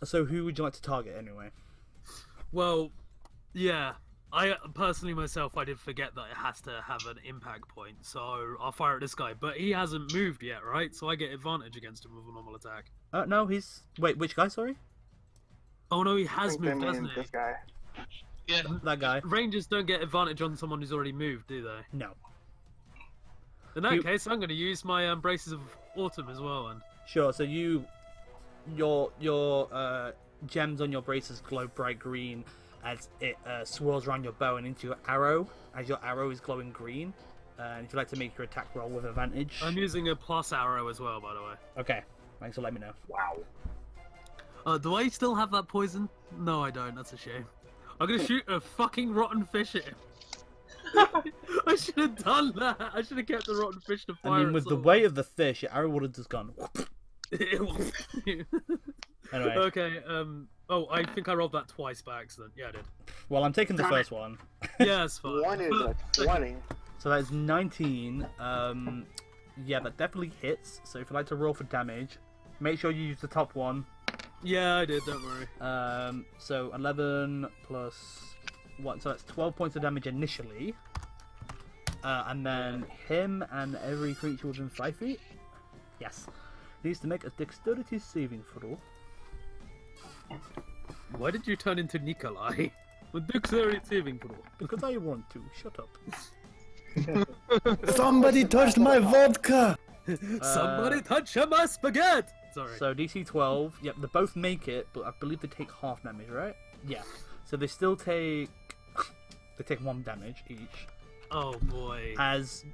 S1: so who would you like to target anyway?
S3: Well, yeah. I personally myself, I did forget that it has to have an impact point, so I'll fire at this guy. But he hasn't moved yet, right? So I get advantage against him with a normal attack.
S1: No, he's... Wait, which guy, sorry?
S3: Oh no, he has
S5: I think they
S3: moved,
S5: mean
S3: hasn't he?
S5: this guy.
S2: Yeah.
S1: That guy.
S3: Rangers don't get advantage on someone who's already moved, do they?
S1: No.
S3: In that case, I'm going to use my Braces of Autumn as well. And
S1: Sure, so your gems on your braces glow bright green as it swirls around your bow and into your arrow, as your arrow is glowing green. And if you'd like to make your attack roll with advantage...
S3: I'm using a plus arrow as well, by the way.
S1: Okay, thanks for letting me know.
S4: Wow.
S3: Do I still have that poison? No, I don't. That's a shame. I'm going to shoot a fucking rotten fish at him. I should have done that. I should have kept the rotten fish to fire.
S1: I mean, with the weight of the fish, your arrow would have just gone... Anyway.
S3: Okay, oh, I think I rolled that twice by accident. Yeah, I did.
S1: Well, I'm taking the first one.
S3: Yeah, it's fine.
S5: One is a 20.
S1: So that is 19. Yeah, that definitely hits. So if you'd like to roll for damage, make sure you use the top one.
S3: Yeah, I did, don't worry.
S1: So 11 plus 1, so that's 12 points of damage initially. And then him and every creature within 5 feet, yes, needs to make a dexterity saving throw.
S3: Why did you turn into Nikolai? A dexterity saving throw.
S1: Because I want to. Shut up.
S6: Somebody touched my vodka!
S3: Somebody touch my spaghetti! Sorry.
S1: So DC 12. Yep, they both make it, but I believe they take half damage, right? Yeah. So they still take they take 1 damage each.
S3: Oh boy.
S1: As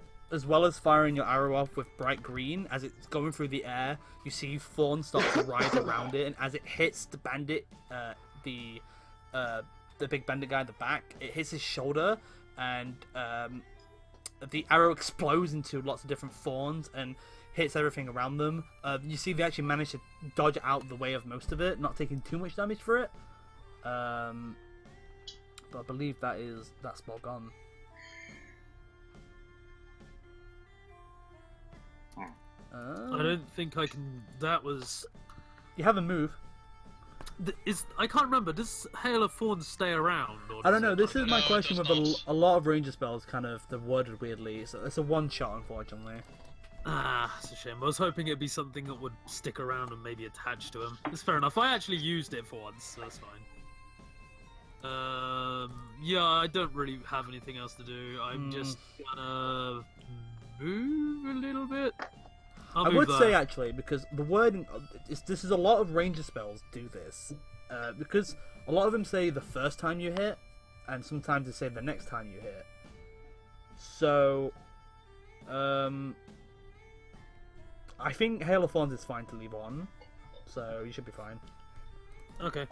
S1: well as firing your arrow off with bright green, as it's going through the air, you see thorns start to rise around it, and as it hits the bandit, the big bandit guy at the back, it hits his shoulder, and the arrow explodes into lots of different thorns and hits everything around them. You see they actually manage to dodge out the way of most of it, not taking too much damage for it. But I believe that spell gone.
S3: I don't think I can. That was.
S1: You have a move.
S3: I can't remember. Does Hail of Thorns stay around? Or
S1: I don't know.
S3: does
S1: This
S3: it
S1: is my
S2: No, it
S1: question
S2: does
S1: with
S2: not.
S1: a lot of ranger spells. Kind of they're worded weirdly. So it's a one shot, unfortunately.
S3: It's a shame. I was hoping it'd be something that would stick around and maybe attach to him. It's fair enough. I actually used it for once, so that's fine. Yeah, I don't really have anything else to do. I'm just gonna move a little bit.
S1: I would say actually, because the wording, this is a lot of ranger spells do this, because a lot of them say the first time you hit, and sometimes they say the next time you hit. So, I think Hail of Thorns is fine to leave on, so you should be fine.
S3: Okay.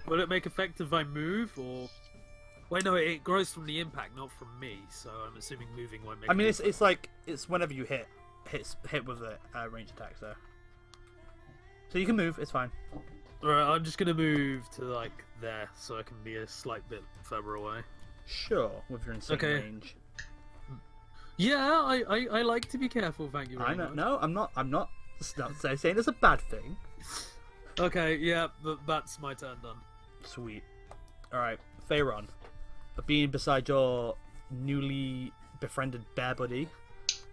S3: Will it make effect if I move, or? Wait, no, it grows from the impact, not from me. So I'm assuming moving won't make.
S1: I mean,
S3: it.
S1: it's like it's whenever you hit with a range attack, so you can move. It's fine.
S3: Alright, I'm just gonna move to like there, so I can be a slight bit further away.
S1: Sure, with your insane
S3: Okay.
S1: range.
S3: Yeah, I like to be careful. Thank you very
S1: I know.
S3: much.
S1: No, I'm not. It's not saying it's a bad thing.
S3: Okay, yeah, that's my turn done.
S1: Sweet. All right, Pharaon. Being beside your newly befriended bear buddy,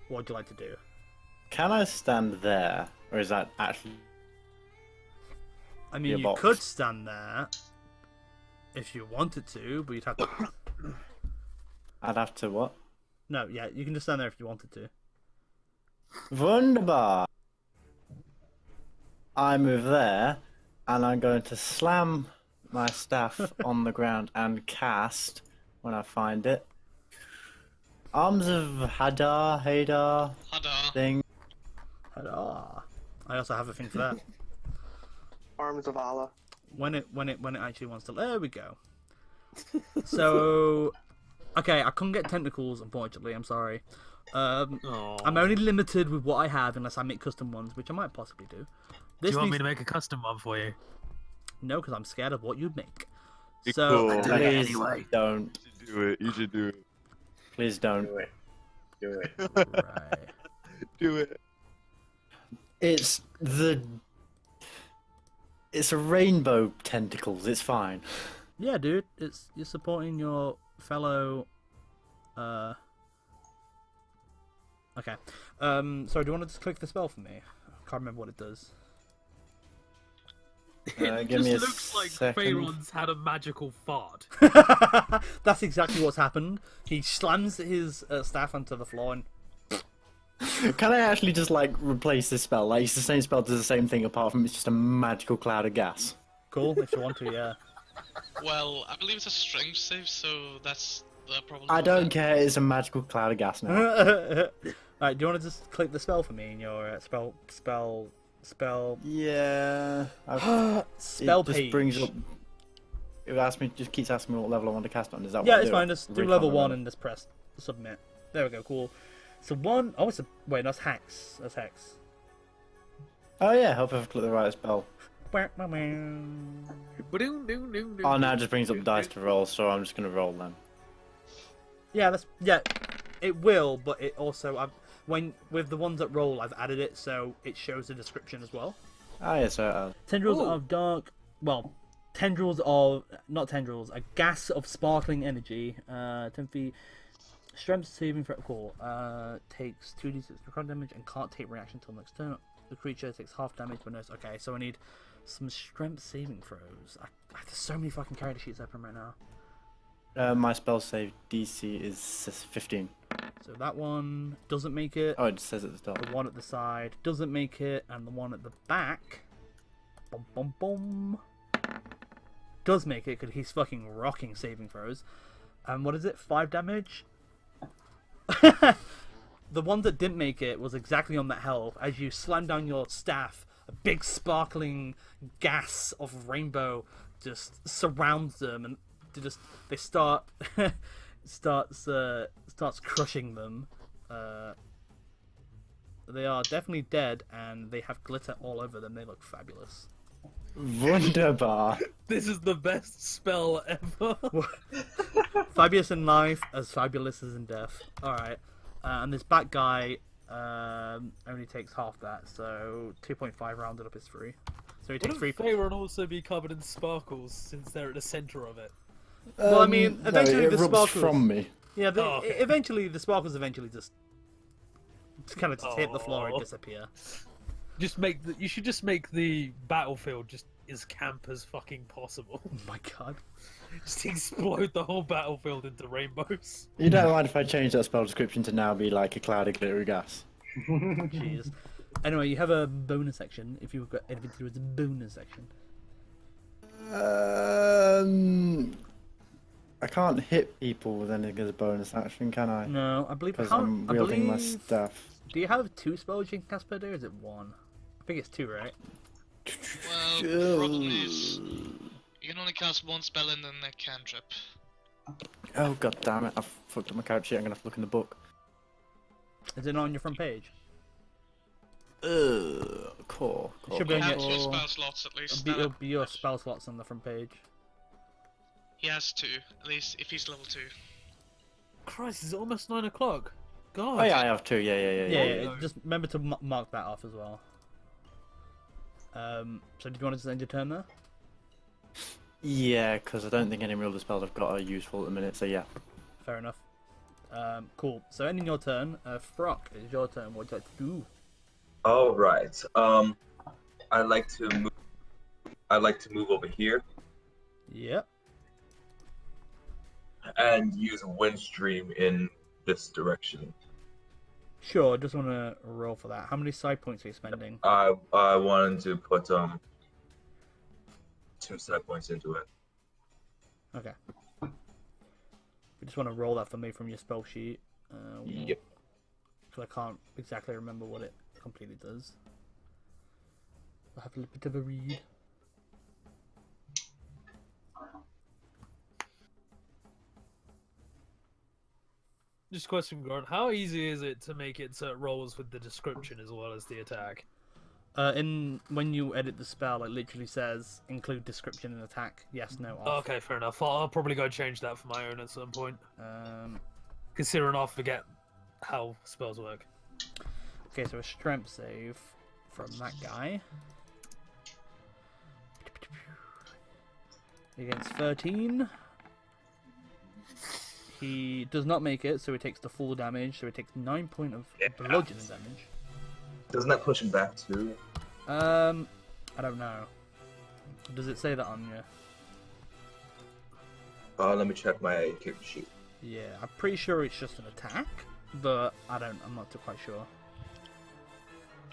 S1: what would you like to do?
S6: Can I stand there, or is that actually?
S1: I mean,
S6: Your
S1: you
S6: box.
S1: could stand there if you wanted to, but you'd have to.
S6: I'd have to what?
S1: No, yeah, you can just stand there if you wanted to.
S6: Wunderbar. I move there, and I'm going to slam my staff on the ground and cast, when I find it, Arms of Hadar
S2: Hada.
S6: thing.
S1: Ah, I also have a thing for that.
S5: Arms of Allah.
S1: when it actually wants to. There we go. So, okay, I couldn't get tentacles, unfortunately. I'm sorry. I'm only limited with what I have unless I make custom ones, which I might possibly do.
S3: Do you want me
S1: needs-
S3: to make a custom one for you?
S1: No, because I'm scared of what you'd make.
S9: Be
S1: So,
S9: cool.
S6: Please
S3: anyway.
S6: don't.
S9: You should do it. You should do it.
S6: Please don't.
S4: Do it. Do it.
S1: right.
S9: Do it.
S6: It's a rainbow tentacles. It's fine.
S1: Yeah, dude, you're supporting your fellow. Okay. Sorry, do you want to just click the spell for me? I can't remember what it does.
S3: It
S6: Give
S3: just
S6: me a
S3: looks like
S6: second.
S3: Pharaon's had a magical fart.
S1: That's exactly what's happened. He slams his staff onto the floor and.
S6: Can I actually just like replace this spell? Like it's the same spell, does the same thing, apart from it's just a magical cloud of gas.
S1: Cool, if you want to, yeah.
S2: Well, I believe it's a strength save, so that's the problem.
S6: I don't care. It's a magical cloud of gas now.
S1: Alright, do you want to just click the spell for me in your spell
S6: Yeah.
S1: spell
S6: it just
S1: page?
S6: brings up. It asks me, just keeps asking me what level I want to cast on. Is that
S1: Yeah,
S6: what I
S1: it's
S6: do?
S1: fine. Just do
S6: Every
S1: level
S6: time I
S1: 1
S6: run.
S1: and just press submit. There we go. Cool. So one. Oh, it's a wait. That's hex. That's hex.
S6: Oh yeah, help if I click the right spell.
S1: Yeah,
S6: Oh, now it just brings up the dice to roll, so I'm just gonna roll then.
S1: that's It will, but it also when with the ones that roll, I've added it so it shows the description as well.
S6: Oh yeah, so
S1: Tendrils
S3: Ooh.
S1: of dark. Well, tendrils of not tendrils. A gas of sparkling energy. 10 feet. Strength saving throw. Cool. Takes 2d6 necrotic damage and can't take reaction until next turn. The creature takes half damage, but no. Okay, so I need some strength saving throws. There's so many fucking character sheets open right now.
S6: my spell save DC is 15.
S1: So that one doesn't make it.
S6: Oh, it says at the top.
S1: The one at the side doesn't make it, and the one at the back, boom, boom, boom, does make it because he's fucking rocking saving throws. And what is it? 5 damage. The one that didn't make it was exactly on that health. As you slam down your staff, a big sparkling gas of rainbow just surrounds them, and they start starts crushing them. They are definitely dead, and they have glitter all over them. They look fabulous.
S6: Wunderbar.
S3: This is the best spell ever.
S1: Fabulous in life, as fabulous as in death. Alright. And this bat guy only takes half that, so 2.5 rounded up is 3. So he takes 3
S3: Wouldn't Faerun also be covered in sparkles since they're at the center of it?
S1: Well, I mean, eventually
S6: no, it
S1: the
S6: rubs
S1: sparkles
S6: from me.
S1: Yeah,
S3: okay.
S1: eventually the sparkles just kind of hit the floor and disappear.
S3: You should just make the battlefield just as camp as fucking possible.
S1: Oh my god.
S3: Just explode the whole battlefield into rainbows.
S6: You don't mind if I change that spell description to now be like a cloud of glittery gas?
S1: Jeez. Anyway, you have a bonus section if you've got anything to do with the bonus section.
S6: I can't hit people with anything as a bonus action, can I?
S1: No, I believe
S6: Because I'm wielding my staff.
S1: Do you have 2 spells you can cast per day, or is it 1? I think it's 2, right?
S2: Well, the problem is you can only cast 1 spell and then a cantrip.
S6: Oh god damn it! I've fucked up my character sheet. I'm gonna have to look in the book.
S1: Is it not on your front page?
S6: Core.
S1: Should be on
S2: Have
S1: your,
S2: 2 spell slots at least.
S1: it'll be your spell slots on the front page.
S2: He has 2, at least if he's level 2.
S3: Christ, is it almost 9 o'clock? God.
S6: Oh yeah, I have 2. Yeah.
S1: Yeah, just remember to mark that off as well. So did you want to end your turn there?
S6: Yeah, because I don't think any real of the spells I've got are useful at the minute. So yeah.
S1: Fair enough. Cool. So ending your turn, Frock, it's your turn. What would you like to do?
S7: All right. I'd like to move over here
S1: Yep.
S7: and use a wind stream in this direction.
S1: Sure, just want to roll for that. How many side points are you spending?
S7: I wanted to put 2 side points into it.
S1: Okay. You just want to roll that for me from your spell sheet.
S7: Yep.
S1: Because I can't exactly remember what it completely does. I'll have a little bit of a read.
S3: Just a question, Gordon. How easy is it to make it so it rolls with the description as well as the attack?
S1: When you edit the spell, it literally says include description and attack. Yes, no, off.
S3: Okay, fair enough. I'll probably go change that for my own at some point. Considering I'll forget how spells work.
S1: Okay, so a strength save from that guy. Against 13. He does not make it, so he takes the full damage, so he takes 9 points of bludgeoning damage.
S7: Doesn't that push him back too?
S1: I don't know. Does it say that on you?
S7: Let me check my character sheet.
S1: Yeah, I'm pretty sure it's just an attack, but I'm not too quite sure.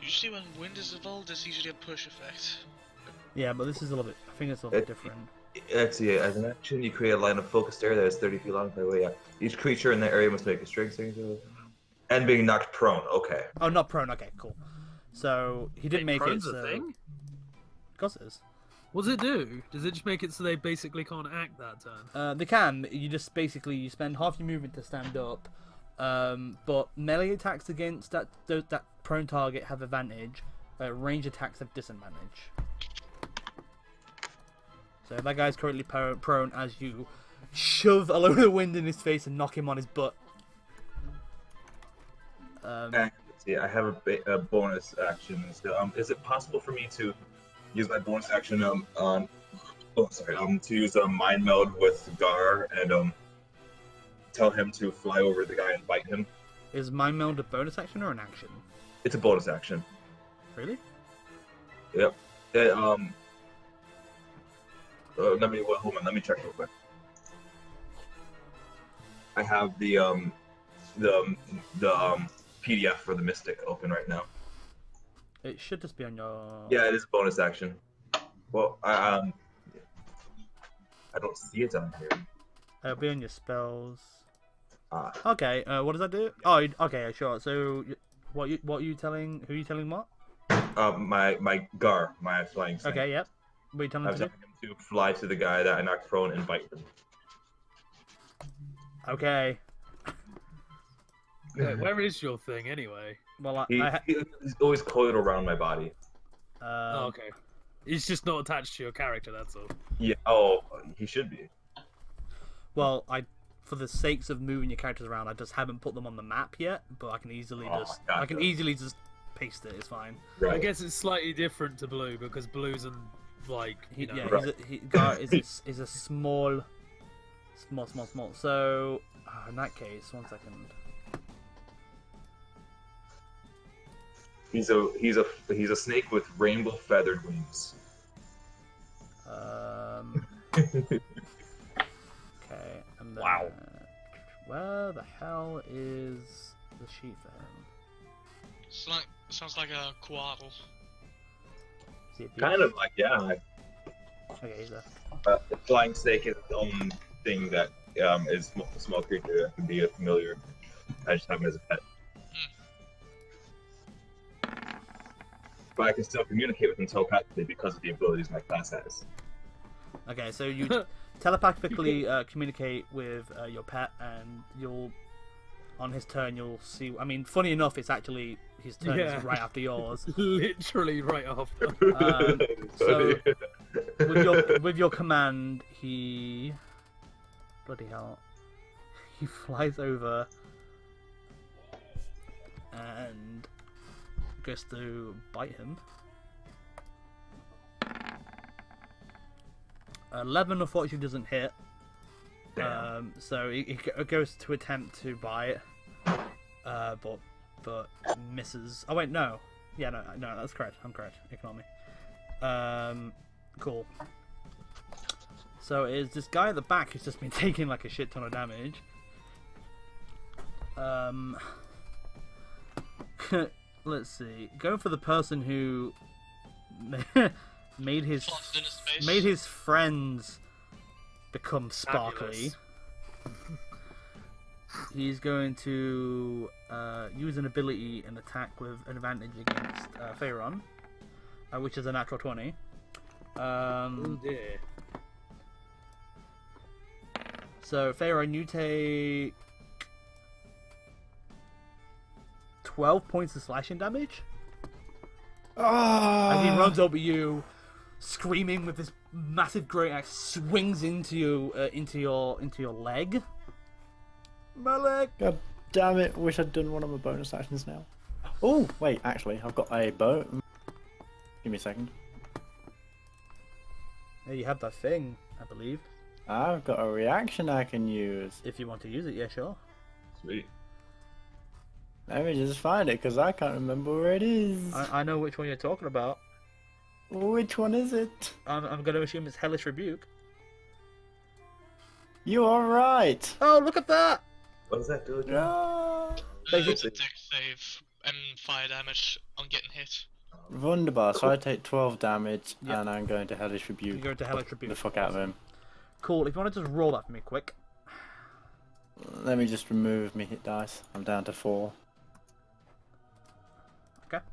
S2: Usually when wind is involved, there's usually a push effect.
S1: Yeah, but this is a little bit, I think it's a little bit different.
S7: Actually, as an action, you create a line of focused area that is 30 feet long. By the way, yeah. Each creature in that area must make a strength saving. And being knocked prone. Okay.
S1: Oh, not prone. Okay, cool. So he didn't make it.
S3: Prone's
S1: So...
S3: a thing?
S1: Of course it is.
S3: What does it do? Does it just make it so they basically can't act that turn?
S1: They can. You just basically you spend half your movement to stand up, but melee attacks against that prone target have advantage. Range attacks have disadvantage. So that guy's currently prone as you shove a load of wind in his face and knock him on his butt.
S7: Let's see, I have a bonus action. So, is it possible for me to use my bonus action to use a mind meld with Gar and tell him to fly over the guy and bite him?
S1: Is mind meld a bonus action or an action?
S7: It's a bonus action.
S1: Really?
S7: Yep. Hold on, let me check real quick. I have the the PDF for the Mystic open right now.
S1: It should just be on your.
S7: Yeah, it is a bonus action. Well, I don't see it on here.
S1: It'll be on your spells.
S7: Ah.
S1: Okay. What does that do? Oh, okay, sure. So, what are you telling? Who are you telling what?
S7: My Gar, my flying snake.
S1: Okay. Yep. What are you telling
S7: I
S1: him
S7: was
S1: to do?
S7: telling him to fly to the guy that I knocked prone and bite him.
S1: Okay.
S3: Where is your thing anyway?
S1: Well,
S7: He's always coiled around my body.
S3: Oh, okay. He's just not attached to your character, that's all.
S7: Yeah. Oh, he should be.
S1: Well, for the sakes of moving your characters around, I just haven't put them on the map yet. But I can easily just paste it. It's fine.
S7: Right.
S3: I guess it's slightly different to blue because blue's and like
S1: Gar is a small. So in that case, 1 second.
S7: He's a snake with rainbow feathered wings.
S1: Okay. And then,
S7: Wow.
S1: Where the hell is the sheet for him?
S2: Sounds like a koala.
S1: Is he a beast?
S7: Kind of like, yeah.
S1: Okay, he's there.
S7: The flying snake is its own thing that is a small creature that can be a familiar. I just have him as a pet. But I can still communicate with him telepathically because of the abilities my class has.
S1: Okay, so you telepathically communicate with your pet, and on his turn, you'll see. I mean, funny enough, it's actually his turn is right after yours.
S3: Literally right after.
S1: So with your command, he bloody hell, he flies over and goes to bite him. 11 unfortunately doesn't hit. So he goes to attempt to bite, but misses. Oh wait, no. Yeah, no, that's correct. I'm correct. Ignore me. Cool. So it is this guy at the back who's just been taking like a shit ton of damage. Let's see. Go for the person who made his friends become sparkly. He's going to use an ability and attack with an advantage against Pharaon, which is a natural 20.
S3: Oh dear.
S1: So Pharaon, you take 12 points of slashing damage. As he runs over you, screaming with this massive great axe, swings into your leg. My leg.
S6: God damn it! Wish I'd done one of my bonus actions now. Oh wait, actually, I've got a bow. Give me a second.
S1: Yeah, you have that thing, I believe.
S6: I've got a reaction I can use.
S1: If you want to use it, yeah, sure.
S7: Sweet.
S6: Let me just find it because I can't remember where it is.
S1: I know which one you're talking about.
S6: Which one is it?
S1: I'm going to assume it's Hellish Rebuke.
S6: You are right.
S1: Oh, look at that!
S7: What does that do again?
S6: No.
S2: It's a deck save and fire damage on getting hit.
S6: Wunderbar. So I take 12 damage
S1: Yep.
S6: and I'm going to Hellish Rebuke.
S1: You go to Hellish Rebuke.
S6: The fuck out of him.
S1: Cool, if you want to just roll that for me quick.
S6: Let me just remove me hit dice. I'm down to 4.
S1: Okay.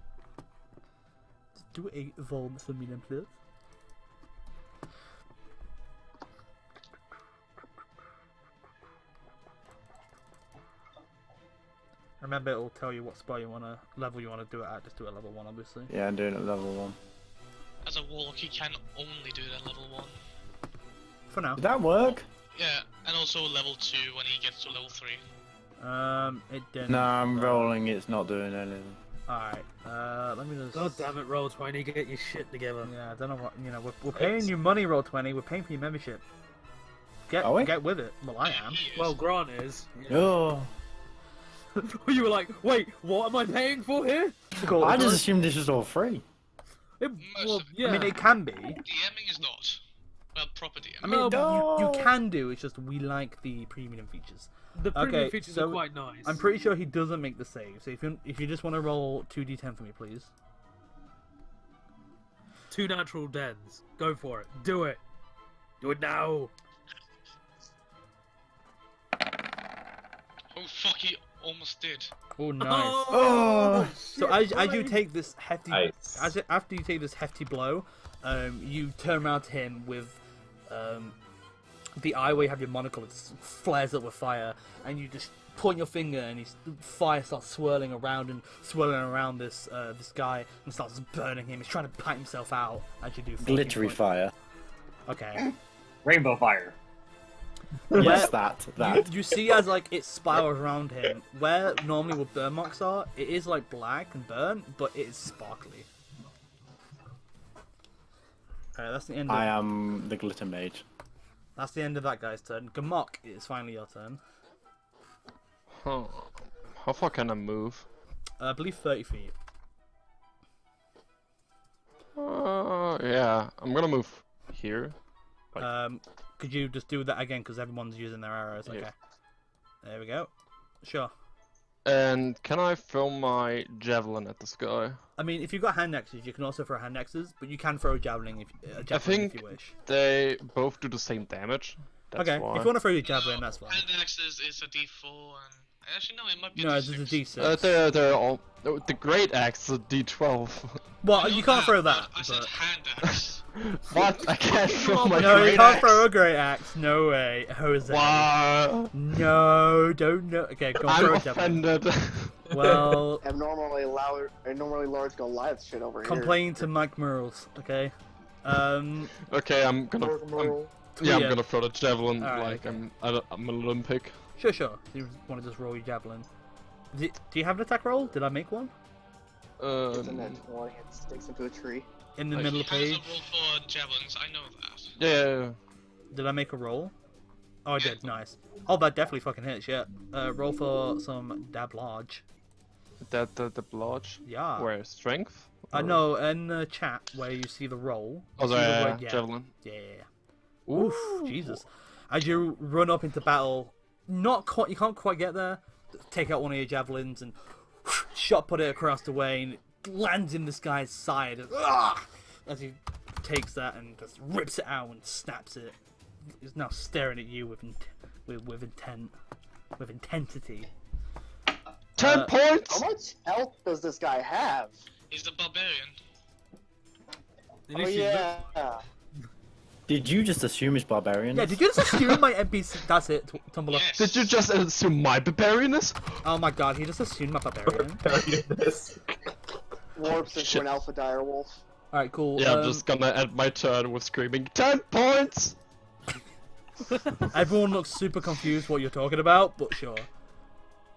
S1: Just do a roll for me then, please. Remember, it will tell you what spell you want to, level you want to do it at. Just do it at level 1, obviously.
S6: Yeah, I'm doing it at level 1.
S2: As a warlock, you can only do it at level 1.
S1: For now.
S6: Did that work?
S2: Yeah, and also level 2 when he gets to level 3.
S1: It didn't.
S6: No, I'm rolling. It's not doing anything.
S1: Alright, let me just...
S3: God damn it, Roll20, get your shit together.
S1: Yeah, I don't know what, we're paying you money, Roll20, we're paying for your membership.
S6: Are we?
S1: Get with it. Well, I am.
S3: Well, Grant is. Yeah.
S6: Oh.
S3: You were like, wait, what am I paying for here?
S1: Cool.
S6: I just assumed this was all free.
S3: Well, yeah.
S1: I mean, it can be.
S2: DMing is not. property.
S1: I mean,
S3: No.
S1: you can do. It's just we like the premium features.
S3: The premium
S1: Okay,
S3: features
S1: so
S3: are quite nice.
S1: I'm pretty sure he doesn't make the save. So if you just want to roll 2d10 for me, please.
S3: 2 natural dens. Go for it. Do it. Do it now.
S2: Oh fuck, he almost did.
S1: Oh, nice.
S3: Oh,
S1: So as you take this hefty,
S7: Nice.
S1: after you take this hefty blow, you turn around to him with the eye where you have your monocle. It flares up with fire, and you just point your finger, and fire starts swirling around this this guy, and starts burning him. He's trying to pat himself out as you do. 14
S6: Glittery
S1: points.
S6: fire.
S1: Okay.
S4: Rainbow fire.
S6: Yes, that.
S1: You see as like it spirals around him. Where normally where burn marks are, it is like black and burnt, but it is sparkly. Alright, that's the end.
S6: I am the glitter mage.
S1: That's the end of that guy's turn. Gamok, it's finally your turn.
S8: Huh. How far can I move?
S1: I believe 30 feet.
S8: Yeah, I'm gonna move here.
S1: Could you just do that again? Because everyone's using their arrows. Okay.
S8: Yeah.
S1: There we go. Sure.
S8: And can I throw my javelin at this guy?
S1: I mean, if you've got hand axes, you can also throw hand axes, but you can throw a javelin if
S8: think
S1: you wish.
S8: They both do the same damage. That's
S1: Okay,
S8: why.
S1: if you want to throw your javelin, that's fine.
S2: Hand axes is a D4, and actually no, it might be a
S1: No,
S2: D6.
S1: this is a D6.
S8: They're all. The great axe is a D12.
S1: Well,
S2: I
S1: you
S2: know
S1: can't throw that.
S2: I said
S1: but-
S2: hand axe.
S8: What? I can't throw my
S1: No,
S8: great
S1: you can't
S8: axe.
S1: throw a great axe. No way, Jose.
S8: Wow.
S1: No, don't know. Okay, go on,
S8: I'm
S1: throw a javelin.
S8: offended.
S1: Well,
S5: Abnormally large Goliath shit over here.
S1: complain to Mike Merles, okay?
S8: Okay, I'm gonna. I'm
S1: Yeah.
S8: gonna throw the javelin
S1: Alright,
S8: like
S1: okay.
S8: I'm an Olympic.
S1: Sure. You want to just roll your javelin? Do you have an attack roll? Did I make one?
S5: It's a net 20, it sticks into a tree.
S1: In the
S8: Like-
S1: middle of the
S2: Hands
S1: page?
S2: up roll for javelins, I know that.
S8: Yeah.
S1: Did I make a roll? Oh, I did. Nice. Oh, that definitely fucking hits. Yeah. Roll for some dab large.
S8: The blodge.
S1: Yeah.
S8: Where strength?
S1: No, in the chat where you see the roll.
S8: Oh,
S1: you see the
S8: yeah,
S1: word
S8: javelin.
S1: Yeah. Oof, Jesus. As you run up into battle, you can't quite get there. Take out one of your javelins and shot put it across the way, and it lands in this guy's side. As he takes that and just rips it out and snaps it. He's now staring at you with intent, with intensity.
S8: 10 points.
S5: How much health does this guy have?
S2: He's the barbarian.
S3: At
S5: Oh
S3: least you look-
S5: yeah.
S6: Did you just assume it's barbarian?
S1: Yeah, did you just assume my NPC? That's it, Tumbler.
S2: Yes.
S8: Did you just assume my barbarianness?
S1: Oh my god, he just assumed my barbarian.
S5: Warps into an alpha direwolf.
S1: Alright, cool.
S8: Yeah, I'm just gonna end my turn with screaming 10 points.
S1: Everyone looks super confused what you're talking about, but sure.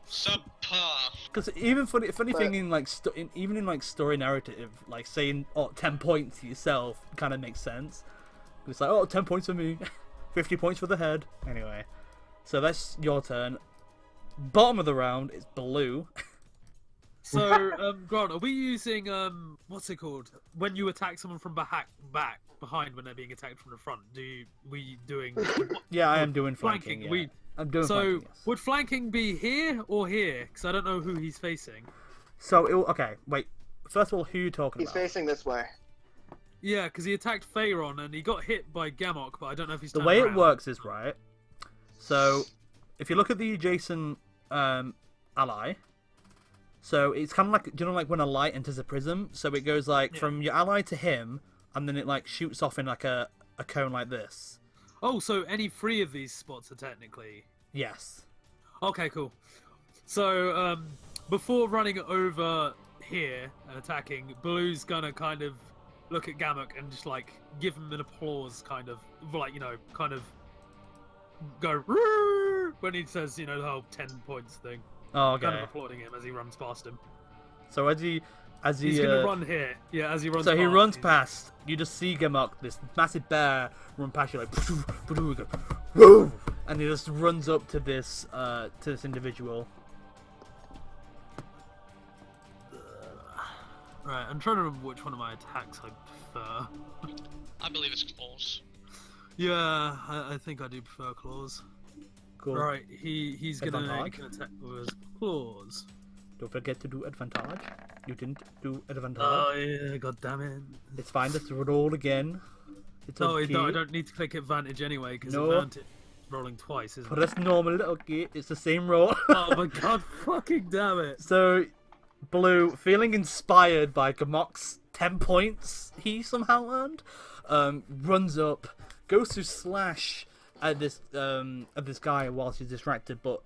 S2: Subpar.
S1: Because even funny thing in like even in like story narrative, like saying 10 points to yourself kind of makes sense. It's like 10 points for me, 50 points for the head. Anyway, so that's your turn. Bottom of the round is blue.
S3: So, Grant, are we using what's it called? When you attack someone from behind when they're being attacked from the front, we doing
S1: Yeah, I am doing flanking.
S3: flanking?
S1: Yeah. I'm doing
S3: So
S1: flanking. Yes.
S3: would flanking be here or here? Because I don't know who he's facing.
S1: So okay, wait. First of all, who are you talking
S5: He's
S1: about?
S5: facing this way.
S3: Yeah, because he attacked Pharaon and he got hit by Gamok, but I don't know if he's
S1: The
S3: turned
S1: way
S3: around.
S1: it works is right. So, if you look at the adjacent ally, so it's kind of like, do you know, like when a light enters a prism? So it goes like from your ally to him, and then it like shoots off in like a cone like this.
S3: Oh, so any 3 of these spots are technically.
S1: Yes.
S3: Okay, cool. So before running over here and attacking, Blue's gonna kind of look at Gamok and just like give him an applause, kind of like, you know, kind of go "Roar!" when he says, you know, the whole 10 points thing.
S1: Oh, okay.
S3: Kind of applauding him as he runs past him.
S1: So as he
S3: He's gonna run here. Yeah, as he runs.
S1: So he
S3: past,
S1: runs
S3: he's-
S1: past. You just see Gamok, this massive bear, run past you like, go, "Woo!" and he just runs up to this individual.
S3: Right, I'm trying to remember which one of my attacks I prefer.
S2: I believe it's claws.
S3: Yeah, I think I do prefer claws.
S1: Cool.
S3: Right, he's gonna
S1: Advantage?
S3: attack with his claws.
S1: Don't forget to do advantage. You didn't do advantage.
S3: Oh yeah, god damn it.
S1: It's fine. Let's roll again. It's
S3: No,
S1: okay.
S3: I don't need to click advantage anyway, because
S1: No.
S3: advantage rolling twice, isn't it?
S1: Press normal. Okay, it's the same roll.
S3: Oh my god, fucking damn it.
S1: So, Blue, feeling inspired by Gamok's 10 points he somehow earned, runs up, goes to slash at this guy whilst he's distracted, but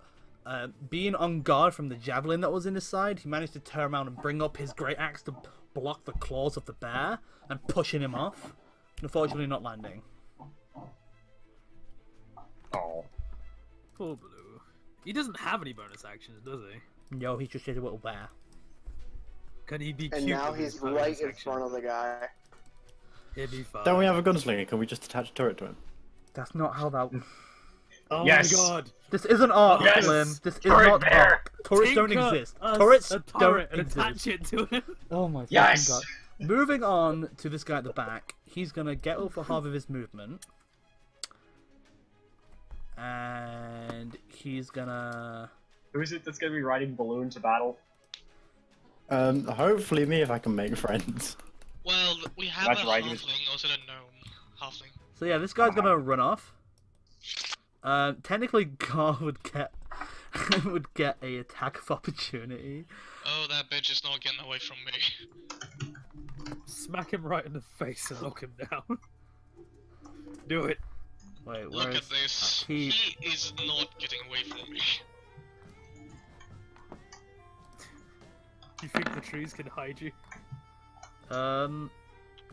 S1: being on guard from the javelin that was in his side, he managed to turn around and bring up his great axe to block the claws of the bear and pushing him off. Unfortunately, not landing.
S7: Oh.
S3: Poor Blue. He doesn't have any bonus actions, does he?
S1: No, he's just a little bear.
S3: Can he be
S5: And
S3: cute
S5: now
S3: with his
S5: he's
S3: bonus
S5: right in
S3: action?
S5: front of the guy.
S3: He'd be fine.
S6: Don't we have a gunslinger? Can we just attach a turret to him?
S1: That's not how that.
S3: Oh
S4: Yes.
S3: my god.
S1: This isn't art,
S4: Yes!
S1: Slim. This is
S4: Turret
S1: not
S4: bear!
S1: art. Turrets don't
S3: Tinker
S1: exist.
S3: us
S1: Turrets
S3: a
S1: don't
S3: turret and
S1: exist.
S3: attach it to him.
S1: Oh my
S4: Yes!
S1: fucking god. Moving on to this guy at the back, he's gonna get up for half of his movement. And he's gonna...
S4: Who is it that's going to be riding Balloon to battle?
S6: Hopefully me if I can make friends.
S2: Well, we have
S4: That's
S2: a
S4: right,
S2: halfling, or is it a gnome? Halfling.
S1: So yeah, this guy's gonna run off. Technically, Gar would get a attack of opportunity.
S2: Oh, that bitch is not getting away from me.
S3: Smack him right in the face and knock him down. Do it.
S1: Wait,
S2: Look
S1: where
S2: at
S1: is...
S2: this.
S1: he-
S2: He is not getting away from me.
S3: You think the trees can hide you?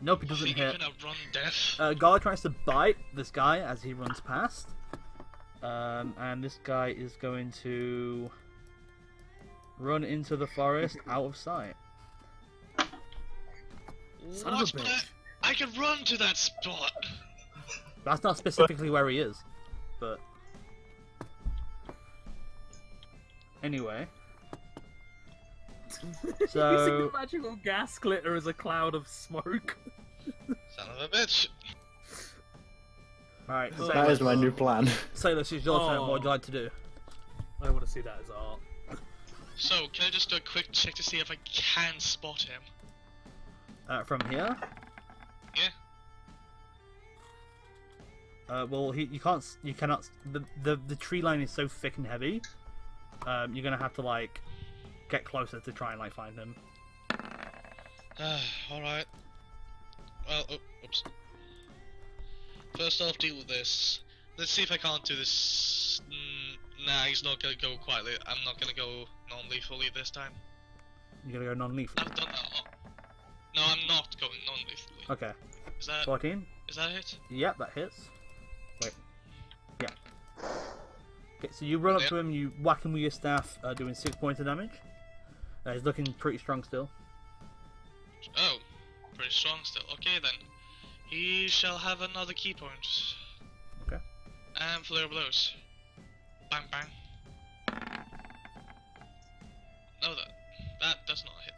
S1: Nope, he doesn't
S2: Think
S1: hit.
S2: you're gonna run death?
S1: Gar tries to bite this guy as he runs past. And this guy is going to run into the forest out of sight.
S3: Son of a
S2: What? But
S3: bitch.
S2: I can run to that spot.
S1: That's not specifically where he is, but anyway. So-
S3: Using the magical gas glitter as a cloud of smoke.
S2: Son of a bitch.
S1: Alright,
S3: Oh.
S6: That is my new plan.
S1: Sailus, it's your turn.
S3: Oh.
S1: What would you like to do?
S3: I want to see that as art.
S2: So, can I just do a quick check to see if I can spot him?
S1: From here?
S2: Yeah.
S1: Well, you cannot. The tree line is so thick and heavy. You're gonna have to like get closer to try and like find him.
S2: Alright. Well, oops. First off, deal with this. Let's see if I can't do this. Nah, he's not gonna go quietly. I'm not gonna go non-lethally this time.
S1: You're gonna go non-lethal.
S2: I've done that. No, I'm not going non-lethally.
S1: Okay.
S2: Is that
S1: 14.
S2: is that it?
S1: Yep, that hits. Wait. Yeah. Okay, so you run up to him, you whack him with your staff, doing 6 points of damage. He's looking pretty strong still.
S2: Oh, pretty strong still. Okay then. He shall have another key point.
S1: Okay.
S2: And flare blows. Bang bang. No, that does not hit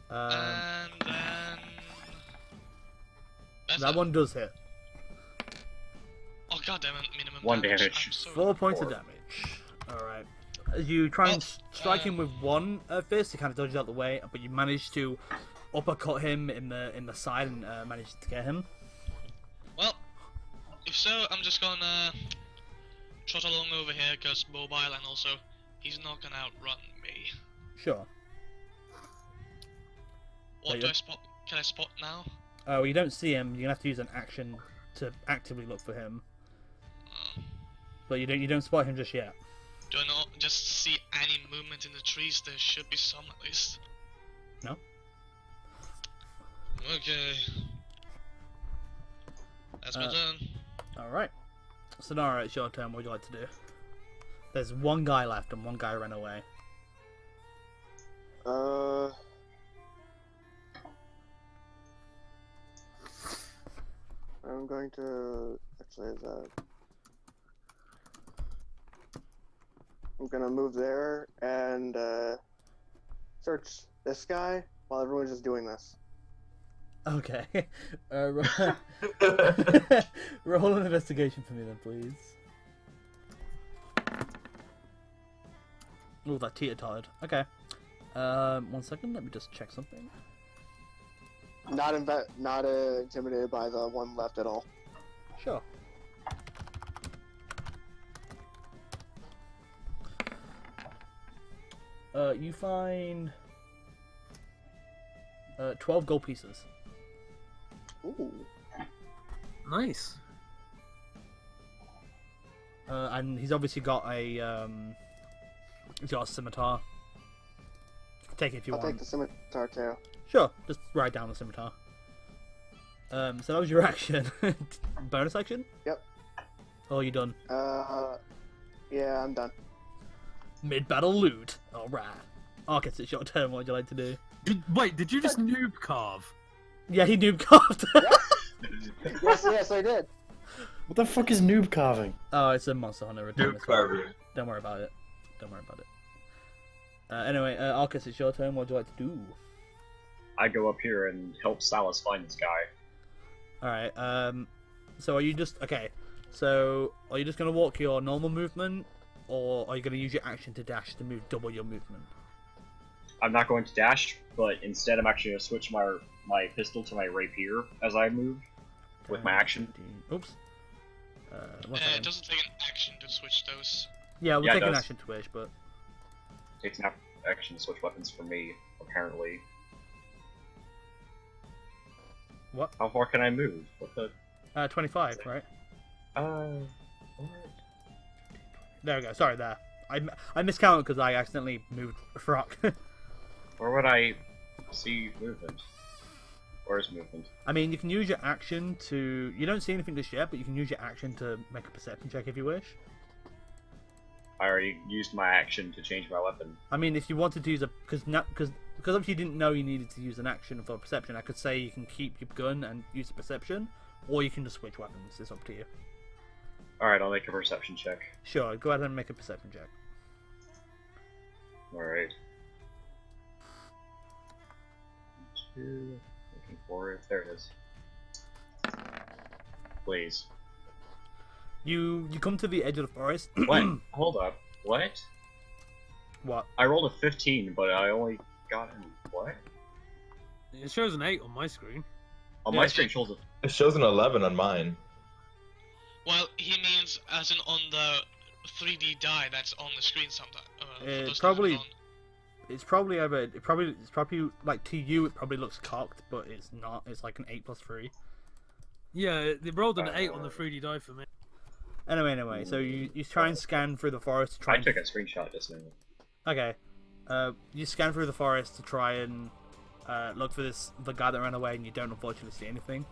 S2: then. And then that's
S1: That
S2: it.
S1: one does hit.
S2: Oh god damn it! Minimum
S4: One
S2: damage.
S4: damage.
S2: I'm so
S1: 4 points of
S4: Four.
S1: damage. Alright. As you try and strike him with one fist, he kind of dodges out the way, but you manage to uppercut him in the side and manage to get him.
S2: Well, if so, I'm just gonna trot along over here because mobile, and also he's not gonna outrun me.
S1: Sure.
S2: What
S1: Yeah,
S2: do
S1: yeah.
S2: I spot? Can I spot now?
S1: Oh, you don't see him. You're gonna have to use an action to actively look for him. But you don't spot him just yet.
S2: Do I not just see any movement in the trees? There should be some at least.
S1: No.
S2: Okay. That's my turn.
S1: All right. Sonara, it's your turn. What would you like to do? There's one guy left, and one guy ran away.
S5: I'm going to actually I'm gonna move there and search this guy while everyone's just doing this.
S1: Okay. Roll an investigation for me then, please. Oh, that teeter-tottered. Okay. 1 second, let me just check something.
S5: Not intimidated by the one left at all.
S1: Sure. You find 12 gold pieces.
S5: Ooh.
S3: Nice.
S1: And he's obviously got a scimitar. You can take it if you
S5: I'll
S1: want.
S5: take the scimitar too.
S1: Sure, just write down the scimitar. So that was your action. Bonus action?
S5: Yep.
S1: Oh, you done?
S5: Yeah, I'm done.
S1: Mid-battle loot. Alright. Arcus, it's your turn. What would you like to do?
S3: Did you just noob carve?
S1: Yeah, he noob carved.
S5: yes, I did.
S6: What the fuck is noob carving?
S1: Oh, it's a Monster Hunter return.
S7: Noob carving.
S1: Don't worry about it. Don't worry about it. Anyway, Arcus, it's your turn. What would you like to do?
S4: I go up here and help Salas find this guy.
S1: Alright, so are you just... Okay, so are you just going to walk your normal movement, or are you going to use your action to dash to move double your movement?
S4: I'm not going to dash, but instead I'm actually going to switch my pistol to my rapier as I move with my action.
S1: Oops. One
S2: It
S1: second.
S2: doesn't take an action to switch those.
S1: Yeah, we'll
S4: Yeah, it
S1: take an
S4: does.
S1: action to switch, but...
S4: Takes an action to switch weapons for me, apparently.
S1: What?
S4: How far can I move? What the...
S1: 25, right?
S4: What?
S1: There we go. Sorry, there. I miscounted because I accidentally moved Frock.
S4: Where would I see movement? Where's movement?
S1: I mean, you can use your action to... You don't see anything just yet, but you can use your action to make a perception check if you wish.
S4: I already used my action to change my weapon.
S1: I mean, if you wanted to use a... Because obviously you didn't know you needed to use an action for perception, I could say you can keep your gun and use the perception, or you can just switch weapons. It's up to you.
S4: Alright, I'll make a perception check.
S1: Sure, go ahead and make a perception check.
S4: Alright. 2, looking for it. There it is. Please.
S1: You come to the edge of the forest.
S4: What? Hold up. What?
S1: What?
S4: I rolled a 15, but I only got an... What?
S3: It shows an 8 on my screen.
S4: On
S1: Yeah,
S4: my
S1: it
S4: screen, it shows a...
S7: It shows an 11 on mine.
S2: Well, he means as in on the 3D die that's on the screen sometimes.
S1: It's probably over. It's probably like to you. It probably looks cocked, but it's not. It's like an 8+3.
S3: Yeah, they rolled an 8 on the 3D die for me.
S1: Anyway. So you try and scan through the forest to try.
S4: I
S1: And...
S4: took a screenshot just now.
S1: Okay. You scan through the forest to try and look for the guy that ran away, and you don't unfortunately see anything.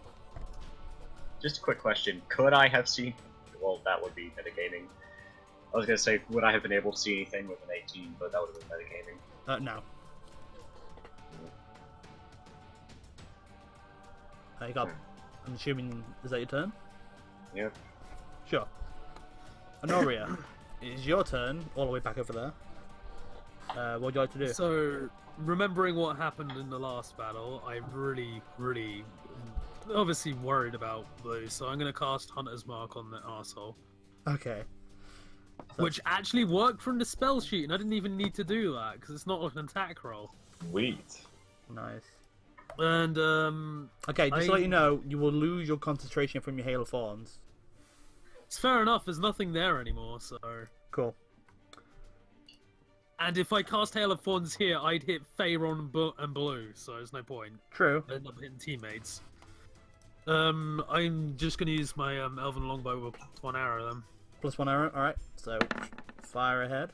S4: Just a quick question. Could I have seen... Well, that would be metagaming. I was gonna say, would I have been able to see anything with an 18, but that would have been metagaming.
S1: No. You got. I'm assuming is that your turn?
S4: Yep.
S1: Sure. Honoria, it's your turn. All the way back over there. What would you like to do?
S3: So, remembering what happened in the last battle, I'm really, really obviously worried about Blue, so I'm going to cast Hunter's Mark on the arsehole.
S1: Okay.
S3: Which actually worked from the spell sheet, and I didn't even need to do that, because it's not like an attack roll.
S7: Sweet.
S1: Nice.
S3: And,
S1: Okay, just to let you know, you will lose your concentration from your Hail of Thorns.
S3: it's fair enough, there's nothing there anymore, so...
S1: Cool.
S3: And if I cast Hail of Thorns here, I'd hit Faerun and Blue, so there's no point.
S1: True.
S3: I'd end up hitting teammates. I'm just going to use my Elven Longbow with +1 arrow then.
S1: +1 arrow, alright. So, fire ahead.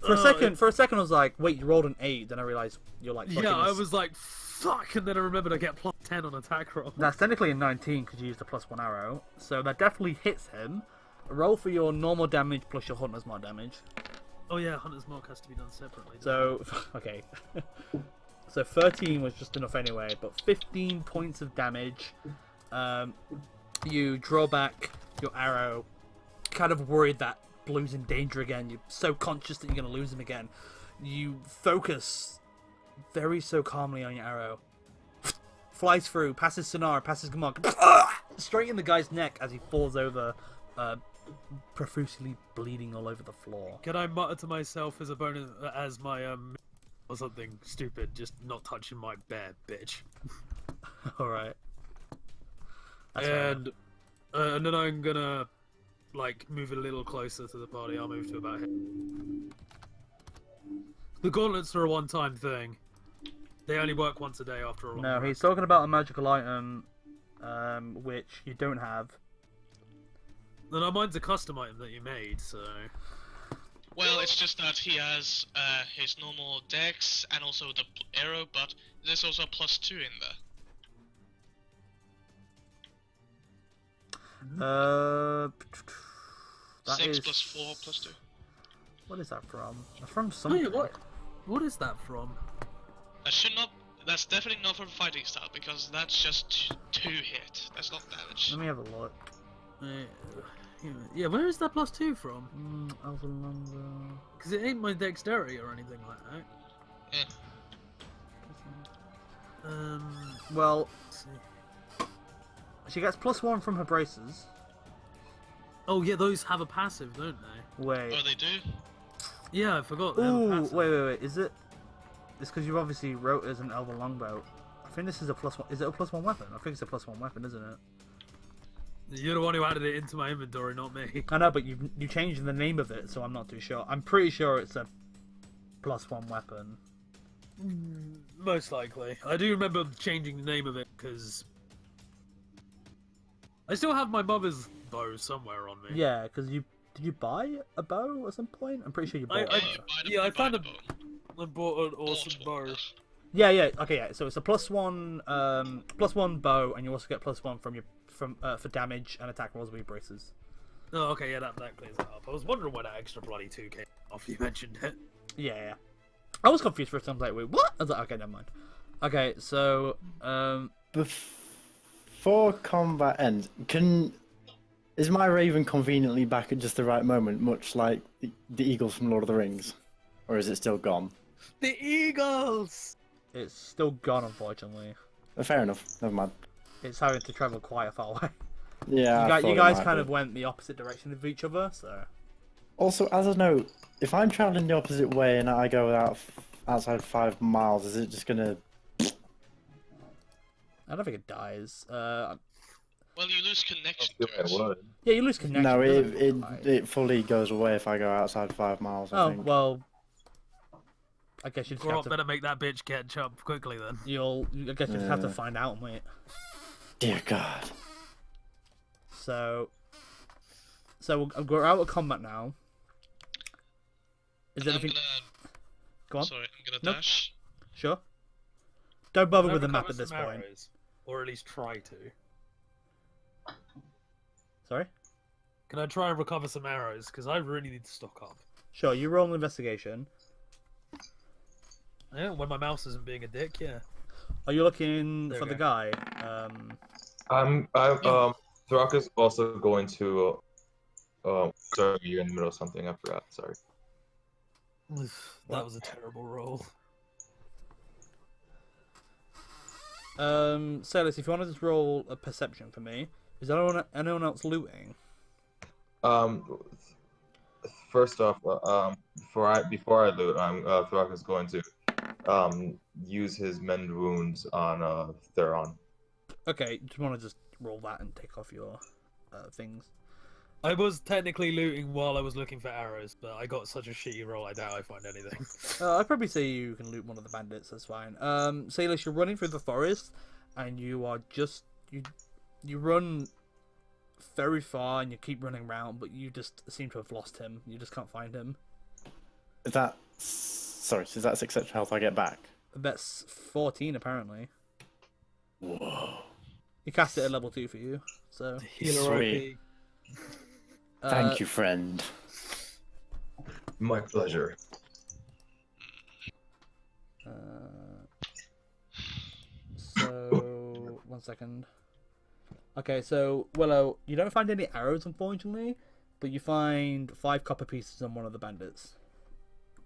S1: For a second I was like, wait, you rolled an 8, then I realized you're like...
S3: Yeah, I was like, fuck, and then I remembered I get +10 on attack roll.
S1: That's technically a 19 because you used a +1 arrow, so that definitely hits him. Roll for your normal damage plus your Hunter's Mark damage.
S3: Oh yeah, Hunter's Mark has to be done separately.
S1: So, okay. So 13 was just enough anyway, but 15 points of damage. You draw back your arrow, kind of worried that Blue's in danger again. You're so conscious that you're going to lose him again. You focus very so calmly on your arrow. Flies through, passes Sonar, passes Gamok, straight in the guy's neck as he falls over, profusely bleeding all over the floor.
S3: Can I mutter to myself as a bonus, as my or something stupid, just not touching my bear, bitch.
S1: Alright.
S3: And then I'm gonna like move a little closer to the party. I'll move to about here. The gauntlets are a one-time thing. They only work once a day after a long
S1: No,
S3: rest.
S1: he's talking about a magical item, which you don't have.
S3: No, mine's a custom item that you made, so...
S2: Well, it's just that he has his normal dex and also the arrow, but there's also a +2 in there.
S1: That
S2: 6
S1: is...
S2: plus 4 plus 2.
S1: What is that from? That's from something.
S3: Wait, what is that from?
S2: That should not. That's definitely not from fighting style because that's just 2 hit. That's not damage.
S1: Let me have a look.
S3: Yeah, where is that +2 from?
S1: Alpha number...
S3: Because it ain't my dexterity or anything like that.
S2: Yeah.
S1: Well,
S3: Let's see.
S1: she gets +1 from her braces.
S3: Oh yeah, those have a passive, don't they?
S1: Wait.
S2: Oh, they do?
S3: Yeah, I forgot. They have a
S1: Ooh,
S3: passive.
S1: wait. Is it? It's because you've obviously wrote as an Elven Longbow. I think this is a +1. Is it a +1 weapon? I think it's a +1 weapon, isn't it?
S3: You're the one who added it into my inventory, not me.
S1: I know, but you changed the name of it, so I'm not too sure. I'm pretty sure it's a +1 weapon.
S3: Most likely. I do remember changing the name of it because I still have my mother's bow somewhere on me.
S1: Yeah, because did you buy a bow at some point? I'm pretty sure you bought
S3: I-
S1: it.
S3: Yeah, I found I bought an awesome bow.
S1: Yeah. Okay, yeah. So it's a +1 bow, and you also get +1 for damage and attack rolls with your braces.
S3: Oh, okay, yeah, that clears it up. I was wondering where that extra bloody 2 came off. You mentioned it.
S1: Yeah. I was confused for a second. Like, wait, what? I was like, okay, never mind. Okay, so
S6: Before combat ends, is my Raven conveniently back at just the right moment, much like the Eagles from Lord of the Rings, or is it still gone?
S3: The Eagles!
S1: it's still gone, unfortunately.
S6: Fair enough. Never mind.
S1: It's having to travel quite a far way.
S6: Yeah.
S1: You guys kind of went the opposite direction of each other, so.
S6: Also, as a note, if I'm traveling the opposite way and I go outside 5 miles, is it just gonna?
S1: I don't think it dies.
S2: Well, you lose connection
S7: Yeah,
S2: to it.
S7: what?
S1: Yeah, you lose connection.
S6: No,
S1: doesn't die.
S6: it fully goes away if I go outside 5 miles. I
S1: Oh
S6: think.
S1: well. I guess you just have
S3: Grot
S1: to.
S3: better make that bitch catch up quickly then.
S1: I guess you just have to
S6: Yeah.
S1: find out and wait.
S6: Dear God.
S1: So we're out of combat now. Is
S2: And I'm
S1: anything?
S2: gonna.
S1: Go on.
S2: Sorry, I'm gonna
S1: Nope.
S2: dash.
S1: Sure. Don't bother
S3: Can I
S1: with the map
S3: recover
S1: at this
S3: some
S1: point.
S3: arrows? Or at least try to.
S1: Sorry.
S3: Can I try and recover some arrows? Because I really need to stock up.
S1: Sure. You roll an investigation.
S3: Yeah, when my mouse isn't being a dick, yeah.
S1: Are you looking
S3: There
S1: for
S3: we
S1: the
S3: go.
S1: guy?
S7: Throck is also going to sorry, you're in the middle of something, I forgot, sorry.
S3: That was a terrible roll.
S1: Celis, if you want to just roll a perception for me, is anyone else looting?
S7: First off, before I loot, Throck is going to use his mend wounds on Theron.
S1: Okay, do you want to just roll that and take off your things?
S3: I was technically looting while I was looking for arrows, but I got such a shitty roll, I doubt I find anything.
S1: I'd probably say you can loot one of the bandits. That's fine. Celis, you're running through the forest, and you are just you run very far, and you keep running around, but you just seem to have lost him. You just can't find him.
S6: Is that 6 extra health I get back?
S1: That's 14 apparently.
S6: Whoa.
S1: He cast it at level 2 for you, so.
S3: Healer
S6: Sweet.
S3: OP.
S6: Thank you, friend.
S7: My pleasure.
S1: So 1 second. Okay, so Willow, you don't find any arrows, unfortunately, but you find 5 copper pieces on one of the bandits.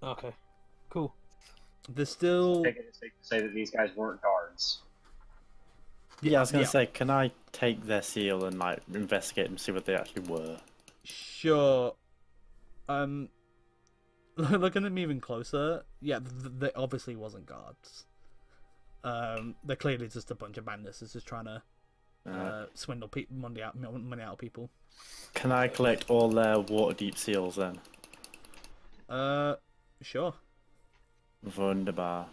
S3: Okay, cool.
S1: There's still.
S4: Take it as safe to say that these guys weren't guards.
S6: Yeah, I was gonna
S1: Yeah.
S6: say, can I take their seal and like investigate and see what they actually were?
S1: Sure. Looking at them even closer, yeah, they obviously wasn't guards. They're clearly just a bunch of bandits that's just trying to swindle money out of people.
S6: Can I collect all their water deep seals then?
S1: Sure.
S6: Wunderbar.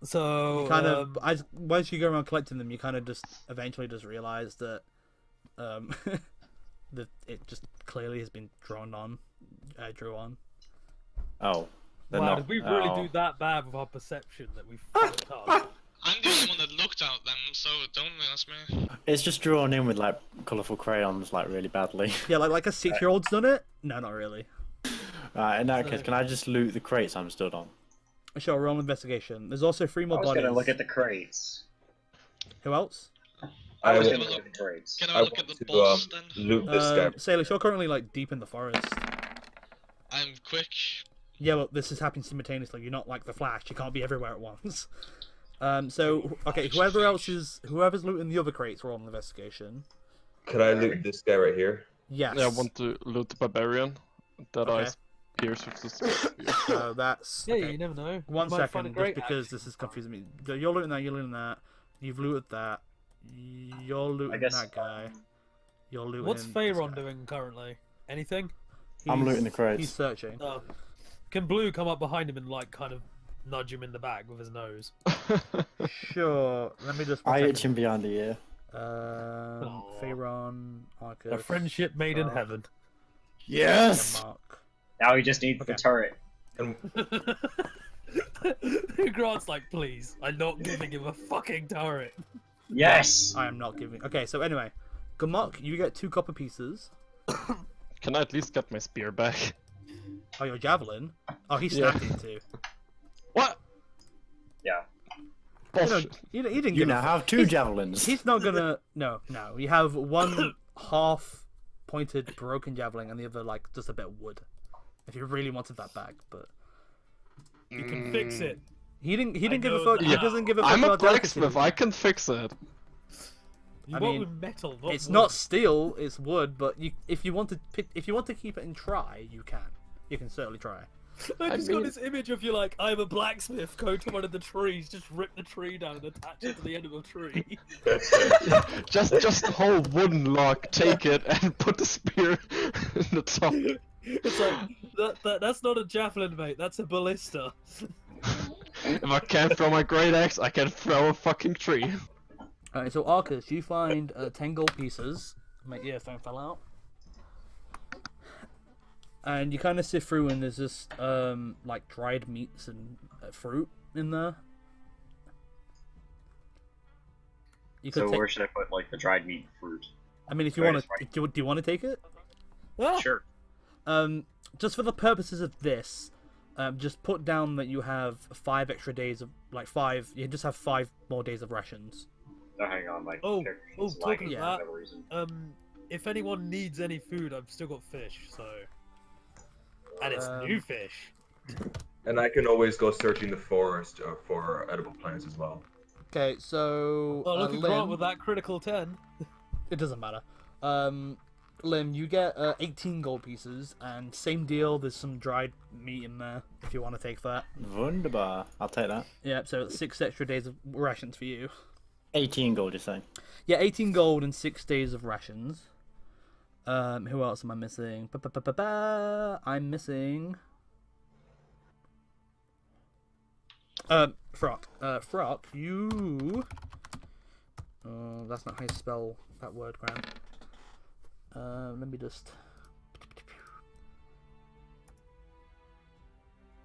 S3: So
S1: Kind of, once you go around collecting them, you kind of just eventually just realize that, that it just clearly has been drew on.
S6: Oh. They're
S3: wow,
S6: not...
S3: did we really
S6: oh.
S3: do that bad with our perception that we fucked up?
S2: I'm the only one that looked at them, so don't ask me.
S6: It's just drawn in with like colourful crayons, like really badly.
S1: Yeah, like a 6-year-old's done it. No, not really.
S6: Right, in that case, can I just loot the crates I'm stood on?
S1: Sure, roll investigation. There's also 3
S4: I
S1: more
S4: was
S1: bodies.
S4: gonna look at the crates.
S1: Who else?
S4: I was
S9: I
S4: gonna
S2: will-
S4: look at the crates.
S2: Can
S9: I
S2: I look
S9: want
S2: at the
S9: to
S2: boss then?
S9: loot this guy.
S1: Salix, you're currently like deep in the forest.
S2: I'm quick.
S1: Yeah, well, this is happening simultaneously. You're not like the Flash. You can't be everywhere at once. So okay, whoever's looting the other crates, roll an investigation.
S7: Could I loot this guy right here?
S1: Yes.
S8: Yeah, I want to loot the barbarian that
S1: Okay.
S8: I pierce with the spear.
S1: So that's
S3: Yeah,
S1: okay.
S3: you never know.
S1: One
S3: You might find
S1: second,
S3: a
S1: just
S3: great
S1: because
S3: axe.
S1: this is confusing me. You're looting that. You're looting that. You've looted that. You're looting
S4: I guess
S1: that guy. You're looting.
S3: What's
S1: this
S3: Faron
S1: guy.
S3: doing currently? Anything?
S6: I'm
S1: He's-
S6: looting the crates.
S1: He's searching.
S3: Oh. Can Blue come up behind him and like kind of nudge him in the back with his nose?
S1: Sure. Let me just.
S6: I
S1: one
S6: itch him behind the ear.
S1: second.
S3: Aw.
S1: Faron, Arcus.
S3: A friendship made in
S1: Rock,
S3: heaven.
S6: Yes!
S1: Mark.
S4: Now he just needs
S1: Okay.
S4: the turret.
S7: And
S3: Grant's like, please, I'm not giving him a fucking turret.
S4: Yes!
S1: I am not giving. Okay, so anyway, Gamok, you get 2 copper pieces.
S8: Can I at least get my spear back?
S1: Oh, your javelin. Oh, he
S8: Yeah.
S1: snapped it too.
S8: What?
S4: Yeah.
S1: You, know,
S8: Bullshit.
S1: he didn't
S6: You
S1: give a
S6: now have 2 javelins.
S1: He's not gonna. No. You have one half-pointed broken javelin, and the other like just a bit of wood. If you really wanted that back, but
S3: You can fix it.
S1: he didn't. He didn't give a
S3: know
S1: fuck.
S3: that.
S1: He doesn't give a fuck
S8: I'm a
S1: about delicacy.
S8: blacksmith, I can fix it.
S3: You
S1: I
S3: want
S1: mean,
S3: with metal, not
S1: It's
S3: wood.
S1: not steel. It's wood. But if you want to keep it and try, you can. You can certainly try.
S3: I
S8: I
S3: just
S8: mean-
S3: got this image of you like, I'm a blacksmith, go to one of the trees, just rip the tree down and attach it to the end of a tree.
S8: Just the whole wooden log, take it and put the spear in the top.
S3: It's like, that's not a javelin, mate, that's a ballista.
S8: If I can't throw my great axe, I can throw a fucking tree.
S1: Alright, so Arcus, you find 10 gold pieces. My earphone fell out. And you kind of sift through, and there's just like dried meats and fruit in there. You
S4: So
S1: could take.
S4: where should I put like the dried meat and fruit?
S1: I mean, if you
S4: where
S1: want
S4: is
S1: to,
S4: right?
S1: do you want to take it?
S3: Ah,
S4: Sure.
S1: Just for the purposes of this, just put down that you have 5 extra days of You just have 5 more days of rations.
S4: Oh, hang on, my
S3: Oh,
S4: character
S3: oh,
S4: is
S3: talking
S4: lagging
S1: of
S4: for
S3: that,
S4: whatever reason.
S3: if anyone needs any food, I've still got fish, so... And it's
S1: Um,
S3: new fish.
S7: and I can always go searching the forest for edible plants as well.
S1: Okay, so
S3: Oh, look at
S1: Lim,
S3: Grant with that critical 10.
S1: it doesn't matter. Lim, you get 18 gold pieces, and same deal. There's some dried meat in there if you want to take that.
S6: Wunderbar. I'll take that.
S1: Yeah, so 6 extra days of rations for you.
S6: 18 gold, you say?
S1: Yeah, 18 gold and 6 days of rations. Who else am I missing? I'm missing. Frock. Frock, you. Oh, that's not how you spell that word, Grant. Let me just.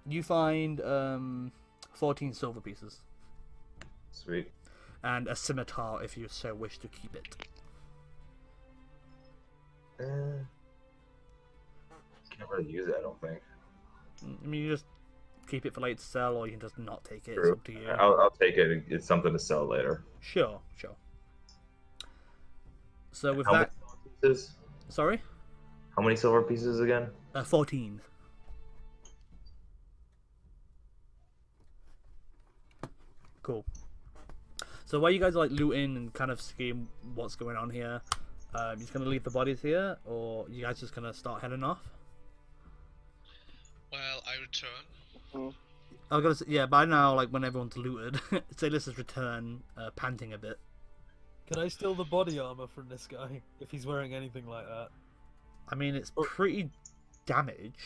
S1: You find 14 silver pieces
S7: Sweet.
S1: and a scimitar if you so wish to keep it.
S7: Can't really use it, I don't think.
S1: I mean, you just keep it for later to sell, or you can just not take it. It's
S7: True.
S1: up to you.
S7: I'll take it. It's something to sell later.
S1: Sure. So with
S7: How
S1: that,
S7: many silver pieces?
S1: sorry,
S7: How many silver pieces again?
S1: 14. Cool. So while you guys are like looting and kind of seeing what's going on here, you just gonna leave the bodies here, or you guys just gonna start heading off?
S2: Well, I return.
S1: I was gonna say, yeah. By now, like when everyone's looted, Salus's return, panting a bit.
S3: Can I steal the body armor from this guy if he's wearing anything like that?
S1: I mean, it's pretty damaged.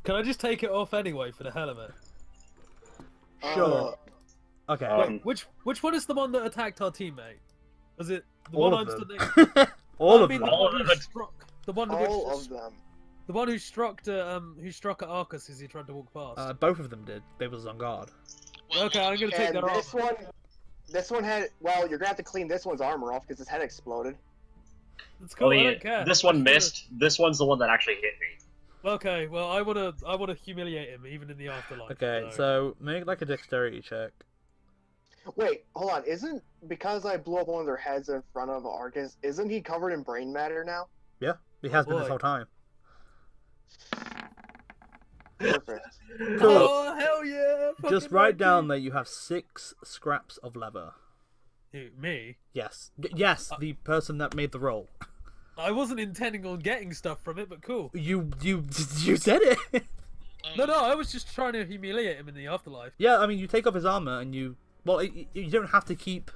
S3: Can I just take it off anyway for the hell of it?
S1: Sure. Okay.
S3: Wait, which one is the one that attacked our teammate? Was it the
S1: All
S3: one
S1: of
S3: I'm
S1: them.
S3: standing?
S1: All
S3: I
S1: of
S3: mean,
S1: them.
S3: the one who struck. The one
S5: All
S3: who
S5: of them.
S3: The one who struck at Arcus as he tried to walk past.
S1: Both of them did. They was on guard.
S2: Well,
S3: Okay, I'm gonna take
S5: And
S3: that armor.
S5: this one had. Well, you're gonna have to clean this one's armor off because his head exploded.
S3: It's cool.
S4: Well,
S3: I
S4: yeah,
S3: don't care.
S4: this one
S3: I'm gonna-
S4: missed. This one's the one that actually hit me.
S3: Okay, well, I wanna humiliate him even in the afterlife.
S1: Okay, so make like a dexterity check.
S5: Wait, hold on. Isn't because I blew up one of their heads in front of Arcus? Isn't he covered in brain matter now?
S1: Yeah, he has been this
S3: boy.
S1: whole time.
S5: Perfect.
S1: Cool.
S3: Oh hell yeah!
S1: Just
S3: fucking
S1: write
S3: right,
S1: down
S3: dude.
S1: that you have 6 scraps of leather.
S3: Who, me?
S1: Yes. Yes, the person that made the roll.
S3: I wasn't intending on getting stuff from it, but cool.
S1: You said it.
S3: No, I was just trying to humiliate him in the afterlife.
S1: Yeah, I mean, you take off his armor and you. Well, you don't have to keep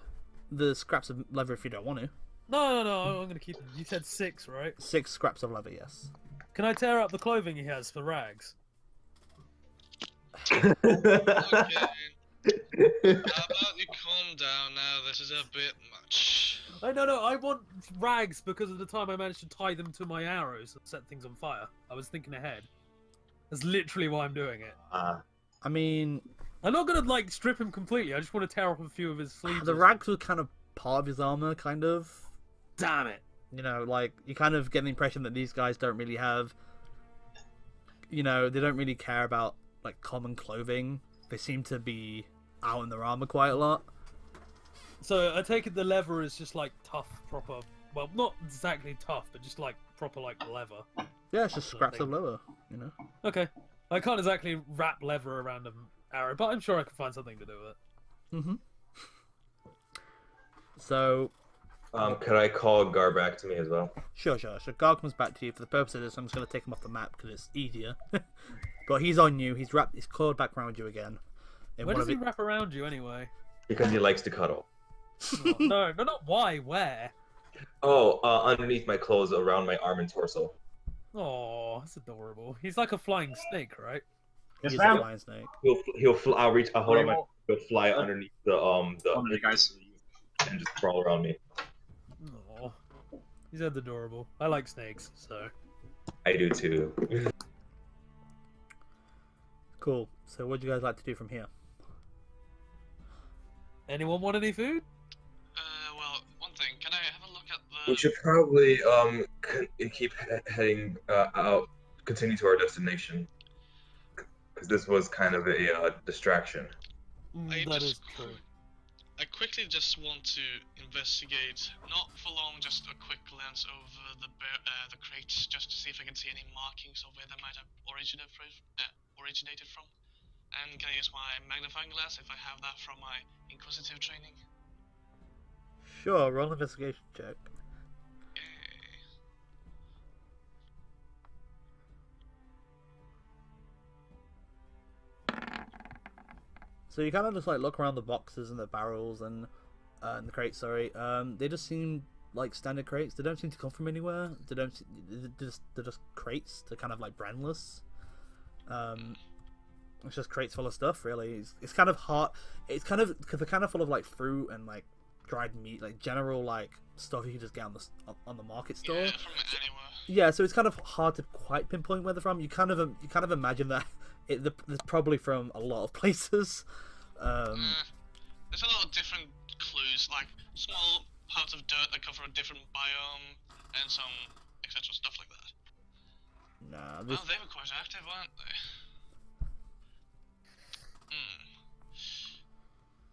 S1: the scraps of leather if you don't want to.
S3: No, I'm gonna keep him. You said 6, right?
S1: 6 scraps of leather, yes.
S3: Can I tear up the clothing he has for rags?
S2: Okay. How about you calm down now? This is a bit much.
S3: No, I want rags because of the time I managed to tie them to my arrows and set things on fire. I was thinking ahead. That's literally why I'm doing it.
S1: I mean,
S3: I'm not gonna like strip him completely. I just want to tear off a few of his sleeves.
S1: the rags were kind of part of his armor, kind of.
S3: Damn it!
S1: You know, like, you kind of get the impression that these guys don't really have. You know, they don't really care about, like, common clothing. They seem to be out in their armor quite a lot.
S3: So I take it the leather is just like tough, proper. Well, not exactly tough, but just like proper, like leather.
S1: Yeah, it's just scraps of leather, you know?
S3: Okay. I can't exactly wrap leather around an arrow, but I'm sure I can find something to do with it.
S1: Mm-hmm. So,
S7: Could I call Gar back to me as well?
S1: sure. So Gar comes back to you. For the purpose of this, I'm just going to take him off the map because it's easier. But he's on you. He's coiled back around you again. In
S3: Where
S1: one
S3: does
S1: of
S3: he
S1: it-
S3: wrap around you anyway?
S7: Because he likes to cuddle.
S3: No, not why, where?
S7: Oh, underneath my clothes, around my arm and torso.
S3: Oh, that's adorable. He's like a flying snake, right?
S1: He's a
S4: ma'am.
S1: flying snake.
S7: He'll fly. I'll reach. I'll hold on my. He'll fly
S4: What?
S7: underneath the
S4: guys.
S7: and just crawl around me.
S3: Oh, he's adorable. I like snakes, so.
S7: I do too.
S1: Cool. So what do you guys like to do from here?
S3: Anyone want any food?
S2: Well, one thing. Can I have a look at the?
S7: We should probably keep heading out, continue to our destination, because this was kind of a distraction.
S2: I
S3: That is
S2: just-
S3: true.
S2: I quickly just want to investigate, not for long, just a quick glance over the crates, just to see if I can see any markings of where they might have originated from. And can I use my magnifying glass if I have that from my inquisitive training?
S1: Sure, roll an investigation check.
S2: Yay.
S1: So you kind of just like look around the boxes and the barrels and the crates. Sorry, they just seem like standard crates. They don't seem to come from anywhere. They're just crates. They're kind of like brandless. It's just crates full of stuff. Really, it's kind of hard. It's kind of because they're kind of full of like fruit and like dried meat, like general like stuff you can just get on the market store.
S2: Yeah, from anywhere.
S1: Yeah, so it's kind of hard to quite pinpoint where they're from. You kind of imagine that they're probably from a lot of places.
S2: There's a lot of different clues, like small parts of dirt that come from a different biome, and some etc. stuff like that.
S1: Nah,
S2: Well, they were quite active, weren't they?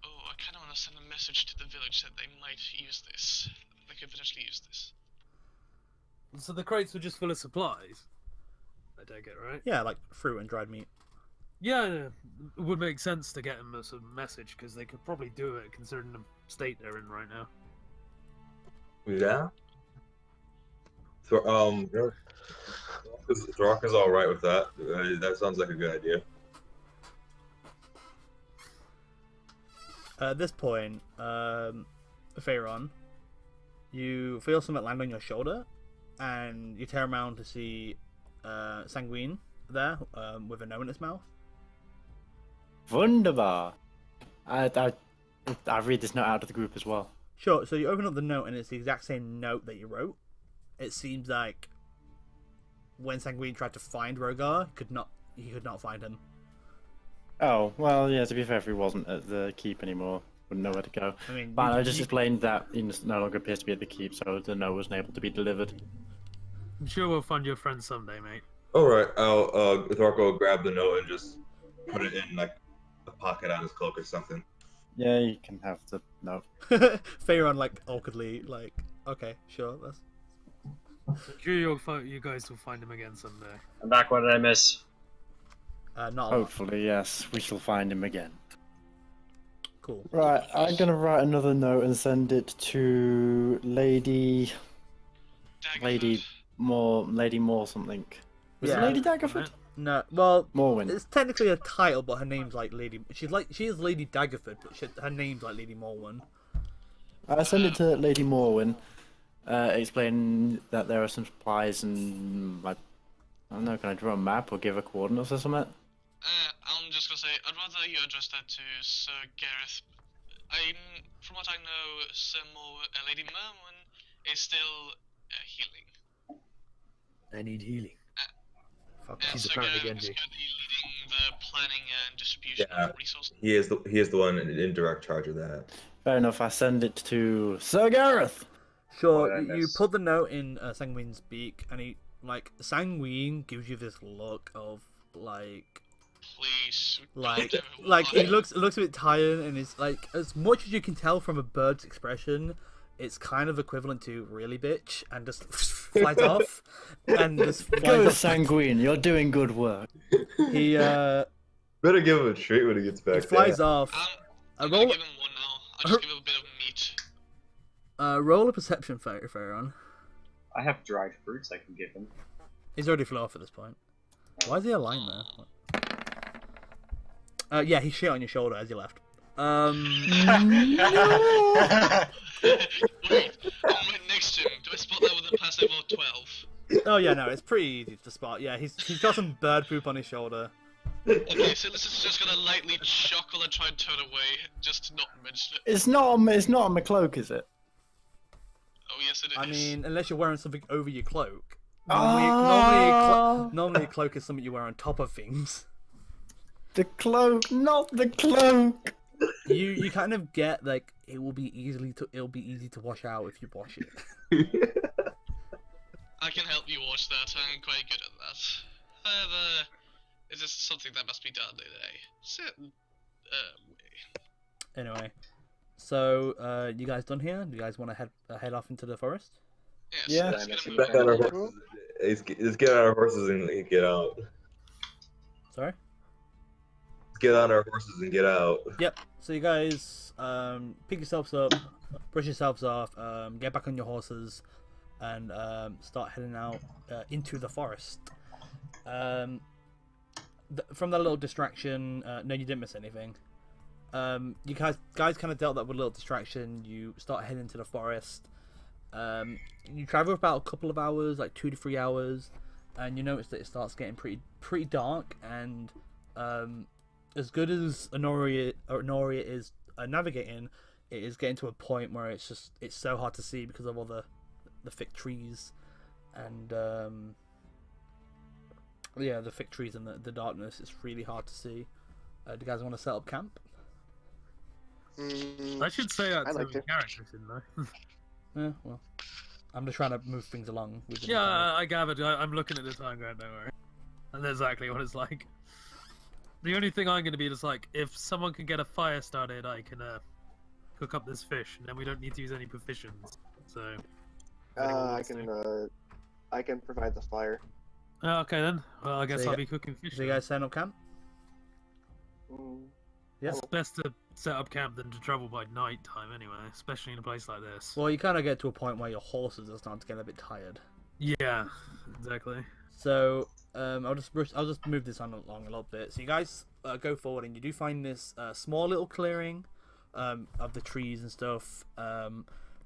S2: Oh, I kind of want to send a message to the village that they might use this. They could potentially use this.
S3: So the crates were just full of supplies. I take it, right?
S1: yeah, like fruit and dried meat.
S3: Yeah, it would make sense to get him a sort of message because they could probably do it considering the state they're in right now.
S7: Yeah. So, Throck is all right with that. That sounds like a good idea.
S1: At this point, Pharaon, you feel something land on your shoulder, and you turn around to see Sanguine there with a note in its mouth.
S6: Wunderbar. I read this note out to the group as well.
S1: Sure. So you open up the note, and it's the exact same note that you wrote. It seems like when Sanguine tried to find Rogar, he could not find him.
S6: Oh, well, yeah, to be fair, if he wasn't at the keep anymore, wouldn't know where to go.
S1: I mean,
S6: But I just explained that he no longer appears to be at the keep, so the note wasn't able to be delivered.
S3: I'm sure we'll find your friend someday, mate.
S7: Alright, Throck will grab the note and just put it in, like, a pocket on his cloak or something.
S6: Yeah, you can have the note.
S1: Pharaon, like, awkwardly, like, okay, sure, that's...
S3: I'm sure you guys will find him again someday.
S4: I'm back. What did I miss?
S1: Not a lot.
S6: Hopefully, yes, we shall find him again.
S1: Cool.
S6: Right, I'm gonna write another note and send it to Lady Moore something. Was it
S1: Yeah.
S6: Lady Daggerford?
S1: No, well,
S6: Morwen.
S1: it's technically a title, but her name's like Lady... She is Lady Daggerford, but her name's like Lady Morwen.
S6: I send it to Lady Morwen, explaining that there are some supplies and, like, I don't know, can I draw a map or give her coordinates or something?
S2: I'm just gonna say, I'd rather you address that to Sir Gareth. From what I know, Lady Merwin is still healing.
S3: I need healing.
S1: Fuck.
S2: And
S3: She's
S2: Sir
S3: apparently
S2: Gareth is
S3: Genji.
S2: currently leading the planning and distribution
S7: Yeah.
S2: of resources.
S7: He is the one in direct charge of that.
S6: Fair enough, I send it to Sir Gareth!
S1: Sure,
S4: What did I
S1: you
S4: miss?
S1: put the note in Sanguine's beak, and he, like, Sanguine gives you this look of, like...
S2: Please.
S1: Like,
S2: don't ever
S1: like he
S2: lie.
S1: looks a bit tired, and it's like, as much as you can tell from a bird's expression, it's kind of equivalent to really bitch, and just flies off, and just
S6: Go
S1: flies off.
S6: Sanguine, you're doing good work.
S1: He
S7: Better give him a treat when he gets back.
S1: he flies off.
S2: I'm
S1: roll,
S2: gonna give him one now. I'll just give him a bit of meat.
S1: roll a perception, Pharaon.
S4: I have dried fruits I can give him.
S1: He's already flew off at this point. Why is he a line there? Yeah, he shit on your shoulder as you left.
S2: Wait, I'm right next to him. Do I spot that with a passive of 12?
S1: Oh yeah, no, it's pretty easy to spot. Yeah, he's got some bird poop on his shoulder.
S2: Okay, so this is just gonna lightly chuckle and try and turn away, just to not mention it.
S6: It's not on my cloak, is it?
S2: Oh yes, it is.
S1: I mean, unless you're wearing something over your cloak.
S6: Ah.
S1: Normally a cloak is something you wear on top of things.
S6: The cloak, not the cloak!
S1: You kind of get like it'll be easy to wash out if you wash it.
S2: I can help you watch that. I'm quite good at that. However, it is something that must be done in a certain way.
S1: Anyway, so you guys done here? Do you guys want to head off into the forest?
S2: Yes,
S6: Yeah.
S2: let's get a move
S7: Back
S2: on.
S7: on our horses. Let's get on our horses and get out.
S1: Sorry.
S7: Let's get on our horses and get out.
S1: Yep. So you guys pick yourselves up, brush yourselves off, get back on your horses, and start heading out into the forest. From that little distraction, no, you didn't miss anything. You guys kind of dealt that with a little distraction. You start heading to the forest. You travel about a couple of hours, like 2 to 3 hours, and you notice that it starts getting pretty dark. And as good as Honoria is navigating, it is getting to a point where it's so hard to see because of all the thick trees, and the thick trees and the darkness. It's really hard to see. Do you guys want to set up camp?
S3: I should say that
S5: I'd
S3: to
S5: like
S3: the
S5: to.
S3: characters, didn't I?
S1: Yeah, well, I'm just trying to move things along. Within the
S3: Yeah,
S1: time.
S3: I gathered. I'm looking at the time going, don't worry. And that's exactly what it's like. The only thing I'm going to be is like, if someone can get a fire started, I can cook up this fish, and then we don't need to use any provisions. So. if anyone wants
S5: I can provide the fire.
S3: Okay then. Well, I guess
S1: So you
S3: I'll
S1: got-
S3: be cooking fish.
S1: So you
S3: then.
S1: guys setting up camp? Yeah.
S3: It's best to set up camp than to travel by night time anyway, especially in a place like this.
S1: Well, you kind of get to a point where your horses are starting to get a bit tired.
S3: Yeah, exactly.
S1: So I'll just move this on along a little bit. So you guys go forward, and you do find this small little clearing of the trees and stuff,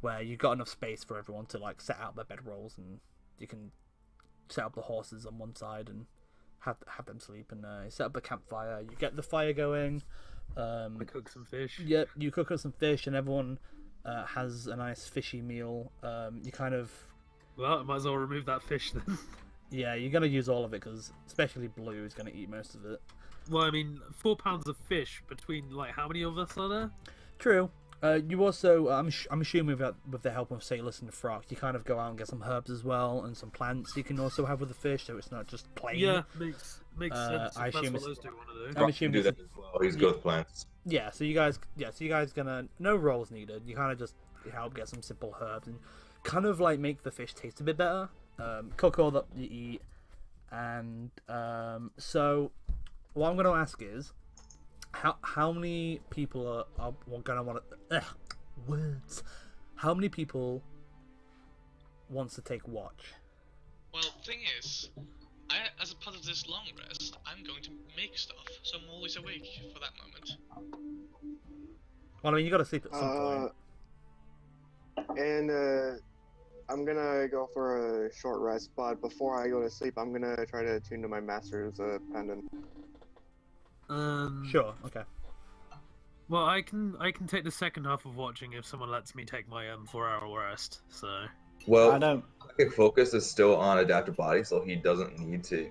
S1: where you've got enough space for everyone to like set out their bedrolls, and you can set up the horses on one side and have them sleep, and set up a campfire. You get the fire going.
S3: I cook some fish.
S1: Yep, you cook up some fish, and everyone has a nice fishy meal. You kind of
S3: Well, I might as well remove that fish then.
S1: Yeah, you're gonna use all of it because especially Blue is gonna eat most of it.
S3: Well, I mean, 4 pounds of fish between like how many of us are there?
S1: True. You also, I'm assuming with the help of Sailus and the Frog, you kind of go out and get some herbs as well and some plants you can also have with the fish, so it's not just plain.
S3: Yeah, makes sense.
S1: I
S3: If
S1: assume
S3: that's what
S1: it's-
S3: those two want to do.
S1: I'm
S7: Rock can
S1: assuming
S7: do
S1: it's-
S7: that as well. He's good with plants.
S1: Yeah, so you guys gonna no rolls needed. You kind of just help get some simple herbs and kind of like make the fish taste a bit better. Cook all that you eat, and so what I'm gonna ask is, how many people are gonna want to words? How many people wants to take watch?
S2: Well, thing is, as a part of this long rest, I'm going to make stuff, so I'm always awake for that moment.
S1: Well, I mean, you gotta sleep at some point.
S5: And I'm gonna go for a short rest, but before I go to sleep, I'm gonna try to tune to my master's pendant.
S1: Sure. Okay.
S3: Well, I can take the second half of watching if someone lets me take my 4-hour rest. So.
S7: Well,
S6: I don't.
S7: Psychic Focus is still on Adaptive Body, so he doesn't need to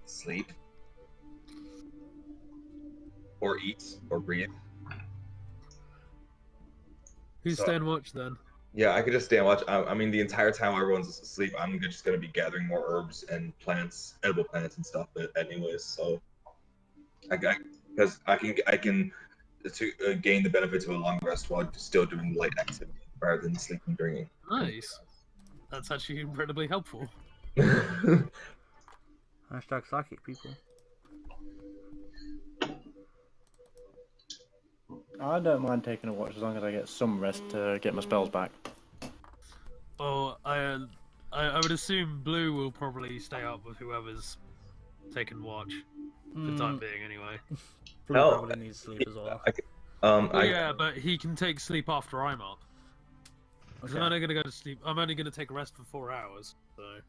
S7: sleep or eat or breathe.
S3: Who's
S7: So-
S3: staying watch then?
S7: Yeah, I could just stay and watch. I mean, the entire time while everyone's asleep, I'm just gonna be gathering more herbs and plants, edible plants and stuff. Anyways, so because I can to gain the benefits of a long rest while still doing light activity rather than sleeping during it.
S3: Nice. That's actually incredibly helpful.
S1: Hashtag psychic people.
S6: I don't mind taking a watch as long as I get some rest to get my spells back.
S3: Oh, I would assume Blue will probably stay up with whoever's taking watch for the time being, anyway.
S1: Blue
S7: No.
S1: probably needs sleep as well.
S3: Well, yeah, but he can take sleep after I'm up. 'Cause
S1: Okay.
S3: I'm only gonna go to sleep. I'm only gonna take a rest for 4 hours, so.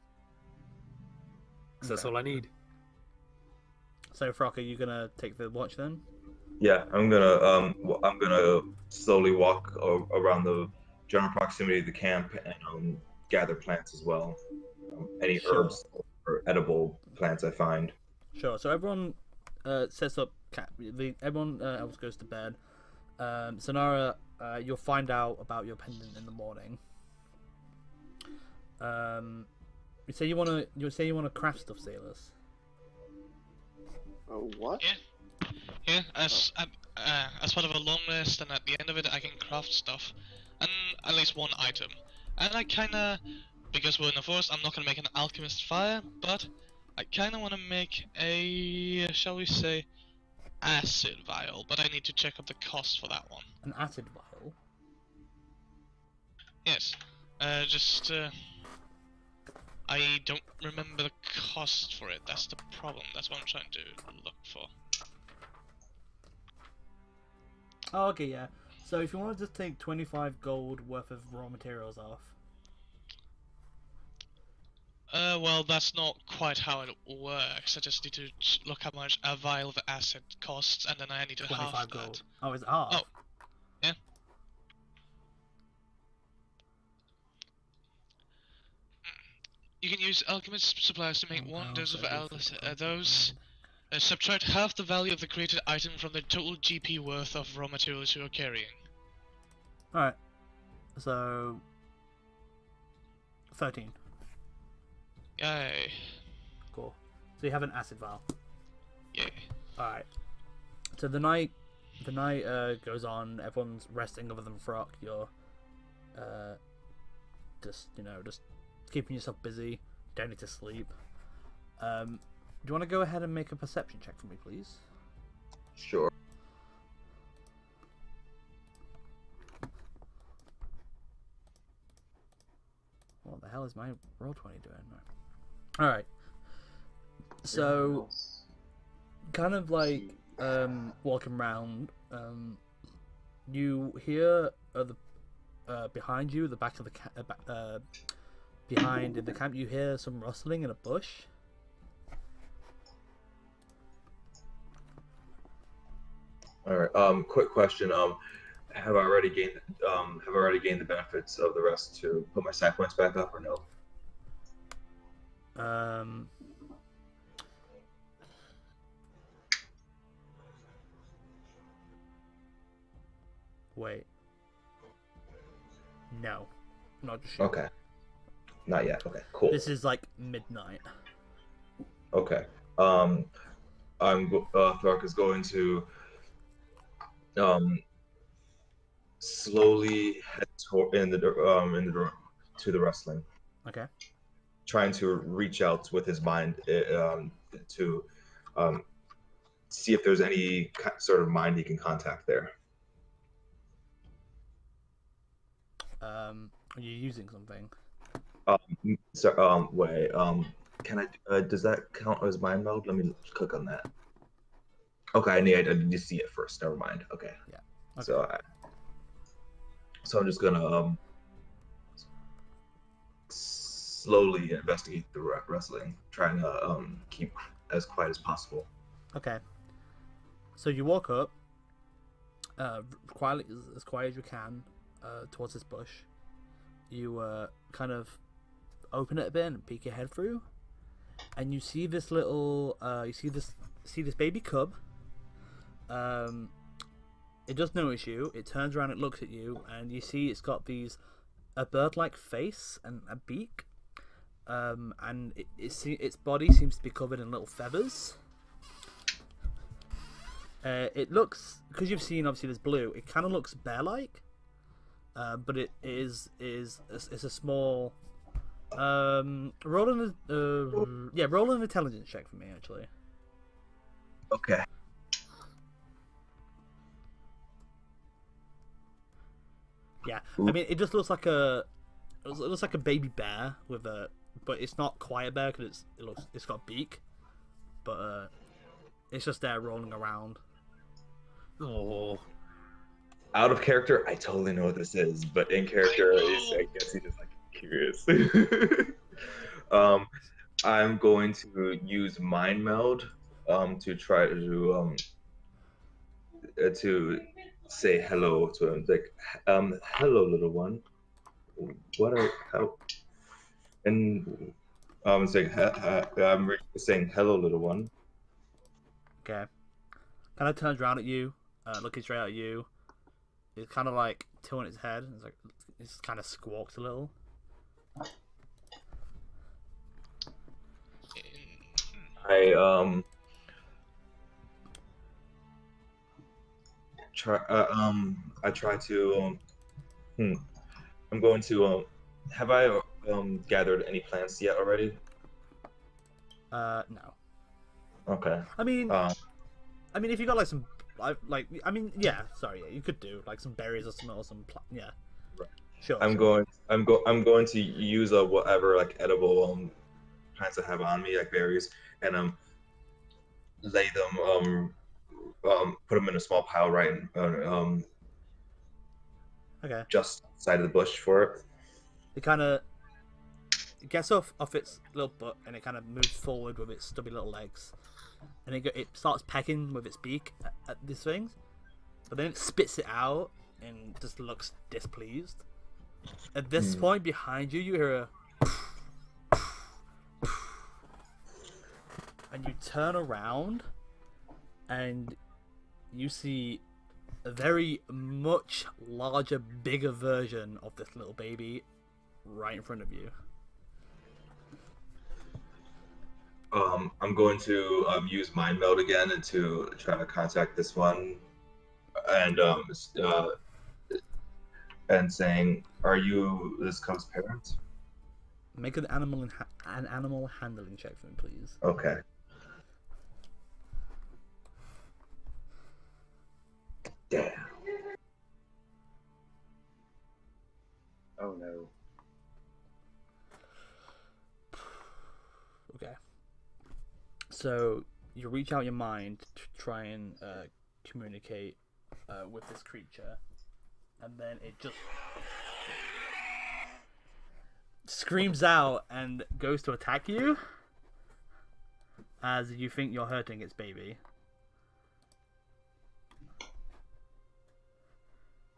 S3: 'Cause that's
S1: Okay.
S3: all I need.
S1: So, Frock, are you gonna take the watch then?
S7: Yeah, I'm gonna slowly walk around the general proximity of the camp and gather plants as well. Any
S1: Sure.
S7: herbs or edible plants I find.
S1: Sure. So everyone sets up. Everyone else goes to bed. Sonara, you'll find out about your pendant in the morning. You say you wanna craft stuff, Sailors.
S5: Oh, what?
S2: Yeah, as part of a long rest, and at the end of it, I can craft stuff, and at least one item. And I kinda, because we're in the forest, I'm not gonna make an alchemist fire, but I kinda wanna make a, shall we say, acid vial. But I need to check up the cost for that one.
S1: An acid vial.
S2: Yes, I don't remember the cost for it. That's the problem. That's what I'm trying to look for.
S1: Oh, okay, yeah. So if you want to just take 25 gold worth of raw materials off.
S2: Well, that's not quite how it works. I just need to look how much a vial of acid costs, and then I need to
S1: 25
S2: half
S1: gold.
S2: that.
S1: Oh, it's half.
S2: Oh. Yeah. You can use alchemist supplies to make one dose of those. Subtract half the value of the created item from the total GP worth of raw materials you are carrying.
S1: Alright. So 13.
S2: Yay.
S1: Cool. So you have an acid vial.
S2: Yay.
S1: Alright. So the night goes on, everyone's resting other than Frock. You're just keeping yourself busy, don't need to sleep. Do you want to go ahead and make a perception check for me, please?
S7: Sure.
S1: What the hell is my roll 20 doing? All right. So, kind of like walking around, you hear behind you, the back of the behind in the camp, you hear some rustling in a bush.
S7: All right. Quick question. Have I already gained the benefits of the rest to put my side points back up or no?
S1: Wait. No. Not just yet.
S7: Okay. Not yet. Okay. Cool.
S1: This is like midnight.
S7: Okay. Thark is going to slowly head to the wrestling,
S1: Okay.
S7: trying to reach out with his mind to see if there's any sort of mind he can contact there.
S1: Are you using something?
S7: Wait. Can I? Does that count as mind meld? Let me click on that. Okay, I need to see it first. Never mind. Okay.
S1: Yeah. Okay.
S7: So I'm just gonna slowly investigate the wrestling, trying to keep as quiet as possible.
S1: Okay. So you walk up, quietly, as quiet as you can, towards this bush. You kind of open it a bit and peek your head through, and you see this little, see this baby cub. It does notice you. It turns around, it looks at you, and you see it's got a bird-like face and a beak, and its body seems to be covered in little feathers. It looks, because you've seen obviously this blue, it kind of looks bear-like, but it's a small. Roll an intelligence check for me, actually.
S7: Okay.
S1: Yeah, I mean, it just looks like it looks like a baby bear but it's not quite a bear because it's got a beak, but it's just there rolling around.
S3: Oh.
S7: Out of character, I totally know what this is, but in character, I guess he's just like curious. I'm going to use mind meld to try to say hello to him. Like, hello, little one. And I'm saying hello, little one.
S1: Okay. Kind of turns around at you, looking straight at you. It's kind of like tilting its head. It's kind of squawks a little.
S7: I try to I'm going to have I gathered any plants yet already?
S1: No.
S7: Okay.
S1: I mean, if you got like some, yeah. Sorry, yeah, you could do like some berries or some yeah.
S7: Right.
S1: Sure.
S7: I'm going to use whatever like edible plants I have on me, like berries, and lay them put them in a small pile right
S1: okay.
S7: just side of the bush for it.
S1: It kind of gets off its little butt and it kind of moves forward with its stubby little legs, and it starts pecking with its beak at these things, but then it spits it out and just looks displeased. At this point, behind you, you hear a and you turn around and you see a very much larger, bigger version of this little baby right in front of you.
S7: I'm going to use mind meld again and to try to contact this one, and saying, "Are you this cub's parent?"
S1: Make an animal handling check for me, please.
S7: Okay. Damn.
S4: Oh no.
S1: Okay. So you reach out your mind to try and communicate with this creature, and then it just screams out and goes to attack you as you think you're hurting its baby.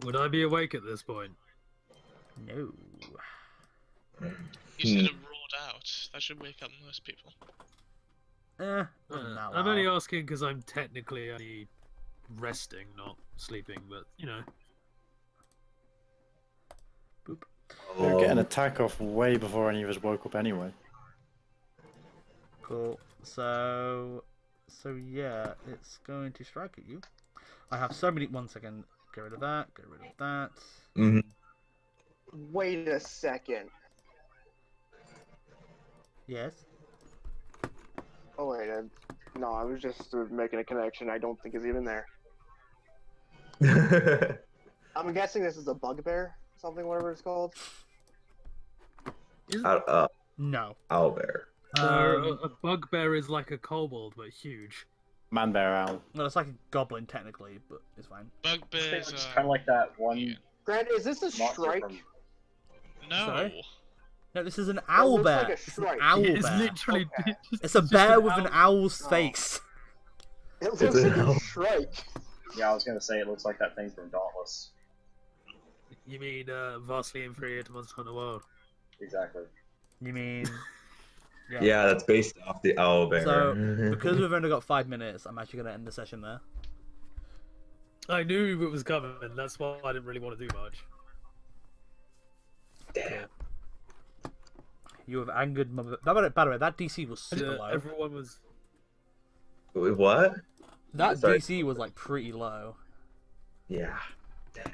S3: Would I be awake at this point?
S1: No.
S2: You should have roared out. That should wake up most people.
S1: Wasn't that
S3: I'm only
S1: loud.
S3: asking because I'm technically only resting, not sleeping, but you know.
S1: Boop.
S6: We were getting an
S7: Oh,
S6: attack off way before any of us woke up anyway.
S1: Cool. So yeah, it's going to strike at you. I have so many. 1 second. Get rid of that. Get rid of that.
S7: mhm.
S5: Wait a second.
S1: Yes.
S5: Oh wait, no, I was just making a connection. I don't think is even there. I'm guessing this is a bugbear, something, whatever it's called.
S1: No.
S7: Owlbear.
S3: A bugbear is like a kobold, but huge.
S6: Man bear owl.
S1: Well, it's like a goblin technically, but it's fine.
S2: Bugbears
S4: It's
S2: are...
S4: kind of like that one
S2: Yeah.
S5: Grant, is this a
S4: monster
S5: strike?
S4: from
S2: No.
S1: Sorry? No, this is an
S5: It
S1: owl
S5: looks
S1: bear.
S5: like a
S1: It's an
S5: shrike.
S1: owl
S3: It's
S1: bear.
S3: literally.
S5: Okay.
S1: It's a
S3: just
S1: bear
S3: an
S1: with an
S3: owl.
S1: owl's
S5: Oh.
S1: face.
S5: It looks
S7: It's an
S5: like
S7: owl.
S5: a shrike.
S4: Yeah, I was gonna say it looks like that thing from Dauntless.
S3: You mean vastly inferior to Monster Hunter World?
S4: Exactly.
S1: You mean?
S7: Yeah, that's based off the owlbear.
S1: So, because we've only got 5 minutes, I'm actually going to end the session there.
S3: I knew it was coming, and that's why I didn't really want to do much.
S7: Damn.
S1: You have angered mother. By the way, that DC was super low.
S3: Everyone was.
S7: Wait, what?
S1: That
S7: Sorry.
S1: DC was like pretty low.
S7: Yeah. Damn.